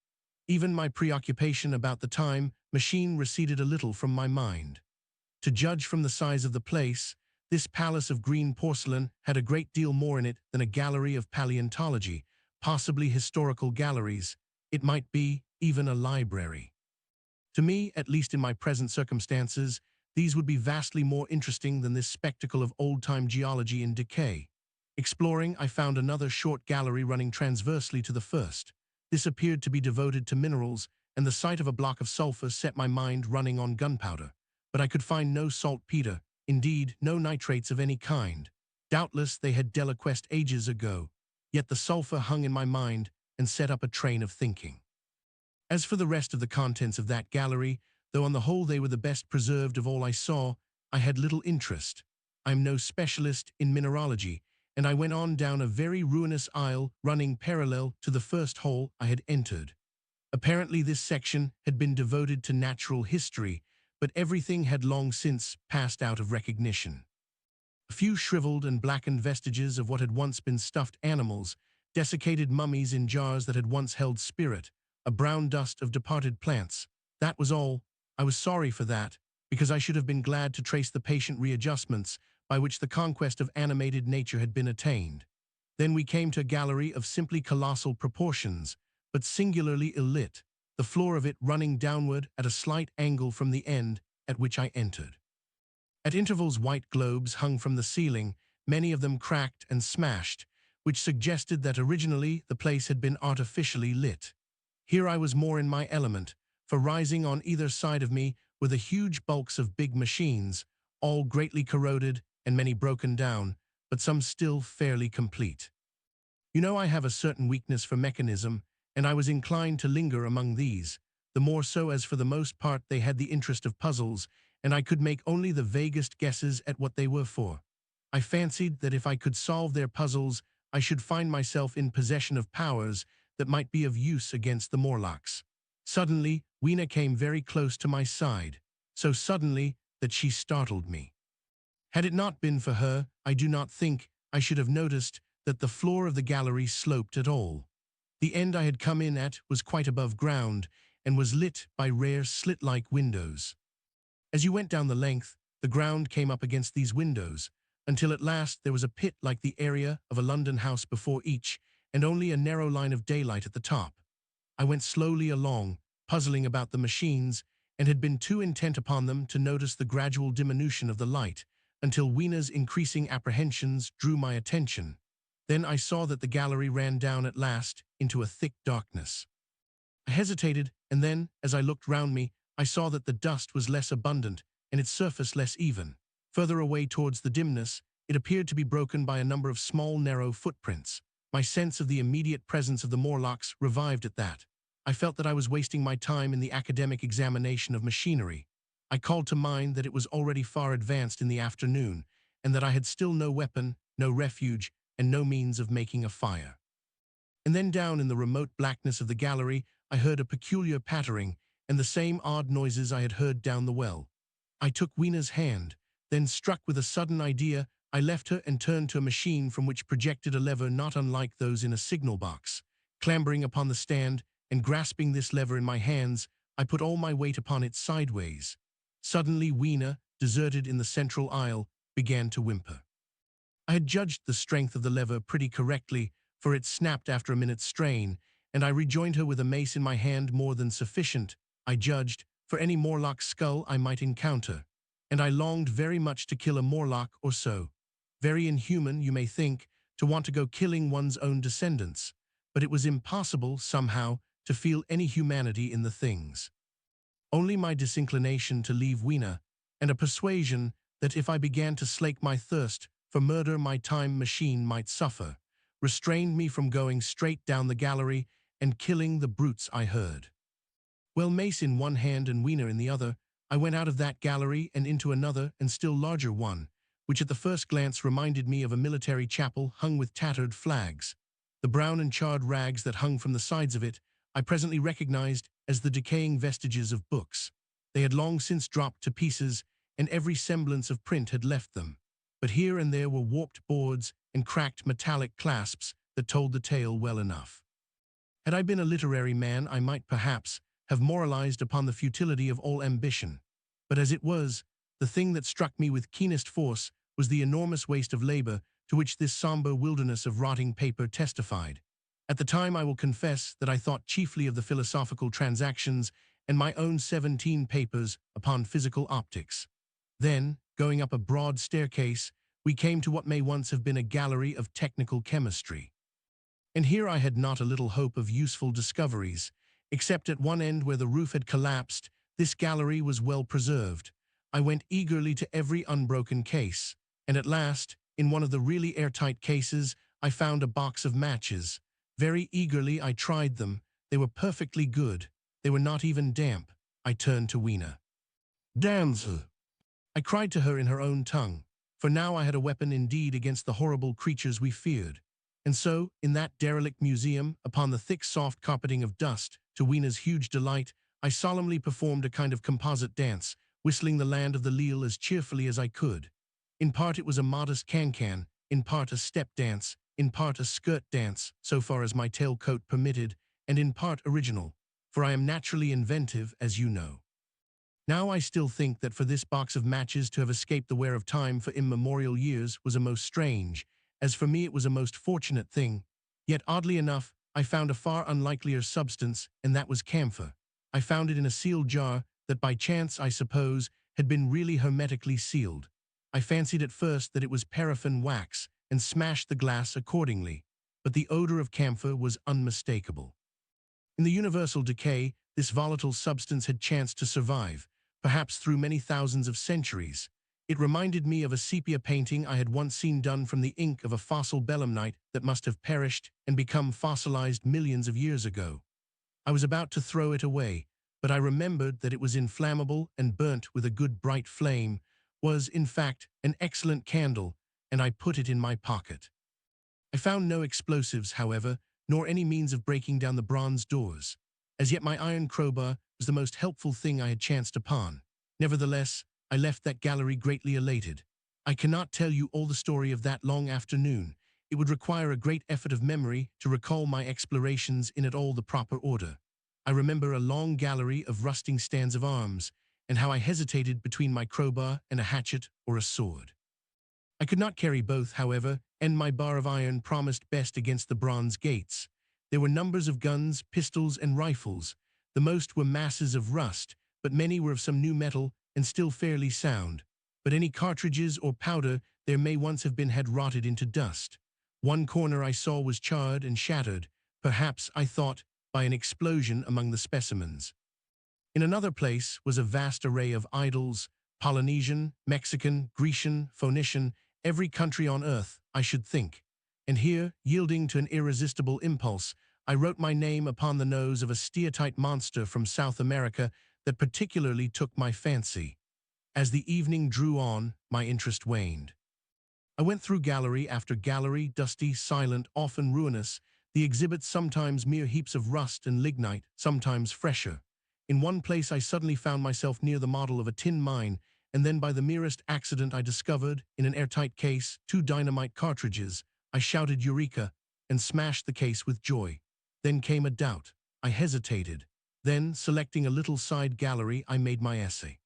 Even my preoccupation about the time machine receded a little from my mind. To judge from the size of the place, this palace of green porcelain had a great deal more in it than a gallery of paleontology, possibly historical galleries. It might be even a library. To me, at least in my present circumstances, these would be vastly more interesting than this spectacle of old-time geology in decay. Exploring, I found another short gallery running transversely to the first. This appeared to be devoted to minerals, and the sight of a block of sulfur set my mind running on gunpowder. But I could find no saltpeter, indeed, no nitrates of any kind. Doubtless they had deliquesced ages ago, yet the sulfur hung in my mind and set up a train of thinking. As for the rest of the contents of that gallery, though on the whole they were the best preserved of all I saw, I had little interest. I am no specialist in mineralogy, and I went on down a very ruinous aisle running parallel to the first hall I had entered. Apparently this section had been devoted to natural history, but everything had long since passed out of recognition. A few shriveled and blackened vestiges of what had once been stuffed animals, desiccated mummies in jars that had once held spirit, a brown dust of departed plants. That was all. I was sorry for that, because I should have been glad to trace the patient readjustments by which the conquest of animated nature had been attained. Then we came to a gallery of simply colossal proportions, but singularly ill-lit, the floor of it running downward at a slight angle from the end at which I entered. At intervals white globes hung from the ceiling, many of them cracked and smashed, which suggested that originally the place had been artificially lit. Here I was more in my element, for rising on either side of me were the huge bulks of big machines, all greatly corroded and many broken down, but some still fairly complete. You know I have a certain weakness for mechanism, and I was inclined to linger among these, the more so as for the most part they had the interest of puzzles, and I could make only the vaguest guesses at what they were for. I fancied that if I could solve their puzzles, I should find myself in possession of powers that might be of use against the Morlocks. Suddenly, Weena came very close to my side, so suddenly that she startled me. Had it not been for her, I do not think I should have noticed that the floor of the gallery sloped at all. The end I had come in at was quite above ground and was lit by rare slit-like windows. As you went down the length, the ground came up against these windows, until at last there was a pit like the area of a London house before each, and only a narrow line of daylight at the top. I went slowly along, puzzling about the machines, and had been too intent upon them to notice the gradual diminution of the light, until Weena's increasing apprehensions drew my attention. Then I saw that the gallery ran down at last into a thick darkness. I hesitated, and then, as I looked round me, I saw that the dust was less abundant and its surface less even. Further away towards the dimness, it appeared to be broken by a number of small, narrow footprints. My sense of the immediate presence of the Morlocks revived at that. I felt that I was wasting my time in the academic examination of machinery. I called to mind that it was already far advanced in the afternoon, and that I had still no weapon, no refuge, and no means of making a fire. And then down in the remote blackness of the gallery, I heard a peculiar pattering, and the same odd noises I had heard down the well. I took Weena's hand, then struck with a sudden idea, I left her and turned to a machine from which projected a lever not unlike those in a signal box. Clambering upon the stand, and grasping this lever in my hands, I put all my weight upon it sideways. Suddenly Weena, deserted in the central aisle, began to whimper. I had judged the strength of the lever pretty correctly, for it snapped after a minute's strain, and I rejoined her with a mace in my hand more than sufficient, I judged, for any Morlock skull I might encounter. And I longed very much to kill a Morlock or so. Very inhuman, you may think, to want to go killing one's own descendants, but it was impossible, somehow, to feel any humanity in the things. Only my disinclination to leave Weena, and a persuasion that if I began to slake my thirst for murder my time machine might suffer, restrained me from going straight down the gallery and killing the brutes I heard. Well, mace in one hand and Weena in the other, I went out of that gallery and into another and still larger one, which at the first glance reminded me of a military chapel hung with tattered flags. The brown and charred rags that hung from the sides of it I presently recognized as the decaying vestiges of books. They had long since dropped to pieces, and every semblance of print had left them. But here and there were warped boards and cracked metallic clasps that told the tale well enough. Had I been a literary man, I might perhaps have moralized upon the futility of all ambition. But as it was, the thing that struck me with keenest force was the enormous waste of labor to which this somber wilderness of rotting paper testified. At the time, I will confess that I thought chiefly of the philosophical transactions and my own 17 papers upon physical optics. Then, going up a broad staircase, we came to what may once have been a gallery of technical chemistry. And here I had not a little hope of useful discoveries, except at one end where the roof had collapsed. This gallery was well preserved. I went eagerly to every unbroken case, and at last, in one of the really airtight cases, I found a box of matches. Very eagerly I tried them. They were perfectly good. They were not even damp. I turned to Weena. "Damsel," I cried to her in her own tongue, for now I had a weapon indeed against the horrible creatures we feared. And so, in that derelict museum, upon the thick soft carpeting of dust, to Weena's huge delight, I solemnly performed a kind of composite dance, whistling the Land of the Leal as cheerfully as I could. In part it was a modest can-can, in part a step dance, in part a skirt dance, so far as my tailcoat permitted, and in part original, for I am naturally inventive, as you know. Now I still think that for this box of matches to have escaped the wear of time for immemorial years was a most strange, as for me it was a most fortunate thing. Yet oddly enough, I found a far unlikelier substance, and that was camphor. I found it in a sealed jar that by chance, I suppose, had been really hermetically sealed. I fancied at first that it was paraffin wax, and smashed the glass accordingly, but the odor of camphor was unmistakable. In the universal decay, this volatile substance had chanced to survive, perhaps through many thousands of centuries. It reminded me of a sepia painting I had once seen done from the ink of a fossil belemnite that must have perished and become fossilized millions of years ago. I was about to throw it away, but I remembered that it was inflammable and burnt with a good bright flame, was, in fact, an excellent candle, and I put it in my pocket. I found no explosives, however, nor any means of breaking down the bronze doors. As yet my iron crowbar was the most helpful thing I had chanced upon. Nevertheless, I left that gallery greatly elated. I cannot tell you all the story of that long afternoon. It would require a great effort of memory to recall my explorations in all the proper order. I remember a long gallery of rusting stands of arms, and how I hesitated between my crowbar and a hatchet or a sword. I could not carry both, however, and my bar of iron promised best against the bronze gates. There were numbers of guns, pistols, and rifles. The most were masses of rust, but many were of some new metal and still fairly sound. But any cartridges or powder there may once have been had rotted into dust. One corner I saw was charred and shattered, perhaps, I thought, by an explosion among the specimens. In another place was a vast array of idols, Polynesian, Mexican, Grecian, Phoenician, every country on earth, I should think. And here, yielding to an irresistible impulse, I wrote my name upon the nose of a steatite monster from South America that particularly took my fancy. As the evening drew on, my interest waned. I went through gallery after gallery, dusty, silent, often ruinous, the exhibits sometimes mere heaps of rust and lignite, sometimes fresher. In one place I suddenly found myself near the model of a tin mine, and then by the merest accident I discovered, in an airtight case, 2 dynamite cartridges. I shouted Eureka, and smashed the case with joy. Then came a doubt. I hesitated. Then, selecting a little side gallery, I made my essay.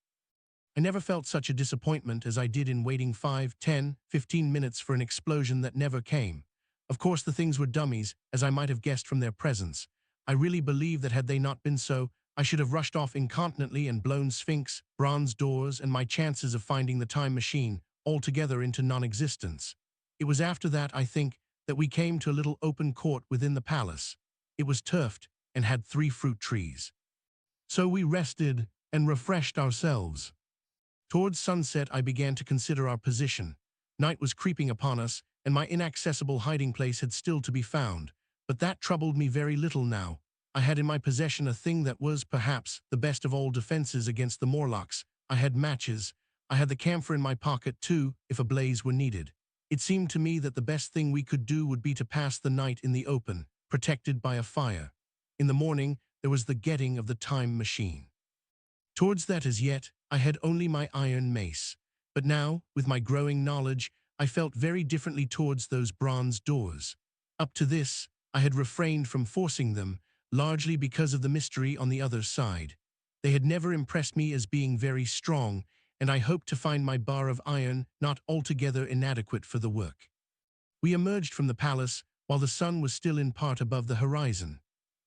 I never felt such a disappointment as I did in waiting 5, 10, 15 minutes for an explosion that never came. Of course the things were dummies, as I might have guessed from their presence. I really believe that had they not been so, I should have rushed off incontinently and blown Sphinx, bronze doors, and my chances of finding the time machine altogether into non-existence. It was after that, I think, that we came to a little open court within the palace. It was turfed and had 3 fruit trees. So we rested and refreshed ourselves. Towards sunset I began to consider our position. Night was creeping upon us, and my inaccessible hiding place had still to be found. But that troubled me very little now. I had in my possession a thing that was, perhaps, the best of all defenses against the Morlocks. I had matches. I had the camphor in my pocket, too, if a blaze were needed. It seemed to me that the best thing we could do would be to pass the night in the open, protected by a fire. In the morning, there was the getting of the time machine. Towards that as yet, I had only my iron mace. But now, with my growing knowledge, I felt very differently towards those bronze doors. Up to this, I had refrained from forcing them, largely because of the mystery on the other side. They had never impressed me as being very strong, and I hoped to find my bar of iron not altogether inadequate for the work. We emerged from the palace while the sun was still in part above the horizon.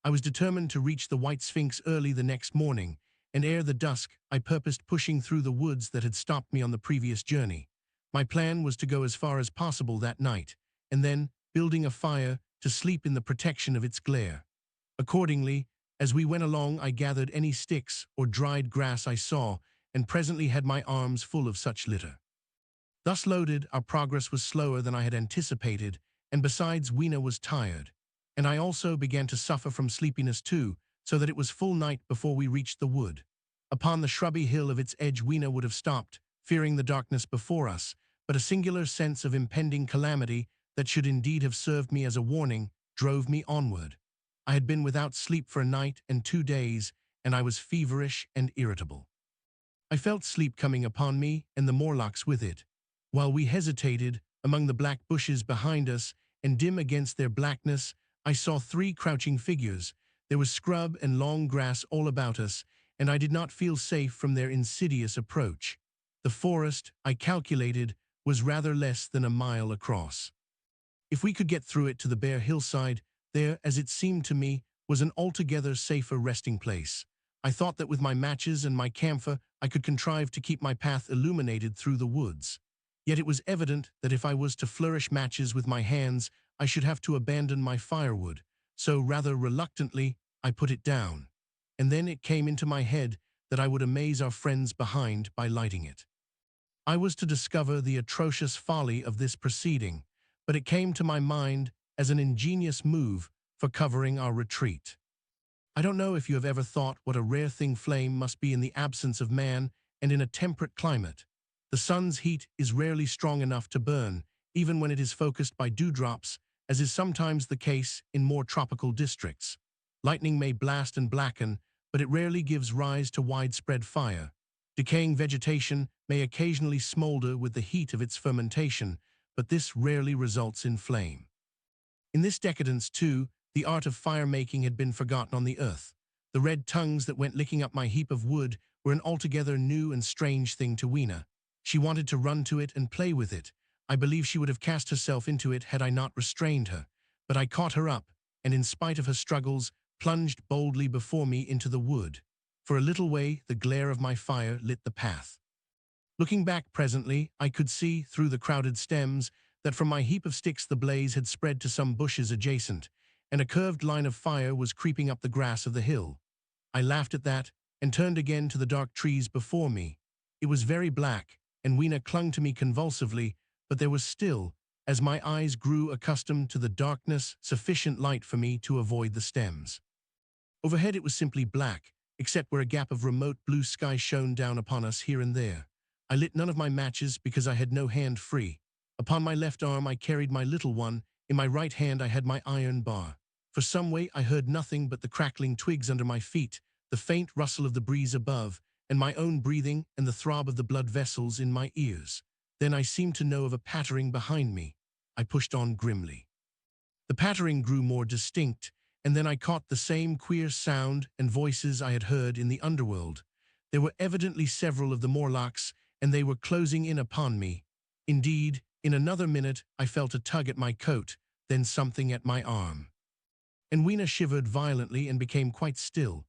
I was determined to reach the White Sphinx early the next morning, and ere the dusk, I purposed pushing through the woods that had stopped me on the previous journey. My plan was to go as far as possible that night, and then, building a fire, to sleep in the protection of its glare. Accordingly, as we went along, I gathered any sticks or dried grass I saw, and presently had my arms full of such litter. Thus loaded, our progress was slower than I had anticipated, and besides, Weena was tired. And I also began to suffer from sleepiness too, so that it was full night before we reached the wood. Upon the shrubby hill of its edge Weena would have stopped, fearing the darkness before us, but a singular sense of impending calamity that should indeed have served me as a warning drove me onward. I had been without sleep for a night and 2 days, and I was feverish and irritable. I felt sleep coming upon me, and the Morlocks with it. While we hesitated, among the black bushes behind us, and dim against their blackness, I saw 3 crouching figures. There was scrub and long grass all about us, and I did not feel safe from their insidious approach. The forest, I calculated, was rather less than a mile across. If we could get through it to the bare hillside, there, as it seemed to me, was an altogether safer resting place. I thought that with my matches and my camphor I could contrive to keep my path illuminated through the woods. Yet it was evident that if I was to flourish matches with my hands, I should have to abandon my firewood, so rather reluctantly I put it down. And then it came into my head that I would amaze our friends behind by lighting it. I was to discover the atrocious folly of this proceeding, but it came to my mind as an ingenious move for covering our retreat. I don't know if you have ever thought what a rare thing flame must be in the absence of man and in a temperate climate. The sun's heat is rarely strong enough to burn, even when it is focused by dewdrops, as is sometimes the case in more tropical districts. Lightning may blast and blacken, but it rarely gives rise to widespread fire. Decaying vegetation may occasionally smolder with the heat of its fermentation, but this rarely results in flame. In this decadence, too, the art of fire-making had been forgotten on the earth. The red tongues that went licking up my heap of wood were an altogether new and strange thing to Weena. She wanted to run to it and play with it. I believe she would have cast herself into it had I not restrained her. But I caught her up, and in spite of her struggles, plunged boldly before me into the wood. For a little way, the glare of my fire lit the path. Looking back presently, I could see, through the crowded stems, that from my heap of sticks the blaze had spread to some bushes adjacent, and a curved line of fire was creeping up the grass of the hill. I laughed at that, and turned again to the dark trees before me. It was very black, and Weena clung to me convulsively, but there was still, as my eyes grew accustomed to the darkness, sufficient light for me to avoid the stems. Overhead it was simply black, except where a gap of remote blue sky shone down upon us here and there. I lit none of my matches because I had no hand free. Upon my left arm I carried my little one, in my right hand I had my iron bar. For some way I heard nothing but the crackling twigs under my feet, the faint rustle of the breeze above, and my own breathing and the throb of the blood vessels in my ears. Then I seemed to know of a pattering behind me. I pushed on grimly. The pattering grew more distinct, and then I caught the same queer sound and voices I had heard in the underworld. There were evidently several of the Morlocks, and they were closing in upon me. Indeed, in another minute I felt a tug at my coat, then something at my arm. And Weena shivered violently and became quite still.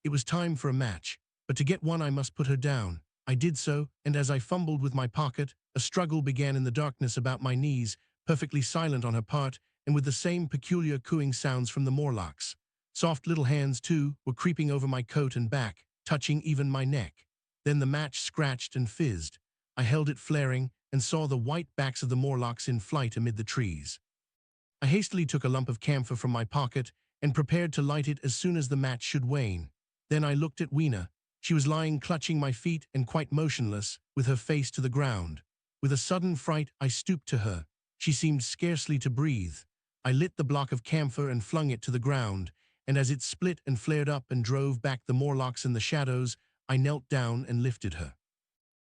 It was time for a match, but to get one I must put her down. I did so, and as I fumbled with my pocket, a struggle began in the darkness about my knees, perfectly silent on her part, and with the same peculiar cooing sounds from the Morlocks. Soft little hands, too, were creeping over my coat and back, touching even my neck. Then the match scratched and fizzed. I held it flaring and saw the white backs of the Morlocks in flight amid the trees. I hastily took a lump of camphor from my pocket and prepared to light it as soon as the match should wane. Then I looked at Weena. She was lying clutching my feet and quite motionless, with her face to the ground. With a sudden fright, I stooped to her. She seemed scarcely to breathe. I lit the block of camphor and flung it to the ground, and as it split and flared up and drove back the Morlocks in the shadows, I knelt down and lifted her.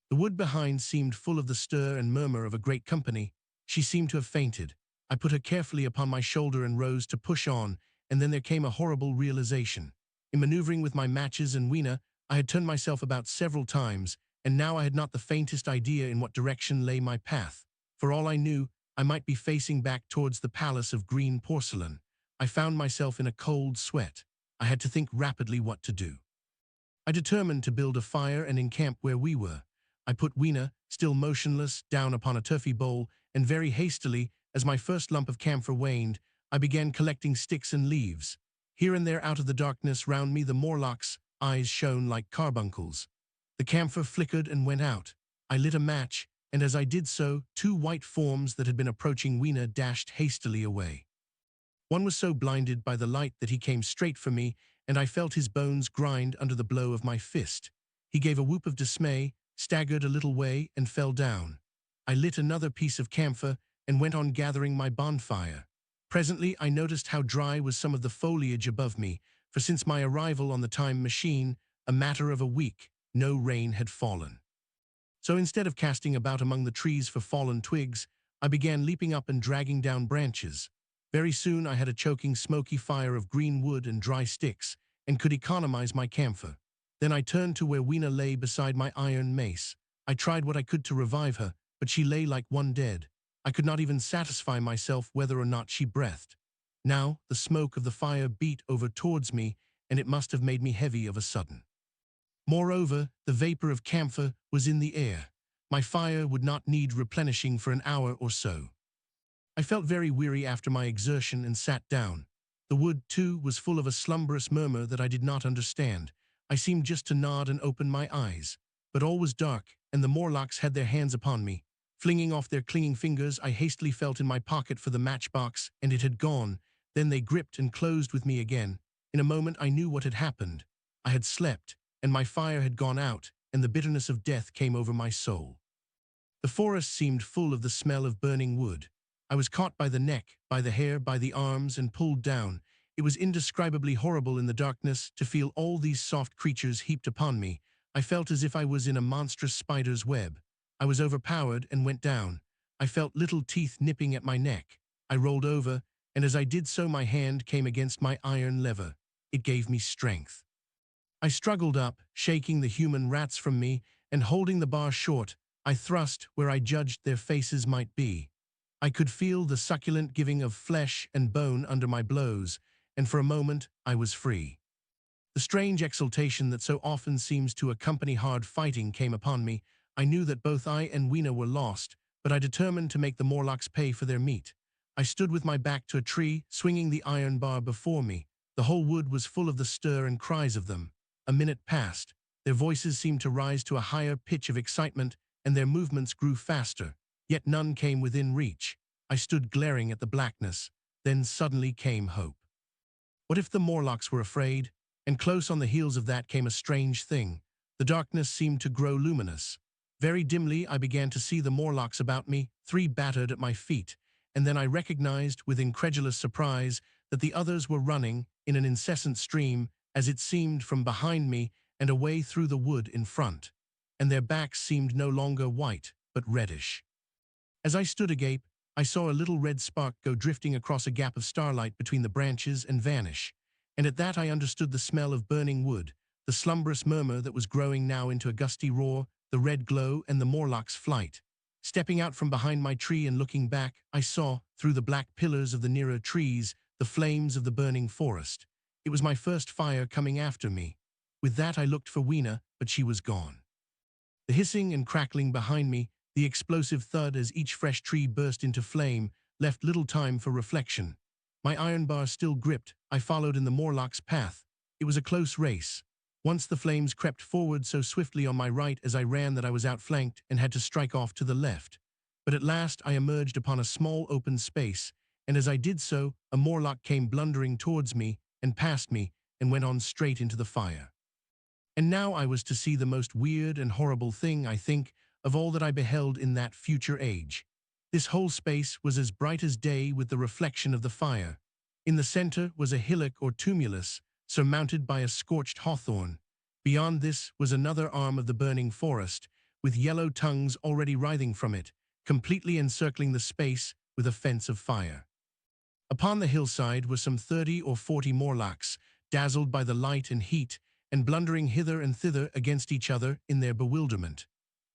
The wood behind seemed full of the stir and murmur of a great company. She seemed to have fainted. I put her carefully upon my shoulder and rose to push on, and then there came a horrible realization. In maneuvering with my matches and Weena, I had turned myself about several times, and now I had not the faintest idea in what direction lay my path. For all I knew, I might be facing back towards the palace of green porcelain. I found myself in a cold sweat. I had to think rapidly what to do. I determined to build a fire and encamp where we were. I put Weena, still motionless, down upon a turfy bowl, and very hastily, as my first lump of camphor waned, I began collecting sticks and leaves. Here and there out of the darkness round me the Morlocks' eyes shone like carbuncles. The camphor flickered and went out. I lit a match, and as I did so, two white forms that had been approaching Weena dashed hastily away. One was so blinded by the light that he came straight for me, and I felt his bones grind under the blow of my fist. He gave a whoop of dismay, staggered a little way, and fell down. I lit another piece of camphor and went on gathering my bonfire. Presently I noticed how dry was some of the foliage above me, for since my arrival on the time machine, a matter of a week, no rain had fallen. So instead of casting about among the trees for fallen twigs, I began leaping up and dragging down branches. Very soon I had a choking, smoky fire of green wood and dry sticks, and could economize my camphor. Then I turned to where Weena lay beside my iron mace. I tried what I could to revive her, but she lay like one dead. I could not even satisfy myself whether or not she breathed. Now the smoke of the fire beat over towards me, and it must have made me heavy of a sudden. Moreover, the vapor of camphor was in the air. My fire would not need replenishing for an hour or so. I felt very weary after my exertion and sat down. The wood, too, was full of a slumberous murmur that I did not understand. I seemed just to nod and open my eyes. But all was dark, and the Morlocks had their hands upon me. Flinging off their clinging fingers, I hastily felt in my pocket for the matchbox, and it had gone. Then they gripped and closed with me again. In a moment I knew what had happened. I had slept, and my fire had gone out, and the bitterness of death came over my soul. The forest seemed full of the smell of burning wood. I was caught by the neck, by the hair, by the arms, and pulled down. It was indescribably horrible in the darkness to feel all these soft creatures heaped upon me. I felt as if I was in a monstrous spider's web. I was overpowered and went down. I felt little teeth nipping at my neck. I rolled over, and as I did so my hand came against my iron lever. It gave me strength. I struggled up, shaking the human rats from me, and holding the bar short, I thrust where I judged their faces might be. I could feel the succulent giving of flesh and bone under my blows, and for a moment I was free. The strange exultation that so often seems to accompany hard fighting came upon me. I knew that both I and Weena were lost, but I determined to make the Morlocks pay for their meat. I stood with my back to a tree, swinging the iron bar before me. The whole wood was full of the stir and cries of them. A minute passed. Their voices seemed to rise to a higher pitch of excitement, and their movements grew faster, yet none came within reach. I stood glaring at the blackness. Then suddenly came hope. What if the Morlocks were afraid? And close on the heels of that came a strange thing. The darkness seemed to grow luminous. Very dimly I began to see the Morlocks about me, 3 battered at my feet, and then I recognized with incredulous surprise that the others were running in an incessant stream, as it seemed, from behind me and away through the wood in front. And their backs seemed no longer white, but reddish. As I stood agape, I saw a little red spark go drifting across a gap of starlight between the branches and vanish. And at that I understood the smell of burning wood, the slumberous murmur that was growing now into a gusty roar, the red glow, and the Morlock's flight. Stepping out from behind my tree and looking back, I saw, through the black pillars of the nearer trees, the flames of the burning forest. It was my first fire coming after me. With that I looked for Weena, but she was gone. The hissing and crackling behind me, the explosive thud as each fresh tree burst into flame, left little time for reflection. My iron bar still gripped, I followed in the Morlock's path. It was a close race. Once the flames crept forward so swiftly on my right as I ran that I was outflanked and had to strike off to the left. But at last I emerged upon a small open space, and as I did so, a Morlock came blundering towards me and past me and went on straight into the fire. And now I was to see the most weird and horrible thing, I think, of all that I beheld in that future age. This whole space was as bright as day with the reflection of the fire. In the center was a hillock or tumulus, surmounted by a scorched hawthorn. Beyond this was another arm of the burning forest, with yellow tongues already writhing from it, completely encircling the space with a fence of fire. Upon the hillside were some 30 or 40 Morlocks, dazzled by the light and heat, and blundering hither and thither against each other in their bewilderment.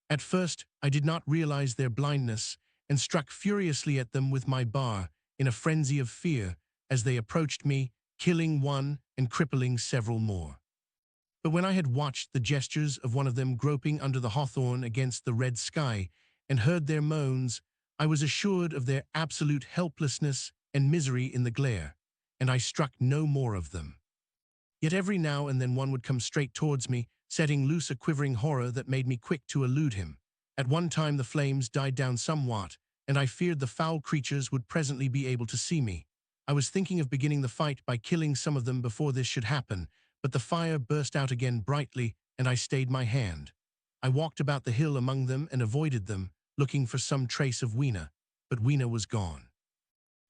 At first, I did not realize their blindness, and struck furiously at them with my bar, in a frenzy of fear, as they approached me, killing one and crippling several more. But when I had watched the gestures of one of them groping under the hawthorn against the red sky, and heard their moans, I was assured of their absolute helplessness and misery in the glare, and I struck no more of them. Yet every now and then one would come straight towards me, setting loose a quivering horror that made me quick to elude him. At one time the flames died down somewhat, and I feared the foul creatures would presently be able to see me. I was thinking of beginning the fight by killing some of them before this should happen, but the fire burst out again brightly, and I stayed my hand. I walked about the hill among them and avoided them, looking for some trace of Weena, but Weena was gone.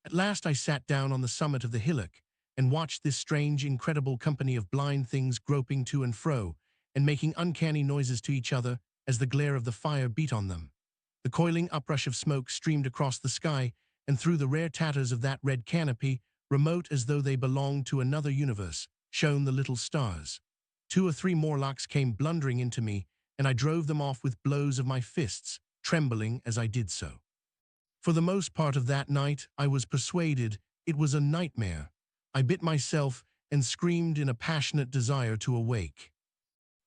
At last I sat down on the summit of the hillock, and watched this strange, incredible company of blind things groping to and fro, and making uncanny noises to each other as the glare of the fire beat on them. The coiling uprush of smoke streamed across the sky, and through the rare tatters of that red canopy, remote as though they belonged to another universe, shone the little stars. 2 or 3 Morlocks came blundering into me, and I drove them off with blows of my fists, trembling as I did so. For the most part of that night, I was persuaded it was a nightmare. I bit myself and screamed in a passionate desire to awake.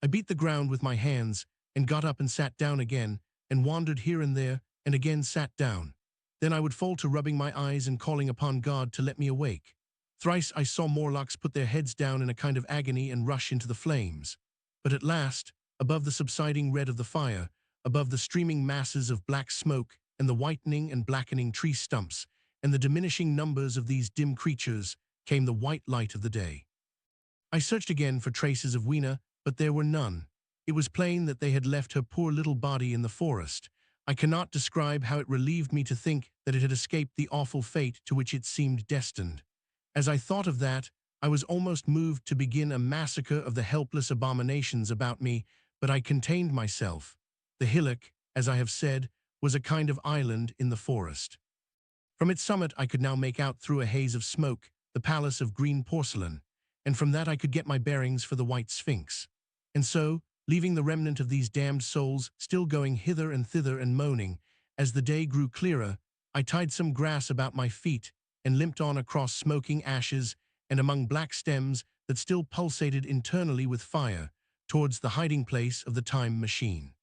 I beat the ground with my hands and got up and sat down again and wandered here and there and again sat down. Then I would fall to rubbing my eyes and calling upon God to let me awake. Thrice I saw Morlocks put their heads down in a kind of agony and rush into the flames. But at last, above the subsiding red of the fire, above the streaming masses of black smoke and the whitening and blackening tree stumps, and the diminishing numbers of these dim creatures, came the white light of the day. I searched again for traces of Weena, but there were none. It was plain that they had left her poor little body in the forest. I cannot describe how it relieved me to think that it had escaped the awful fate to which it seemed destined. As I thought of that, I was almost moved to begin a massacre of the helpless abominations about me, but I contained myself. The hillock, as I have said, was a kind of island in the forest. From its summit I could now make out through a haze of smoke the palace of green porcelain, and from that I could get my bearings for the white Sphinx. And so, leaving the remnant of these damned souls still going hither and thither and moaning, as the day grew clearer, I tied some grass about my feet and limped on across smoking ashes and among black stems that still pulsated internally with fire, towards the hiding place of the time machine.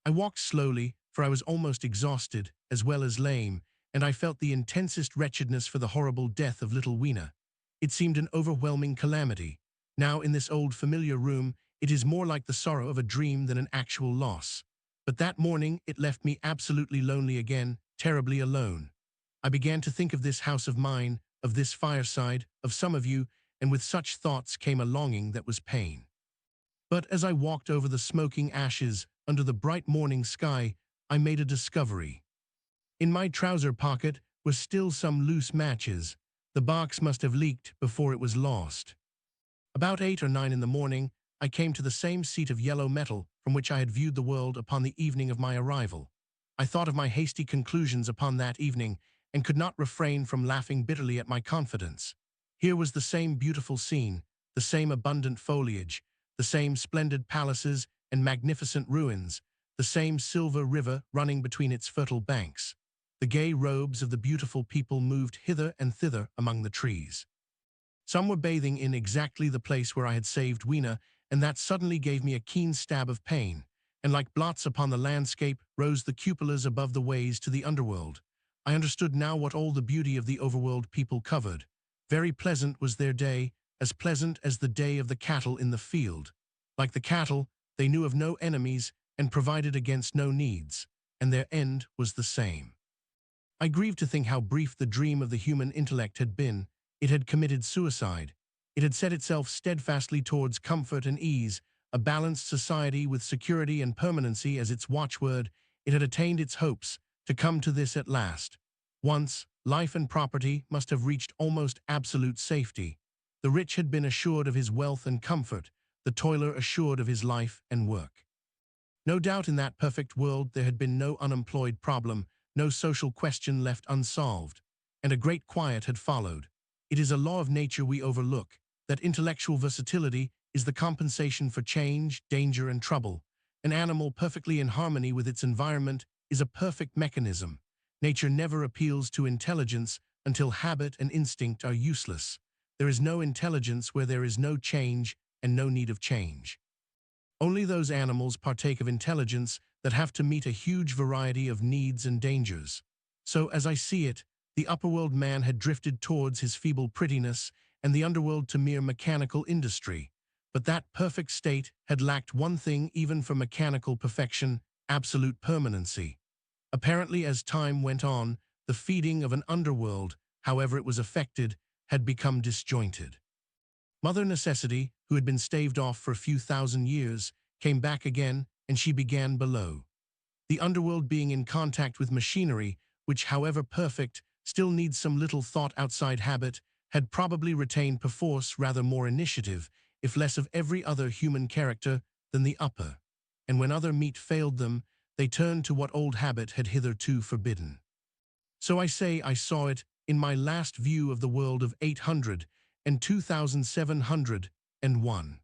I walked slowly, for I was almost exhausted, as well as lame, and I felt the intensest wretchedness for the horrible death of little Weena. It seemed an overwhelming calamity. Now in this old familiar room, it is more like the sorrow of a dream than an actual loss. But that morning it left me absolutely lonely again, terribly alone. I began to think of this house of mine, of this fireside, of some of you, and with such thoughts came a longing that was pain. But as I walked over the smoking ashes under the bright morning sky, I made a discovery. In my trouser pocket were still some loose matches. The box must have leaked before it was lost. About 8 or 9 in the morning, I came to the same seat of yellow metal from which I had viewed the world upon the evening of my arrival. I thought of my hasty conclusions upon that evening and could not refrain from laughing bitterly at my confidence. Here was the same beautiful scene, the same abundant foliage, the same splendid palaces and magnificent ruins, the same silver river running between its fertile banks. The gay robes of the beautiful people moved hither and thither among the trees. Some were bathing in exactly the place where I had saved Weena, and that suddenly gave me a keen stab of pain, and like blots upon the landscape rose the cupolas above the ways to the underworld. I understood now what all the beauty of the overworld people covered. Very pleasant was their day, as pleasant as the day of the cattle in the field. Like the cattle, they knew of no enemies and provided against no needs, and their end was the same. I grieved to think how brief the dream of the human intellect had been. It had committed suicide. It had set itself steadfastly towards comfort and ease, a balanced society with security and permanency as its watchword. It had attained its hopes, to come to this at last. Once, life and property must have reached almost absolute safety. The rich had been assured of his wealth and comfort, the toiler assured of his life and work. No doubt in that perfect world there had been no unemployed problem, no social question left unsolved, and a great quiet had followed. It is a law of nature we overlook, that intellectual versatility is the compensation for change, danger, and trouble. An animal perfectly in harmony with its environment is a perfect mechanism. Nature never appeals to intelligence until habit and instinct are useless. There is no intelligence where there is no change and no need of change. Only those animals partake of intelligence that have to meet a huge variety of needs and dangers. So, as I see it, the upperworld man had drifted towards his feeble prettiness and the underworld to mere mechanical industry. But that perfect state had lacked one thing even for mechanical perfection: absolute permanency. Apparently, as time went on, the feeding of an underworld, however it was effected, had become disjointed. Mother Necessity, who had been staved off for a few thousand years, came back again, and she began below. The underworld, being in contact with machinery, which, however perfect, still needs some little thought outside habit, had probably retained perforce rather more initiative, if less of every other human character, than the upper. And when other meat failed them, they turned to what old habit had hitherto forbidden. So I say I saw it in my last view of the world of 800 and 2701.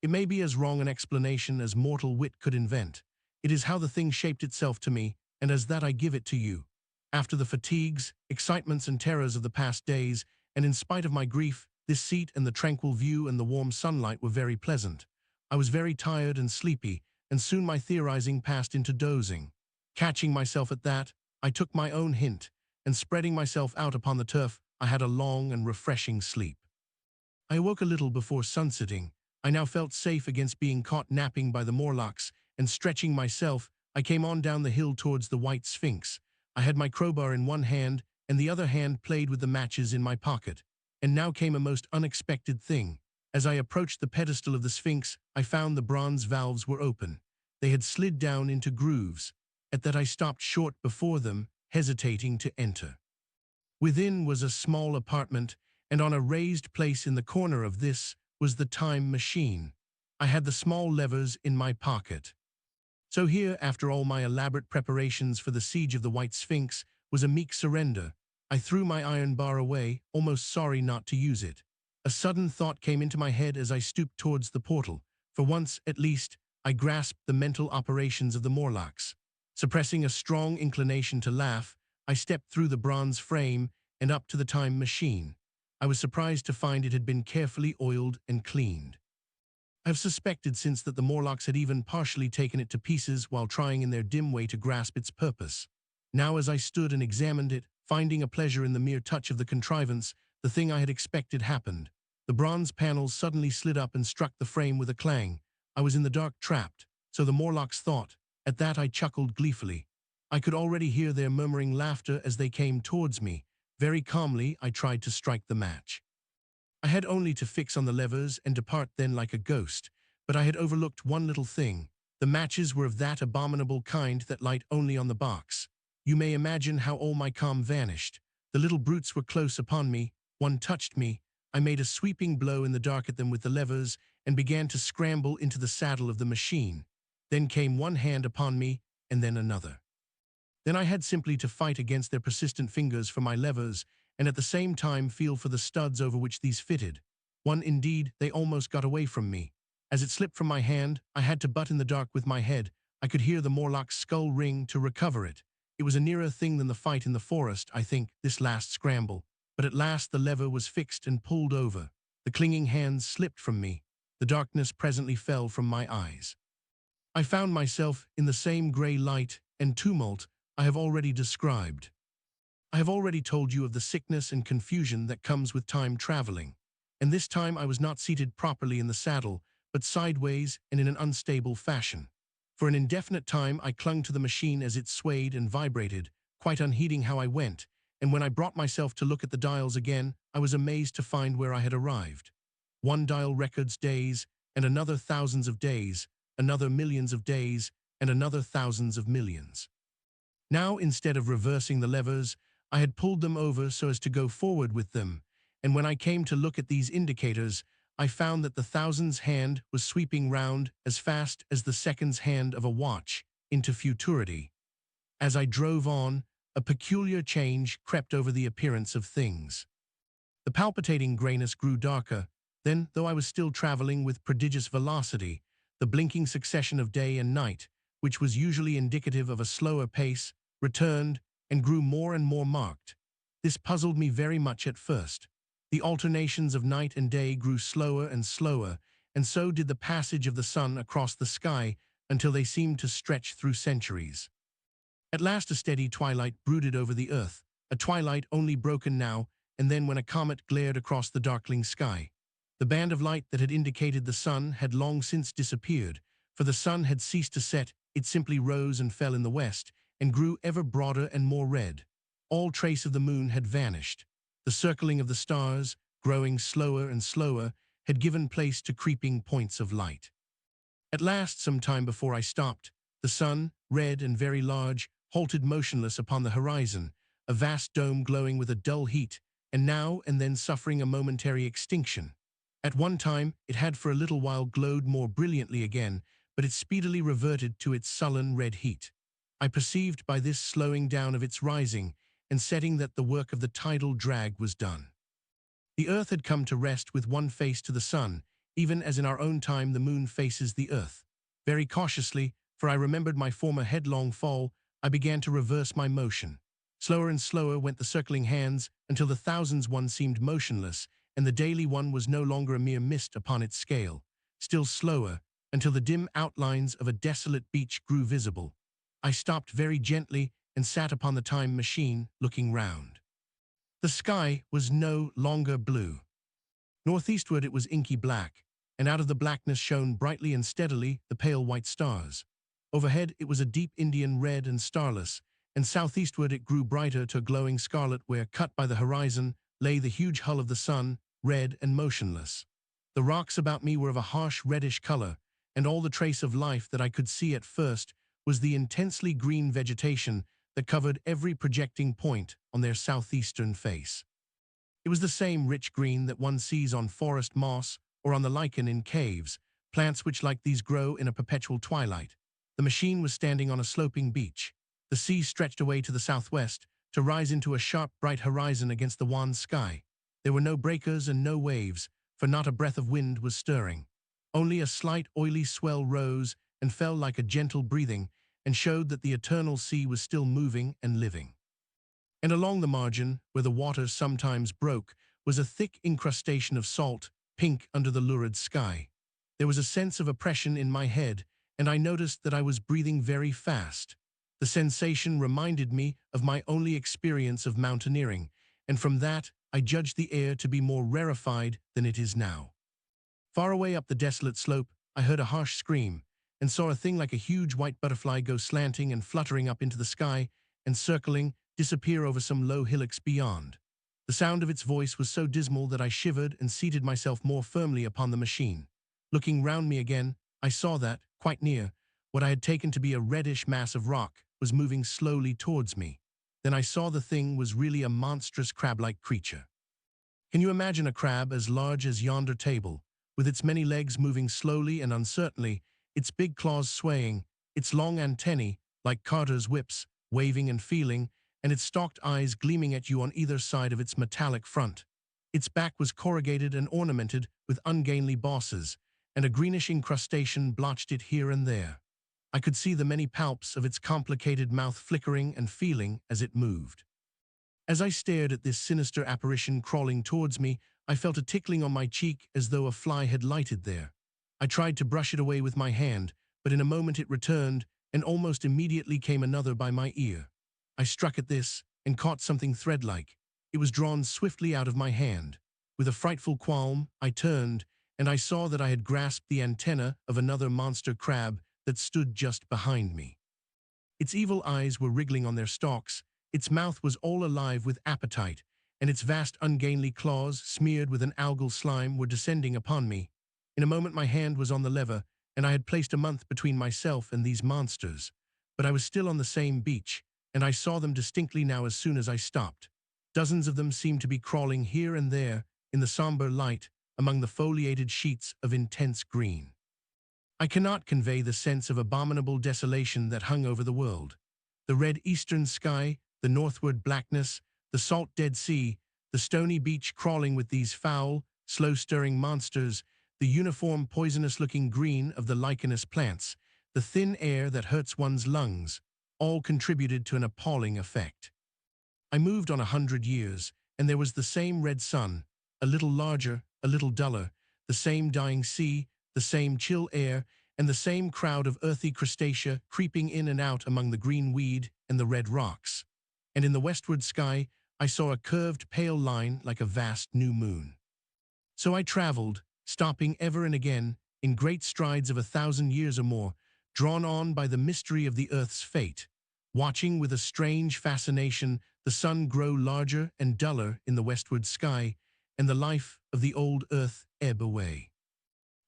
It may be as wrong an explanation as mortal wit could invent. It is how the thing shaped itself to me, and as that I give it to you. After the fatigues, excitements, and terrors of the past days, and in spite of my grief, this seat and the tranquil view and the warm sunlight were very pleasant. I was very tired and sleepy, and soon my theorizing passed into dozing. Catching myself at that, I took my own hint, and spreading myself out upon the turf, I had a long and refreshing sleep. I awoke a little before sunsetting. I now felt safe against being caught napping by the Morlocks, and stretching myself, I came on down the hill towards the white Sphinx. I had my crowbar in one hand, and the other hand played with the matches in my pocket. And now came a most unexpected thing. As I approached the pedestal of the Sphinx, I found the bronze valves were open. They had slid down into grooves. At that I stopped short before them, hesitating to enter. Within was a small apartment, and on a raised place in the corner of this was the time machine. I had the small levers in my pocket. So here, after all my elaborate preparations for the siege of the White Sphinx, was a meek surrender. I threw my iron bar away, almost sorry not to use it. A sudden thought came into my head as I stooped towards the portal. For once, at least, I grasped the mental operations of the Morlocks. Suppressing a strong inclination to laugh, I stepped through the bronze frame and up to the time machine. I was surprised to find it had been carefully oiled and cleaned. I have suspected since that the Morlocks had even partially taken it to pieces while trying in their dim way to grasp its purpose. Now as I stood and examined it, finding a pleasure in the mere touch of the contrivance, the thing I had expected happened. The bronze panels suddenly slid up and struck the frame with a clang. I was in the dark, trapped, so the Morlocks thought. At that I chuckled gleefully. I could already hear their murmuring laughter as they came towards me. Very calmly, I tried to strike the match. I had only to fix on the levers and depart then like a ghost, but I had overlooked one little thing. The matches were of that abominable kind that light only on the box. You may imagine how all my calm vanished. The little brutes were close upon me. One touched me. I made a sweeping blow in the dark at them with the levers and began to scramble into the saddle of the machine. Then came one hand upon me, and then another. Then I had simply to fight against their persistent fingers for my levers, and at the same time feel for the studs over which these fitted. One indeed, they almost got away from me. As it slipped from my hand, I had to butt in the dark with my head. I could hear the Morlock's skull ring to recover it. It was a nearer thing than the fight in the forest, I think, this last scramble. But at last the lever was fixed and pulled over. The clinging hands slipped from me. The darkness presently fell from my eyes. I found myself in the same grey light and tumult I have already described. I have already told you of the sickness and confusion that comes with time traveling, and this time I was not seated properly in the saddle, but sideways and in an unstable fashion. For an indefinite time I clung to the machine as it swayed and vibrated, quite unheeding how I went, and when I brought myself to look at the dials again, I was amazed to find where I had arrived. One dial records days, and another thousands of days, another millions of days, and another thousands of millions. Now, instead of reversing the levers, I had pulled them over so as to go forward with them, and when I came to look at these indicators, I found that the thousand's hand was sweeping round as fast as the second's hand of a watch into futurity. As I drove on, a peculiar change crept over the appearance of things. The palpitating grayness grew darker, then, though I was still traveling with prodigious velocity, the blinking succession of day and night, which was usually indicative of a slower pace, returned and grew more and more marked. This puzzled me very much at first. The alternations of night and day grew slower and slower, and so did the passage of the sun across the sky until they seemed to stretch through centuries. At last a steady twilight brooded over the earth, a twilight only broken now and then when a comet glared across the darkling sky. The band of light that had indicated the sun had long since disappeared, for the sun had ceased to set, it simply rose and fell in the west, and grew ever broader and more red. All trace of the moon had vanished. The circling of the stars, growing slower and slower, had given place to creeping points of light. At last, some time before I stopped, the sun, red and very large, halted motionless upon the horizon, a vast dome glowing with a dull heat, and now and then suffering a momentary extinction. At one time, it had for a little while glowed more brilliantly again, but it speedily reverted to its sullen red heat. I perceived by this slowing down of its rising and setting that the work of the tidal drag was done. The earth had come to rest with one face to the sun, even as in our own time the moon faces the earth. Very cautiously, for I remembered my former headlong fall, I began to reverse my motion. Slower and slower went the circling hands until the thousands one seemed motionless, and the daily one was no longer a mere mist upon its scale. Still slower, until the dim outlines of a desolate beach grew visible. I stopped very gently and sat upon the time machine, looking round. The sky was no longer blue. Northeastward it was inky black, and out of the blackness shone brightly and steadily the pale white stars. Overhead it was a deep Indian red and starless, and southeastward it grew brighter to a glowing scarlet where, cut by the horizon, lay the huge hull of the sun, red and motionless. The rocks about me were of a harsh reddish color, and all the trace of life that I could see at first was the intensely green vegetation that covered every projecting point on their southeastern face. It was the same rich green that one sees on forest moss or on the lichen in caves, plants which like these grow in a perpetual twilight. The machine was standing on a sloping beach. The sea stretched away to the southwest to rise into a sharp, bright horizon against the wan sky. There were no breakers and no waves, for not a breath of wind was stirring. Only a slight oily swell rose and fell like a gentle breathing, and showed that the eternal sea was still moving and living. And along the margin, where the water sometimes broke, was a thick incrustation of salt, pink under the lurid sky. There was a sense of oppression in my head, and I noticed that I was breathing very fast. The sensation reminded me of my only experience of mountaineering, and from that I judged the air to be more rarefied than it is now. Far away up the desolate slope, I heard a harsh scream, and saw a thing like a huge white butterfly go slanting and fluttering up into the sky and circling, disappear over some low hillocks beyond. The sound of its voice was so dismal that I shivered and seated myself more firmly upon the machine. Looking round me again, I saw that, quite near, what I had taken to be a reddish mass of rock was moving slowly towards me. Then I saw the thing was really a monstrous crab-like creature. Can you imagine a crab as large as yonder table, with its many legs moving slowly and uncertainly, its big claws swaying, its long antennae, like carters' whips, waving and feeling, and its stalked eyes gleaming at you on either side of its metallic front? Its back was corrugated and ornamented with ungainly bosses, and a greenish incrustation blotched it here and there. I could see the many palps of its complicated mouth flickering and feeling as it moved. As I stared at this sinister apparition crawling towards me, I felt a tickling on my cheek as though a fly had lighted there. I tried to brush it away with my hand, but in a moment it returned, and almost immediately came another by my ear. I struck at this and caught something thread-like. It was drawn swiftly out of my hand. With a frightful qualm, I turned, and I saw that I had grasped the antenna of another monster crab that stood just behind me. Its evil eyes were wriggling on their stalks, its mouth was all alive with appetite, and its vast ungainly claws, smeared with an algal slime, were descending upon me. In a moment my hand was on the lever, and I had placed a month between myself and these monsters. But I was still on the same beach, and I saw them distinctly now as soon as I stopped. Dozens of them seemed to be crawling here and there, in the somber light, among the foliated sheets of intense green. I cannot convey the sense of abominable desolation that hung over the world. The red eastern sky, the northward blackness, the salt Dead Sea, the stony beach crawling with these foul, slow-stirring monsters, the uniform poisonous-looking green of the lichenous plants, the thin air that hurts one's lungs, all contributed to an appalling effect. I moved on 100 years, and there was the same red sun, a little larger, a little duller, the same dying sea, the same chill air, and the same crowd of earthy crustacea creeping in and out among the green weed and the red rocks. And in the westward sky, I saw a curved pale line like a vast new moon. So I traveled, stopping ever and again, in great strides of 1,000 years or more, drawn on by the mystery of the earth's fate, watching with a strange fascination the sun grow larger and duller in the westward sky, and the life of the old earth ebb away.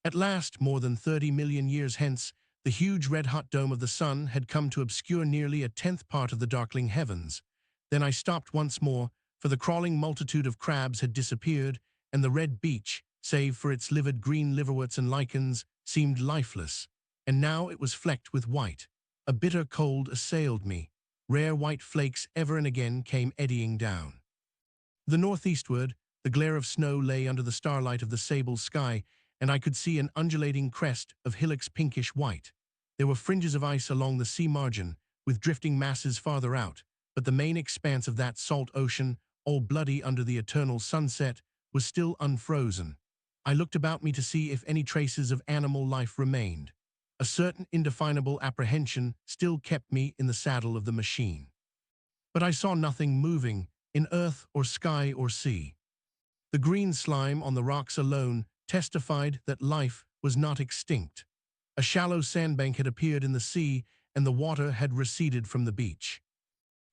At last, more than 30 million years hence, the huge red-hot dome of the sun had come to obscure nearly a tenth part of the darkling heavens. Then I stopped once more, for the crawling multitude of crabs had disappeared, and the red beach, save for its livid green liverworts and lichens, seemed lifeless, and now it was flecked with white. A bitter cold assailed me. Rare white flakes ever and again came eddying down. The northeastward, the glare of snow lay under the starlight of the sable sky, and I could see an undulating crest of hillocks pinkish white. There were fringes of ice along the sea margin, with drifting masses farther out, but the main expanse of that salt ocean, all bloody under the eternal sunset, was still unfrozen. I looked about me to see if any traces of animal life remained. A certain indefinable apprehension still kept me in the saddle of the machine. But I saw nothing moving, in earth or sky or sea. The green slime on the rocks alone testified that life was not extinct. A shallow sandbank had appeared in the sea, and the water had receded from the beach.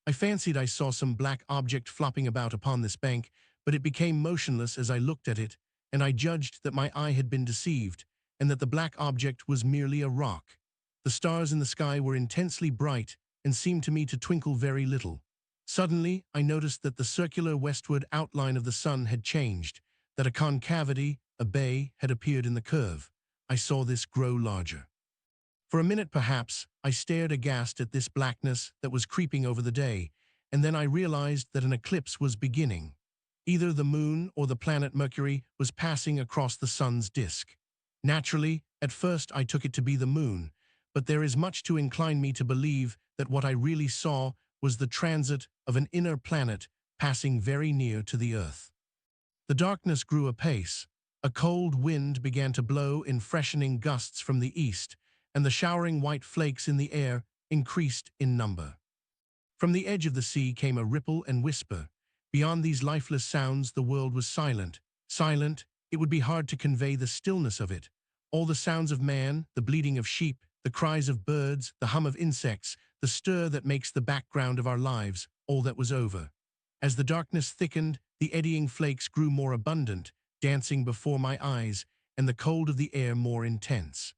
I fancied I saw some black object flopping about upon this bank, but it became motionless as I looked at it, and I judged that my eye had been deceived, and that the black object was merely a rock. The stars in the sky were intensely bright and seemed to me to twinkle very little. Suddenly, I noticed that the circular westward outline of the sun had changed, that a concavity, a bay, had appeared in the curve. I saw this grow larger. For a minute, perhaps, I stared aghast at this blackness that was creeping over the day, and then I realized that an eclipse was beginning. Either the moon or the planet Mercury was passing across the sun's disk. Naturally, at first I took it to be the moon, but there is much to incline me to believe that what I really saw was the transit of an inner planet passing very near to the Earth. The darkness grew apace. A cold wind began to blow in freshening gusts from the east, and the showering white flakes in the air increased in number. From the edge of the sea came a ripple and whisper. Beyond these lifeless sounds, the world was silent. Silent, it would be hard to convey the stillness of it. All the sounds of man, the bleating of sheep, The cries of birds, the hum of insects, the stir that makes the background of our lives, all that was over. As the darkness thickened, the eddying flakes grew more abundant, dancing before my eyes, and the cold of the air more intense.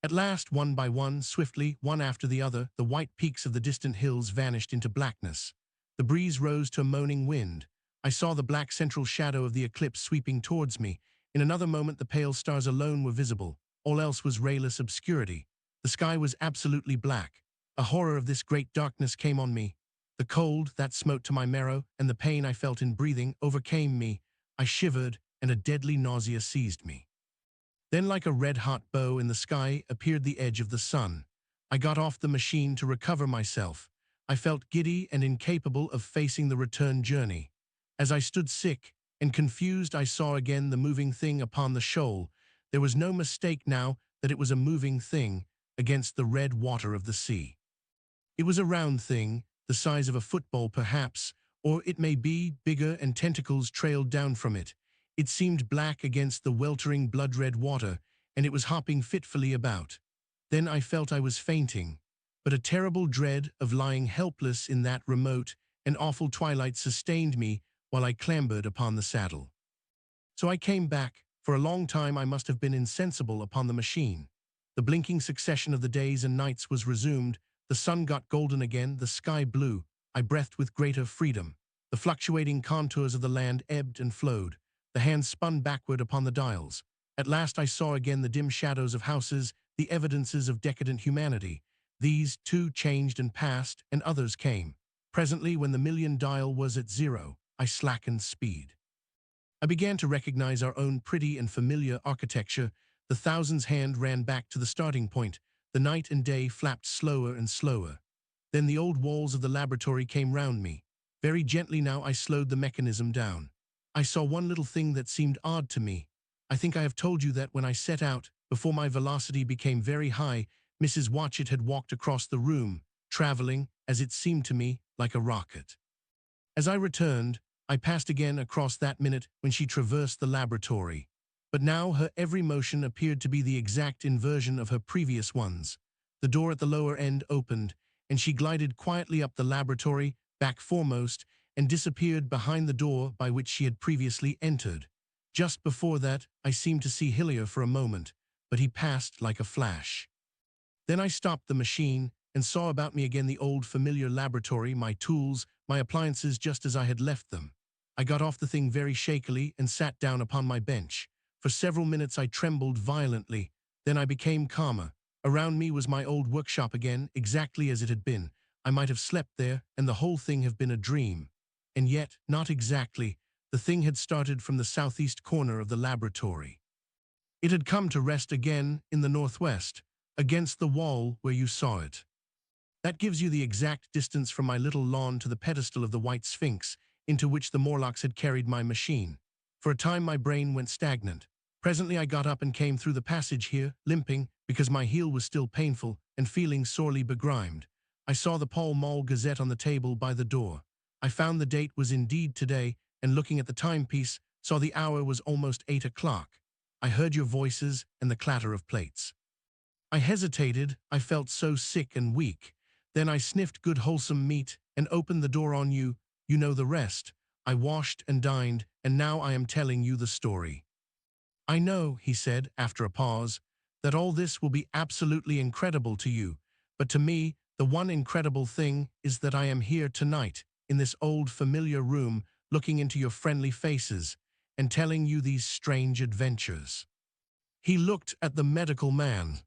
At last, one by one, swiftly, one after the other, the white peaks of the distant hills vanished into blackness. The breeze rose to a moaning wind. I saw the black central shadow of the eclipse sweeping towards me. In another moment, the pale stars alone were visible. All else was rayless obscurity. The sky was absolutely black. A horror of this great darkness came on me. The cold that smote to my marrow and the pain I felt in breathing overcame me. I shivered, and a deadly nausea seized me. Then, like a red-hot bow in the sky, appeared the edge of the sun. I got off the machine to recover myself. I felt giddy and incapable of facing the return journey. As I stood sick and confused, I saw again the moving thing upon the shoal. There was no mistake now that it was a moving thing against the red water of the sea. It was a round thing, the size of a football perhaps, or it may be bigger, and tentacles trailed down from it. It seemed black against the weltering blood-red water, and it was hopping fitfully about. Then I felt I was fainting, but a terrible dread of lying helpless in that remote and awful twilight sustained me while I clambered upon the saddle. So I came back. For a long time I must have been insensible upon the machine. The blinking succession of the days and nights was resumed. The sun got golden again, the sky blue. I breathed with greater freedom. The fluctuating contours of the land ebbed and flowed. The hands spun backward upon the dials. At last I saw again the dim shadows of houses, the evidences of decadent humanity. These, too, changed and passed, and others came. Presently, when the million dial was at 0, I slackened speed. I began to recognize our own pretty and familiar architecture. The thousands' hand ran back to the starting point. The night and day flapped slower and slower. Then the old walls of the laboratory came round me. Very gently now I slowed the mechanism down. I saw one little thing that seemed odd to me. I think I have told you that when I set out, before my velocity became very high, Mrs. Watchett had walked across the room, traveling, as it seemed to me, like a rocket. As I returned, I passed again across that minute when she traversed the laboratory. But now her every motion appeared to be the exact inversion of her previous ones. The door at the lower end opened, and she glided quietly up the laboratory, back foremost, and disappeared behind the door by which she had previously entered. Just before that, I seemed to see Hillier for a moment, but he passed like a flash. Then I stopped the machine and saw about me again the old familiar laboratory, my tools, my appliances just as I had left them. I got off the thing very shakily and sat down upon my bench. For several minutes I trembled violently. Then I became calmer. Around me was my old workshop again, exactly as it had been. I might have slept there, and the whole thing have been a dream. And yet, not exactly. The thing had started from the southeast corner of the laboratory. It had come to rest again in the northwest, against the wall where you saw it. That gives you the exact distance from my little lawn to the pedestal of the white Sphinx, into which the Morlocks had carried my machine. For a time my brain went stagnant. Presently I got up and came through the passage here, limping, because my heel was still painful, and feeling sorely begrimed. I saw the Pall Mall Gazette on the table by the door. I found the date was indeed today, and looking at the timepiece, saw the hour was almost 8 o'clock. I heard your voices and the clatter of plates. I hesitated, I felt so sick and weak. Then I sniffed good wholesome meat and opened the door on you. You know the rest. I washed and dined, and now I am telling you the story. I know, he said, after a pause, that all this will be absolutely incredible to you, but to me, the one incredible thing is that I am here tonight, in this old familiar room, looking into your friendly faces, and telling you these strange adventures. He looked at the medical man.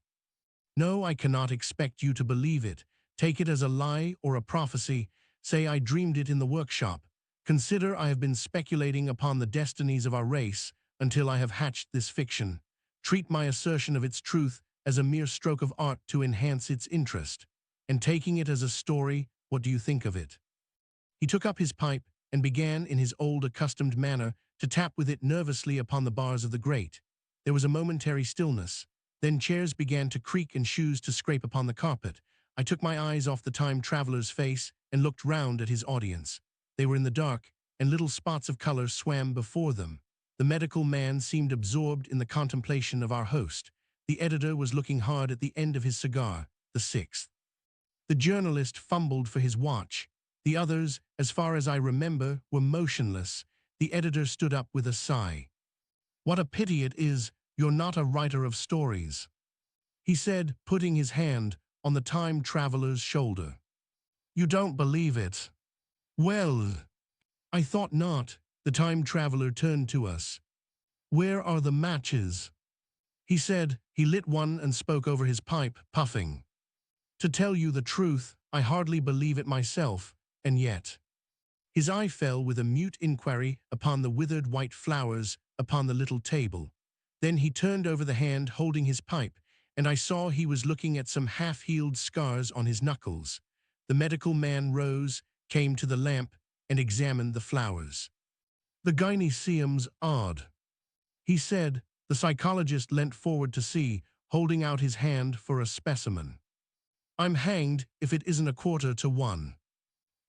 No, I cannot expect you to believe it. Take it as a lie or a prophecy. Say I dreamed it in the workshop. Consider I have been speculating upon the destinies of our race until I have hatched this fiction. Treat my assertion of its truth as a mere stroke of art to enhance its interest. And taking it as a story, what do you think of it? He took up his pipe and began in his old accustomed manner to tap with it nervously upon the bars of the grate. There was a momentary stillness. Then chairs began to creak and shoes to scrape upon the carpet. I took my eyes off the time-traveler's face and looked round at his audience. They were in the dark, and little spots of color swam before them. The medical man seemed absorbed in the contemplation of our host. The editor was looking hard at the end of his cigar, the sixth. The journalist fumbled for his watch. The others, as far as I remember, were motionless. The editor stood up with a sigh. "What a pity it is you're not a writer of stories," he said, putting his hand on the time traveler's shoulder. "You don't believe it." "Well, I thought not." The time traveler turned to us. "Where are the matches?" he said. He lit one and spoke over his pipe, puffing. "To tell you the truth, I hardly believe it myself, and yet." His eye fell with a mute inquiry upon the withered white flowers upon the little table. Then he turned over the hand holding his pipe, and I saw he was looking at some half-healed scars on his knuckles. The medical man rose, came to the lamp, and examined the flowers. "The gynoecium's odd," he said. The psychologist leant forward to see, holding out his hand for a specimen. "I'm hanged if it isn't 1:45,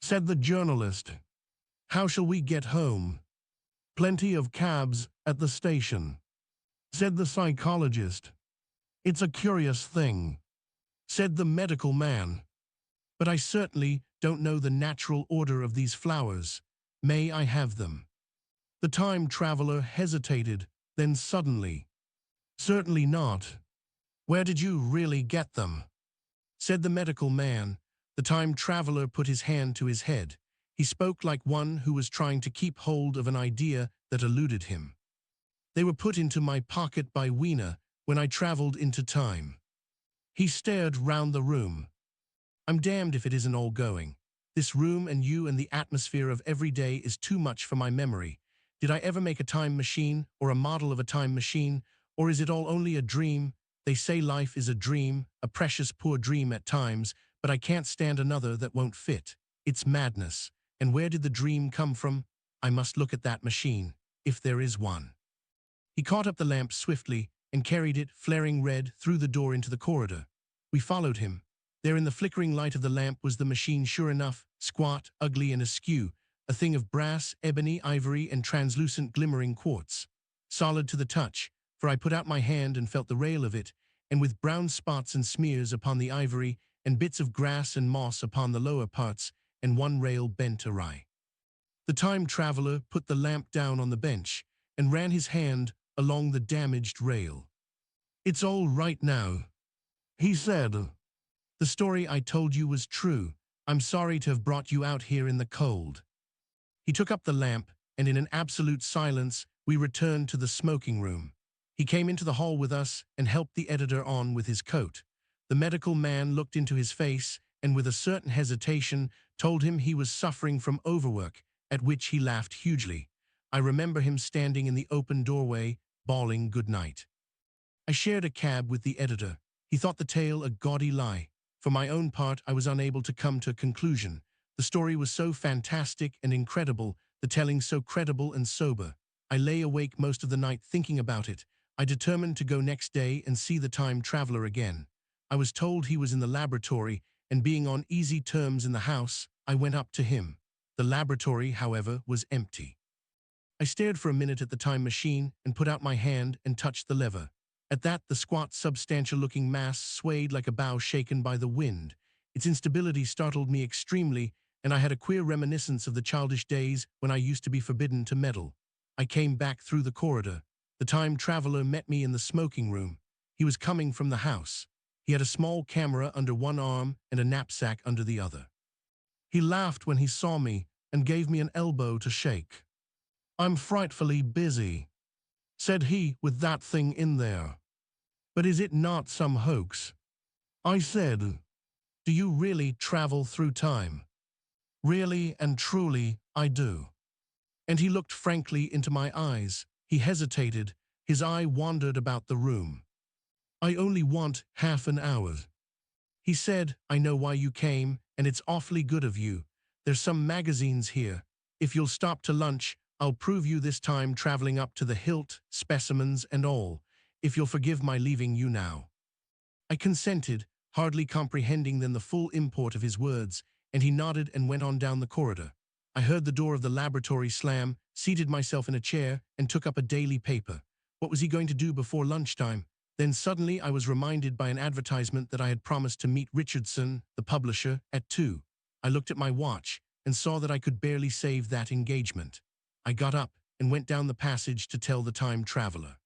said the journalist. "How shall we get home?" "Plenty of cabs at the station," said the psychologist. "It's a curious thing," said the medical man. "But I certainly don't know the natural order of these flowers. May I have them?" The time traveler hesitated, then suddenly, "Certainly not." "Where did you really get them?" said the medical man. The time traveler put his hand to his head. He spoke like one who was trying to keep hold of an idea that eluded him. "They were put into my pocket by Weena when I traveled into time." He stared round the room. "I'm damned if it isn't all going. This room and you and the atmosphere of every day is too much for my memory. Did I ever make a time machine or a model of a time machine, or is it all only a dream? They say life is a dream, a precious poor dream at times, but I can't stand another that won't fit. It's madness. And where did the dream come from? I must look at that machine, if there is one." He caught up the lamp swiftly and carried it, flaring red, through the door into the corridor. We followed him. There in the flickering light of the lamp was the machine sure enough, squat, ugly and askew, a thing of brass, ebony, ivory, and translucent glimmering quartz. Solid to the touch, for I put out my hand and felt the rail of it, and with brown spots and smears upon the ivory, and bits of grass and moss upon the lower parts, and one rail bent awry. The time traveler put the lamp down on the bench and ran his hand along the damaged rail. "It's all right now," he said. "The story I told you was true. I'm sorry to have brought you out here in the cold." He took up the lamp, and in an absolute silence, we returned to the smoking room. He came into the hall with us and helped the editor on with his coat. The medical man looked into his face and with a certain hesitation told him he was suffering from overwork, at which he laughed hugely. I remember him standing in the open doorway, bawling good night. I shared a cab with the editor. He thought the tale a gaudy lie. For my own part, I was unable to come to a conclusion. The story was so fantastic and incredible, the telling so credible and sober. I lay awake most of the night thinking about it. I determined to go next day and see the time traveler again. I was told he was in the laboratory, and being on easy terms in the house, I went up to him. The laboratory, however, was empty. I stared for a minute at the time machine and put out my hand and touched the lever. At that, the squat, substantial-looking mass swayed like a bough shaken by the wind. Its instability startled me extremely, and I had a queer reminiscence of the childish days when I used to be forbidden to meddle. I came back through the corridor. The time traveler met me in the smoking room. He was coming from the house. He had a small camera under one arm and a knapsack under the other. He laughed when he saw me and gave me an elbow to shake. "I'm frightfully busy," said he, "with that thing in there. But is it not some hoax?" I said, "Do you really travel through time?" "Really and truly, I do." And he looked frankly into my eyes. He hesitated. His eye wandered about the room. "I only want half an hour," he said. "I know why you came, and it's awfully good of you. There's some magazines here. If you'll stop to lunch, I'll prove you this time traveling up to the hilt, specimens and all, if you'll forgive my leaving you now." I consented, hardly comprehending then the full import of his words, and he nodded and went on down the corridor. I heard the door of the laboratory slam, seated myself in a chair, and took up a daily paper. What was he going to do before lunchtime? Then suddenly I was reminded by an advertisement that I had promised to meet Richardson, the publisher, at 2. I looked at my watch and saw that I could barely save that engagement. I got up and went down the passage to tell the time traveler.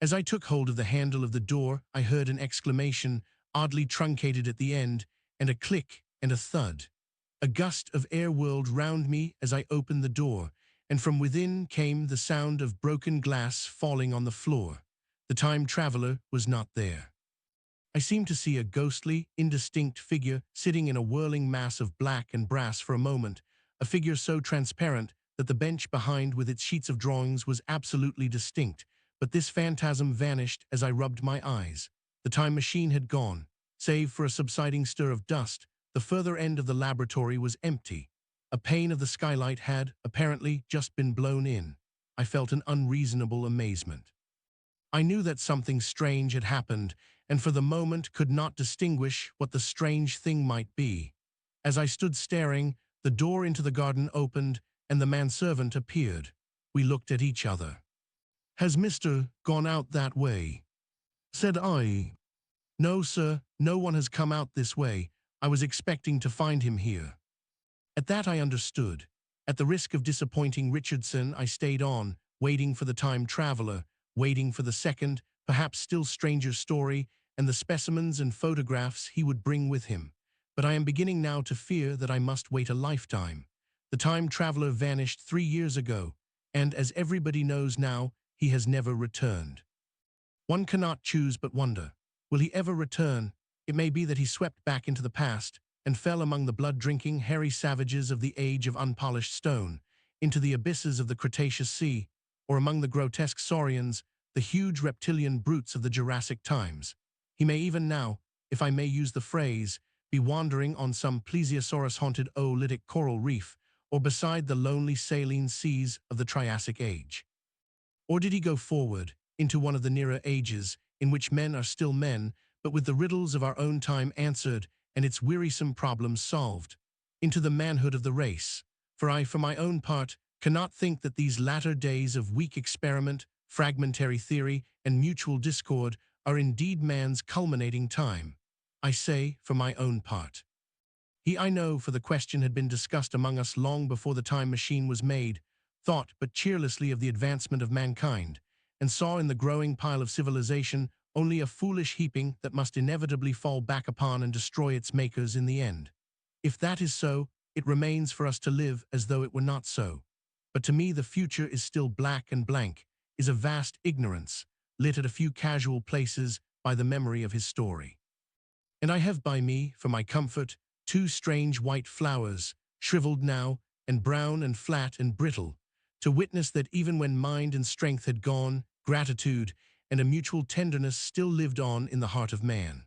As I took hold of the handle of the door, I heard an exclamation, oddly truncated at the end, and a click and a thud. A gust of air whirled round me as I opened the door, and from within came the sound of broken glass falling on the floor. The time traveler was not there. I seemed to see a ghostly, indistinct figure sitting in a whirling mass of black and brass for a moment, a figure so transparent that the bench behind with its sheets of drawings was absolutely distinct, but this phantasm vanished as I rubbed my eyes. The time machine had gone. Save for a subsiding stir of dust, the further end of the laboratory was empty. A pane of the skylight had, apparently, just been blown in. I felt an unreasonable amazement. I knew that something strange had happened, and for the moment could not distinguish what the strange thing might be. As I stood staring, the door into the garden opened, and the manservant appeared. We looked at each other. "Has Mr. gone out that way?" said I. "No, sir, no one has come out this way. I was expecting to find him here." At that I understood. At the risk of disappointing Richardson, I stayed on, waiting for the time traveler, waiting for the second, perhaps still stranger story, and the specimens and photographs he would bring with him. But I am beginning now to fear that I must wait a lifetime. The time traveler vanished 3 years ago, and as everybody knows now, he has never returned. One cannot choose but wonder. Will he ever return? It may be that he swept back into the past and fell among the blood-drinking, hairy savages of the age of unpolished stone, into the abysses of the Cretaceous Sea, or among the grotesque saurians, the huge reptilian brutes of the Jurassic times. He may even now, if I may use the phrase, be wandering on some plesiosaurus-haunted oolitic coral reef, or beside the lonely saline seas of the Triassic Age. Or did he go forward, into one of the nearer ages, in which men are still men, but with the riddles of our own time answered and its wearisome problems solved, into the manhood of the race? For I, for my own part, cannot think that these latter days of weak experiment, fragmentary theory, and mutual discord are indeed man's culminating time. I say, for my own part. I know, for the question had been discussed among us long before the time machine was made, thought but cheerlessly of the advancement of mankind, and saw in the growing pile of civilization only a foolish heaping that must inevitably fall back upon and destroy its makers in the end. If that is so, it remains for us to live as though it were not so. But to me the future is still black and blank, is a vast ignorance, lit at a few casual places by the memory of his story. And I have by me, for my comfort, 2 strange white flowers, shriveled now, and brown and flat and brittle, to witness that even when mind and strength had gone, gratitude and a mutual tenderness still lived on in the heart of man.